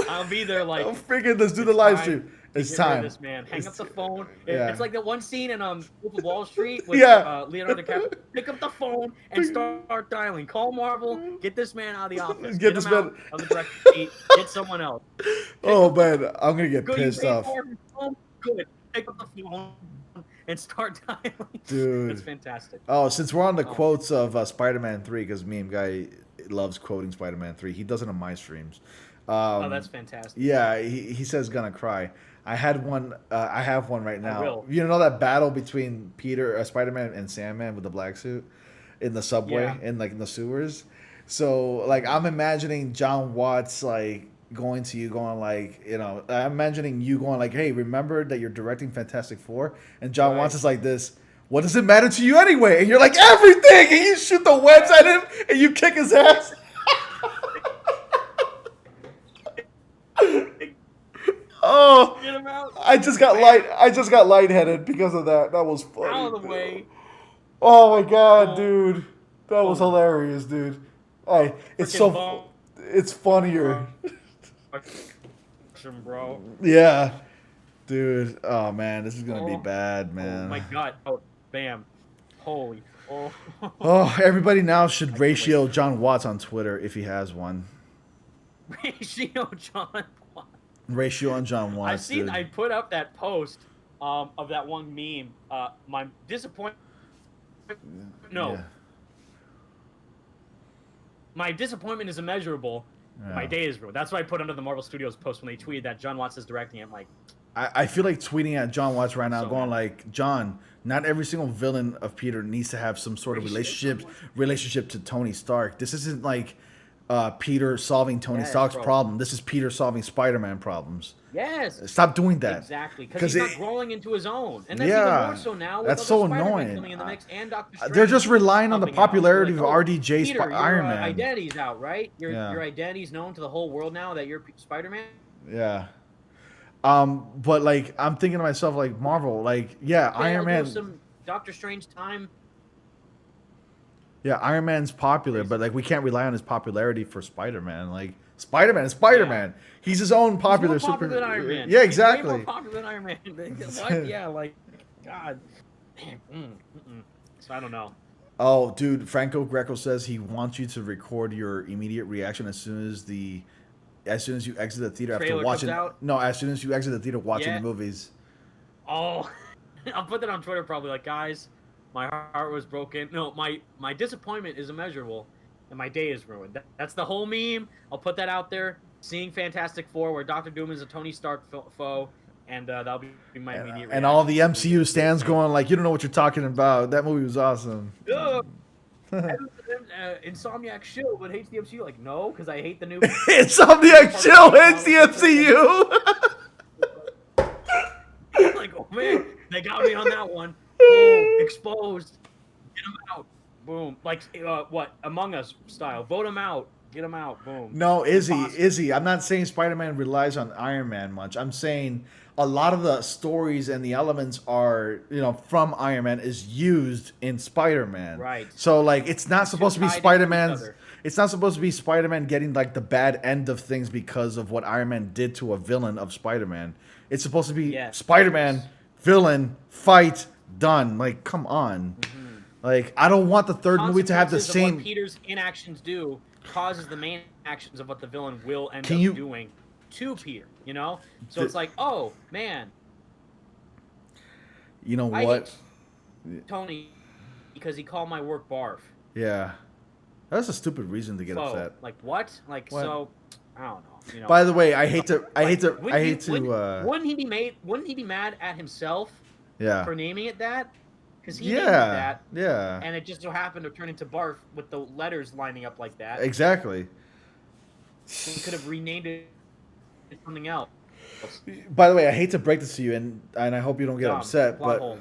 I'll be there like. Oh, freaking, let's do the live stream. It's time. This man, hang up the phone. Yeah. It's like that one scene in Wolf of Wall Street with Yeah. Leonardo DiCaprio. Pick up the phone and start dialing. Call Marvel. Get this man out of the office. Get this him man out of the director's seat. Get someone else. Oh man, I'm gonna get Good, pissed off. Good. Pick up the phone and start dialing. Dude, it's fantastic. Oh, since we're on the quotes of Spider-Man 3, because me and Guy loves quoting Spider-Man 3. He does it on my streams. Oh, that's fantastic. Yeah, he says gonna cry. I had one. I have one right now. I will. You know that battle between Spider-Man, and Sandman with the black suit in the subway in the sewers. So like I'm imagining John Watts like going to you, going like, I'm imagining you going like, hey, remember that you're directing Fantastic Four, and John Watts is like this. What does it matter to you anyway? And you're like, everything, and you shoot the webs at him and you kick his ass. Oh, get him out. I just got lightheaded because of that. That was funny. Out of the way. Oh my god, dude. That was hilarious, dude. Hey, it's it's funnier. Bro. Yeah. Dude. Oh man, this is gonna be bad, man. Oh my god. Oh, bam. Holy. Oh. Oh, everybody now should ratio John Watts on Twitter if he has one. Ratio John Watts. Ratio on John Watts. I've seen. Dude. I put up that post of that one meme. My disappointment. No. Yeah. My disappointment is immeasurable. Yeah. My day is ruined. That's what I put under the Marvel Studios post when they tweeted that John Watts is directing it. I'm like, I feel like tweeting at John Watts right now, going like, John, not every single villain of Peter needs to have some sort of relationship to Tony Stark. This isn't like Peter solving Tony Stark's problem. This is Peter solving Spider-Man problems. Yes. Stop doing that. Exactly. Because he's not growing into his own. And that's even more so now. That's so annoying. Coming in the mix and Dr. Strange they're just relying on the popularity of RDJ Iron Man. Your identity's out, right? Your identity's known to the whole world now that you're Spider-Man. Yeah. But like I'm thinking to myself, like Marvel, like Iron Man. Some Doctor Strange time. Yeah, Iron Man's popular, but like we can't rely on his popularity for Spider-Man. Like Spider-Man is Spider-Man. Yeah. He's his own popular super. Than Iron Man. Yeah, exactly. He's way more popular than Iron Man. What? Yeah, like God. So I don't know. Oh, dude, Franco Greco says he wants you to record your immediate reaction as soon as you exit the theater after watching. No, as soon as you exit the theater watching the movies. Oh, I'll put that on Twitter probably. Like, guys, my heart was broken. No, my disappointment is immeasurable, and my day is ruined. That's the whole meme. I'll put that out there. Seeing Fantastic Four, where Dr. Doom is a Tony Stark foe, and that'll be my immediate reaction. And all the MCU stands going like, you don't know what you're talking about. That movie was awesome. Insomniac shill, but hates the MCU. Like, no, because I hate the new. Insomniac shill hates the MCU. Like, oh man, they got me on that one. Oh, exposed. Get him out. Boom. Like, what? Among Us style. Vote him out. Get him out. Boom. No, Izzy. I'm not saying Spider-Man relies on Iron Man much. I'm saying a lot of the stories and the elements are, from Iron Man is used in Spider-Man. Right. So like it's not supposed to be Spider-Man's. It's not supposed to be Spider-Man getting like the bad end of things because of what Iron Man did to a villain of Spider-Man. It's supposed to be Spider-Man, villain, fight, done. Like, come on. Mm-hmm. Like, I don't want the third movie to have the same. What Peter's inactions do causes the main actions of what the villain will end up doing to Peter. So it's like, oh man. You know what? Tony, because he called my work barf. Yeah, that's a stupid reason to get upset. Like what? Like what? So. I don't know. By the way, I hate to. Wouldn't he be mad at himself? Yeah. For naming it that, because he named it that. Yeah. And it just so happened to turn into barf with the letters lining up like that. Exactly. He could have renamed it something else. By the way, I hate to break this to you, and I hope you don't get upset, but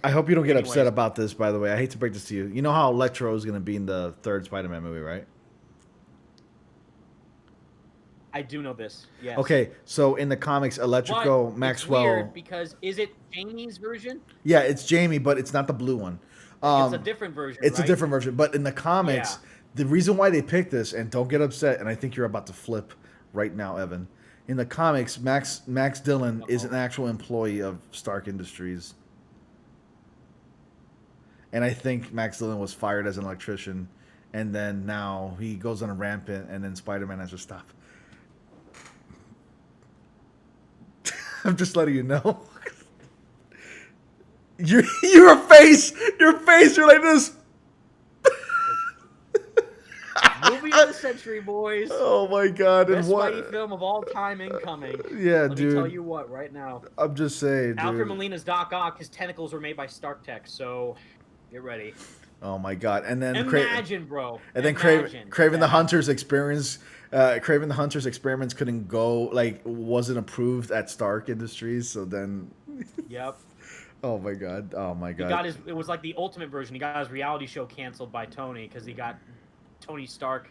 I hope you don't get upset about this. By the way, I hate to break this to you. You know how Electro is going to be in the third Spider-Man movie, right? I do know this. Yes. Okay, so in the comics, Electrico But Maxwell. It's weird because is it Jamie's version? Yeah, it's Jamie, but it's not the blue one. It's a different version. It's right? a different version, but in the comics, the reason why they picked this, and don't get upset, and I think you're about to flip right now, Evan. In the comics, Max Dillon is an actual employee of Stark Industries, and I think Max Dillon was fired as an electrician, and then now he goes on a rampant, and then Spider-Man has to stop. I'm just letting you know. Your face, you're like this. Movie of the century, boys. Oh my god! Best Spidey film of all time incoming. Yeah, Let dude. me tell you what, right now. I'm just saying, Alfred dude. Molina's Doc Ock. His tentacles were made by Stark Tech, so get ready. Oh my god! And then Imagine, bro. And then Craven the Hunter's experience. Craven the Hunter's experiments couldn't go, like, wasn't approved at Stark Industries. So then. Yep. Oh my god! Oh my god! He got it was like the ultimate version. He got his reality show canceled by Tony because he got Tony Stark.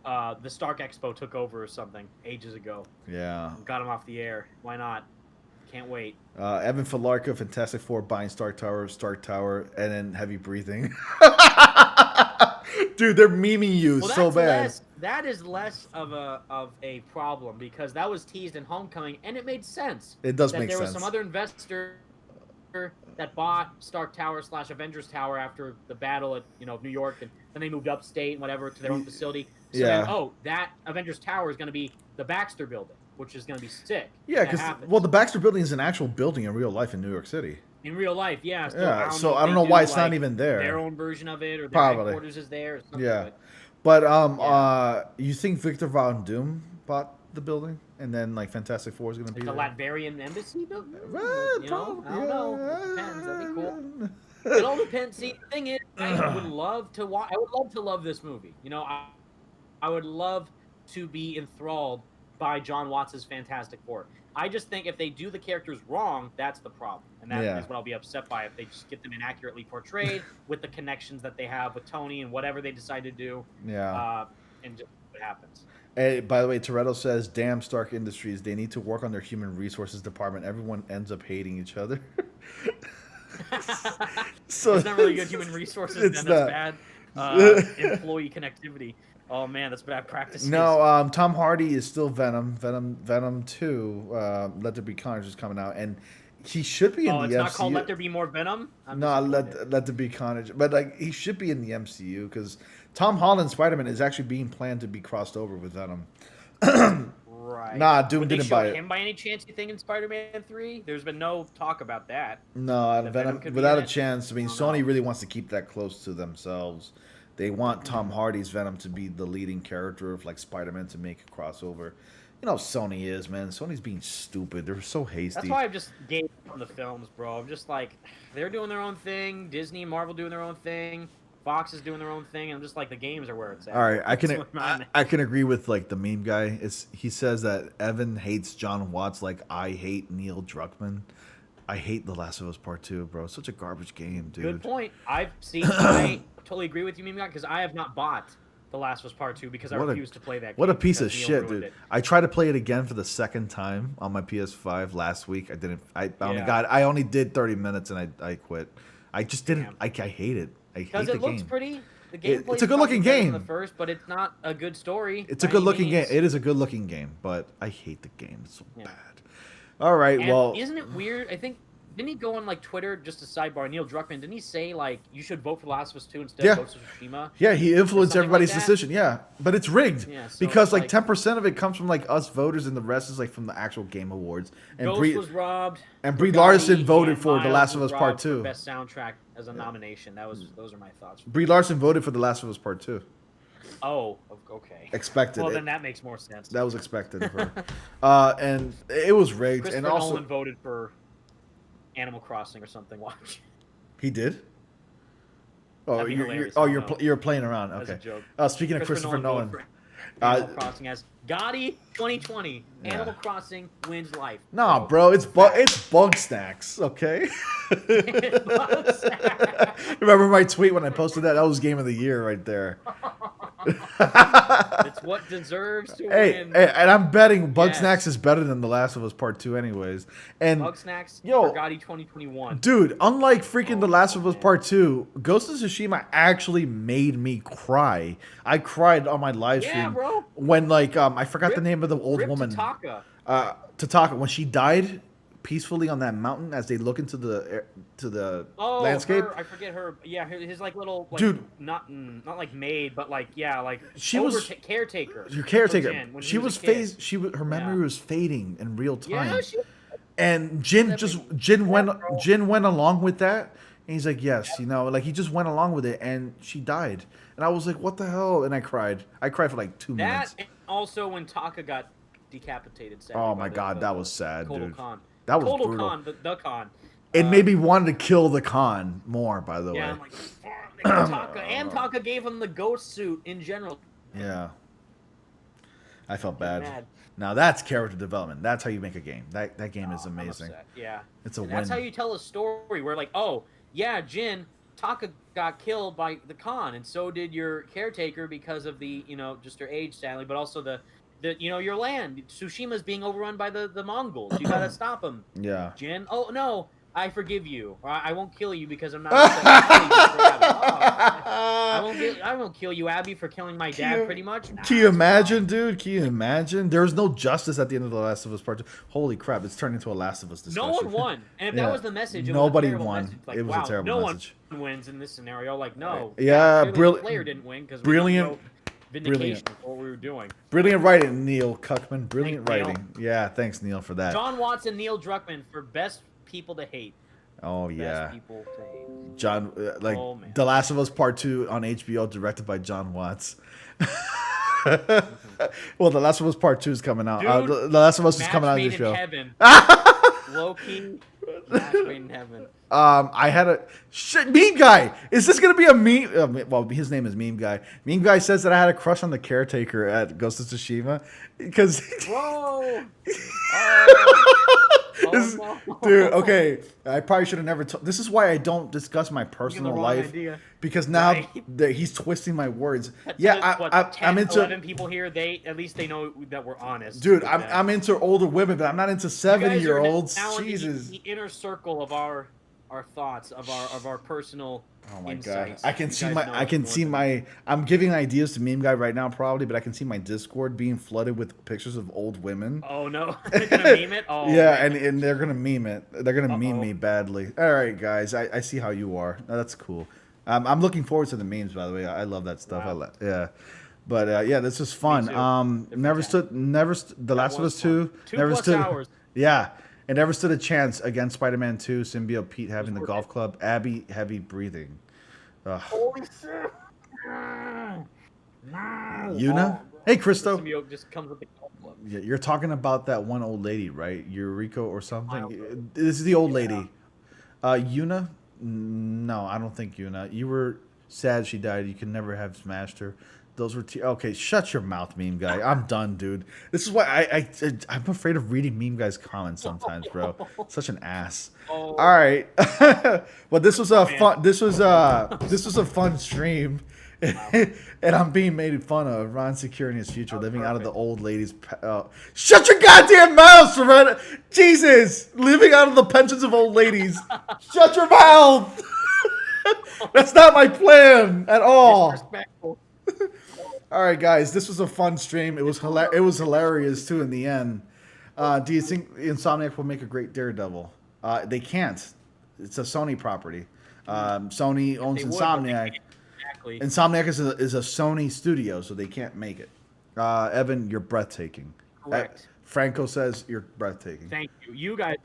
The Stark Expo took over or something ages ago. Yeah. Got him off the air. Why not? Can't wait. Evan Filarca, Fantastic Four, buying Stark Tower, and then heavy breathing. Dude, they're memeing you so bad. That is less of a problem because that was teased in Homecoming, and it made sense. It does that make there sense. was some other investor that bought Stark Tower / Avengers Tower after the battle at New York, and then they moved upstate and whatever to their own facility. So yeah. then, that Avengers Tower is going to be the Baxter Building, which is going to be sick. Yeah, because the Baxter Building is an actual building in real life in New York City. In real life, yeah. So I don't know why it's not even there. Their own version of it, or their headquarters is there. Or something. Yeah, but you think Victor Von Doom bought the building, and then like Fantastic Four is going to be the there? Latvian embassy building? Well, I don't know. It depends. That'd be cool. It all depends. See, the thing is, I would love to watch. I would love to love this movie. I would love to be enthralled by John Watts' Fantastic Four. I just think if they do the characters wrong, that's the problem. And that is what I'll be upset by, if they just get them inaccurately portrayed with the connections that they have with Tony and whatever they decide to do. Yeah. And just what happens. Hey, by the way, Toretto says, damn Stark Industries, they need to work on their human resources department. Everyone ends up hating each other. So it's not really good human resources, it's then that's bad employee connectivity. Oh man, that's bad practice. No, Tom Hardy is still Venom. Venom 2, Let There Be Carnage is coming out, and he should be in the MCU. Oh, it's not called Let There Be More Venom? No, Let There Be Carnage. But like, he should be in the MCU because Tom Holland's Spider-Man is actually being planned to be crossed over with Venom. Right. Nah, Doom didn't buy it. Him by any chance, you think, in Spider-Man 3? There's been no talk about that. No, Venom without a chance. I mean, Sony really wants to keep that close to themselves. They want Tom Hardy's Venom to be the leading character of like Spider-Man to make a crossover. You know how Sony is, man. Sony's being stupid. They're so hasty. That's why I've just gave up on the films, bro. I'm just like, they're doing their own thing. Disney and Marvel doing their own thing. Fox is doing their own thing. And I'm just like, the games are where it's at. All right, I can agree with like the meme guy. He says that Evan hates John Watts like I hate Neil Druckmann. I hate The Last of Us Part 2, bro. It's such a garbage game, dude. Good point. I totally agree with you, meme guy, because I have not bought The Last of Us Part 2 because I refuse to play that game. What a piece of shit, dude. I tried to play it again for the second time on my PS5 last week. I only did 30 minutes and I quit. I just didn't. I hate it. I hate the game. Because it looks pretty. The gameplay it's a good looking game. The first, but it's not a good story. It's a good looking game. It is a good looking game, but I hate the game. It's so bad. All right, well, isn't it weird? I think didn't he go on like Twitter, just a sidebar, Neil Druckmann? Didn't he say like you should vote for The Last of Us 2 instead of Ghost of Tsushima? Yeah, he influenced everybody's decision. Yeah, but it's rigged because like 10% of it comes from like us voters, and the rest is like from the actual Game Awards. And Ghost was robbed. And Brie Larson voted for The Last of Us Part 2. Best soundtrack as a nomination. Those are my thoughts. Brie Larson voted for The Last of Us Part 2. Oh, okay. Expected. Well, then that makes more sense. That was expected of her. And it was rigged. Christopher and also Nolan voted for Animal Crossing or something. Watch. He did. Oh, you're playing around. Okay. That's a joke. Speaking of Christopher Nolan. Animal Crossing as Gotti 2020. Yeah. Animal Crossing wins life. Nah, bro, it's bug snacks, okay? Remember my tweet when I posted that? That was game of the year right there. It's what deserves to win. Hey, and I'm betting Bugsnax is better than The Last of Us Part 2 anyways. And Bugsnax, yo, Forgotti 2021. Dude, unlike freaking The Last of Us Part 2, Ghost of Tsushima actually made me cry. I cried on my live stream when, like, I forgot the name of the old woman. Tataka, when she died peacefully on that mountain as they look into the landscape. I forget her. Yeah, his like little like, dude, not like maid, but like like she was caretaker. Your caretaker. She was phased. Her memory was fading in real time. Yeah, and Jin went along with that, and he's like, yes, you know, like he just went along with it, and she died, and I was like, what the hell? And I cried for like 2 minutes. And also when Taka got decapitated. Oh my god, that was sad, dude. Khan. That was Total brutal. Khan, the Khan. It made me want to kill the Khan more, by the way. I'm like, Taka, and Taka gave him the ghost suit in general. Yeah. I felt bad. Now that's character development. That's how you make a game. That game is amazing. Yeah. It's a win. That's how you tell a story where, like, oh, yeah, Jin, Taka got killed by the Khan, and so did your caretaker because of the, you know, just her age, sadly, but also the you know, your land. Tsushima's being overrun by the Mongols. You gotta stop them. Yeah. Jin, oh, no, I forgive you. Or I won't kill you because I'm not I won't kill you, Abby, for killing my dad, pretty much. Can you imagine, dude? Can you imagine? There was no justice at the end of The Last of Us Part 2. Holy crap, it's turned into a Last of Us discussion. No one won. And if that was the message, nobody won. Like, it was a terrible message. No one wins in this scenario. Like, no. Yeah, the player didn't win because brilliant. Vindication of what we were doing. Brilliant writing, Neil Cuckman. Brilliant writing. Neil. Yeah, thanks, Neil, for that. John Watts and Neil Druckmann for best people to hate. Oh, yeah. Best people to hate. John, The Last of Us Part 2 on HBO, directed by John Watts. Well, The Last of Us Part 2 is coming out. Dude, The Last of Us is coming out on HBO. Loki, match made in heaven. I had a meme guy. Is this gonna be a meme? Well, his name is Meme Guy. Meme Guy says that I had a crush on the caretaker at Ghost of Tsushima because. Whoa! No. Dude, okay. I probably should have never. This is why I don't discuss my personal life because now he's twisting my words. I'm into 11 people here. At least they know that we're honest. Dude, I'm into older women, but I'm not into 70-year-olds. Jesus. The inner circle of our thoughts of our personal. Oh my insights. god! I can see my. I'm giving ideas to Meme Guy right now, probably, but I can see my Discord being flooded with pictures of old women. Oh no! They're gonna meme it. Oh yeah, and they're gonna meme it. They're gonna meme me badly. All right, guys, I see how you are. That's cool. I'm looking forward to the memes. By the way, I love that stuff. Wow. Yeah, but yeah, this is fun. The Last of Us 2. Never stood. Hours. Yeah. It never stood a chance against Spider-Man 2, Symbiote Pete having the golf club, Abby heavy breathing. Holy shit! Yuna? Hey, Christo. Symbiote just comes with the golf club. Yeah, you're talking about that one old lady, right? Eureka or something? This is the old lady. Yuna? No, I don't think Yuna. You were sad she died. You can never have smashed her. Those were okay. Shut your mouth, Meme Guy. I'm done, dude. This is why I'm afraid of reading Meme Guy's comments sometimes, bro. Such an ass. All right, well, this was a fun. This was a fun stream, and I'm being made fun of. Ron securing his future, living out of the old lady's. Shut your goddamn mouth, Serena. Jesus, living out of the pensions of old ladies. Shut your mouth. That's not my plan at all. All right, guys, this was a fun stream. It was hilarious too in the end. Do you think Insomniac will make a great Daredevil? They can't. It's a Sony property. Sony owns Insomniac. Exactly. Insomniac is a Sony studio, so they can't make it. Evan, you're breathtaking. Correct. Franco says you're breathtaking. Thank you. You guys.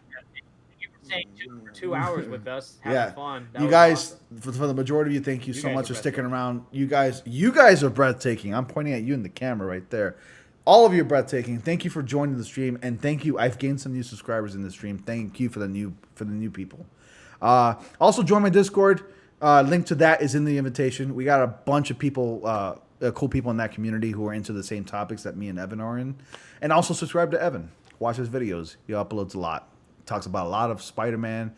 Staying for 2 hours with us, having fun. You guys, awesome. for the majority of you, thank you so much for sticking around. You guys are breathtaking. I'm pointing at you in the camera right there. All of you are breathtaking. Thank you for joining the stream, and thank you. I've gained some new subscribers in the stream. Thank you for the new people. Also, join my Discord. Link to that is in the invitation. We got a bunch of people, cool people in that community who are into the same topics that me and Evan are in. And also subscribe to Evan. Watch his videos. He uploads a lot. Talks about a lot of Spider-Man.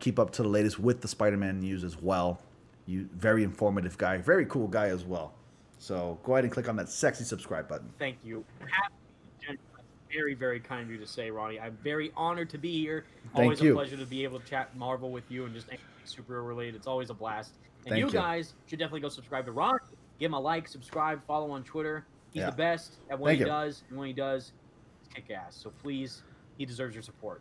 Keep up to the latest with the Spider-Man news as well. Very informative guy. Very cool guy as well. So go ahead and click on that sexy subscribe button. Thank you. Very, very kind of you to say, Ronnie. I'm very honored to be here. Always a pleasure to be able to chat Marvel with you and just anything superhero related. It's always a blast. And you guys should definitely go subscribe to Ronnie. Give him a like, subscribe, follow on Twitter. He's the best at what he does, and when he does, it's kick ass. So please, he deserves your support.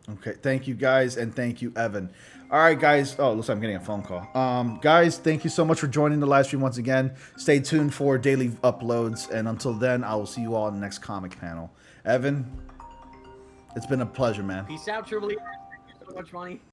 Okay, thank you guys, and thank you, Evan. All right, guys. Oh, looks like I'm getting a phone call. Guys, thank you so much for joining the live stream once again. Stay tuned for daily uploads, and until then, I will see you all in the next comic panel. Evan, it's been a pleasure, man. Peace out, Triple E. Thank you so much, Ronnie.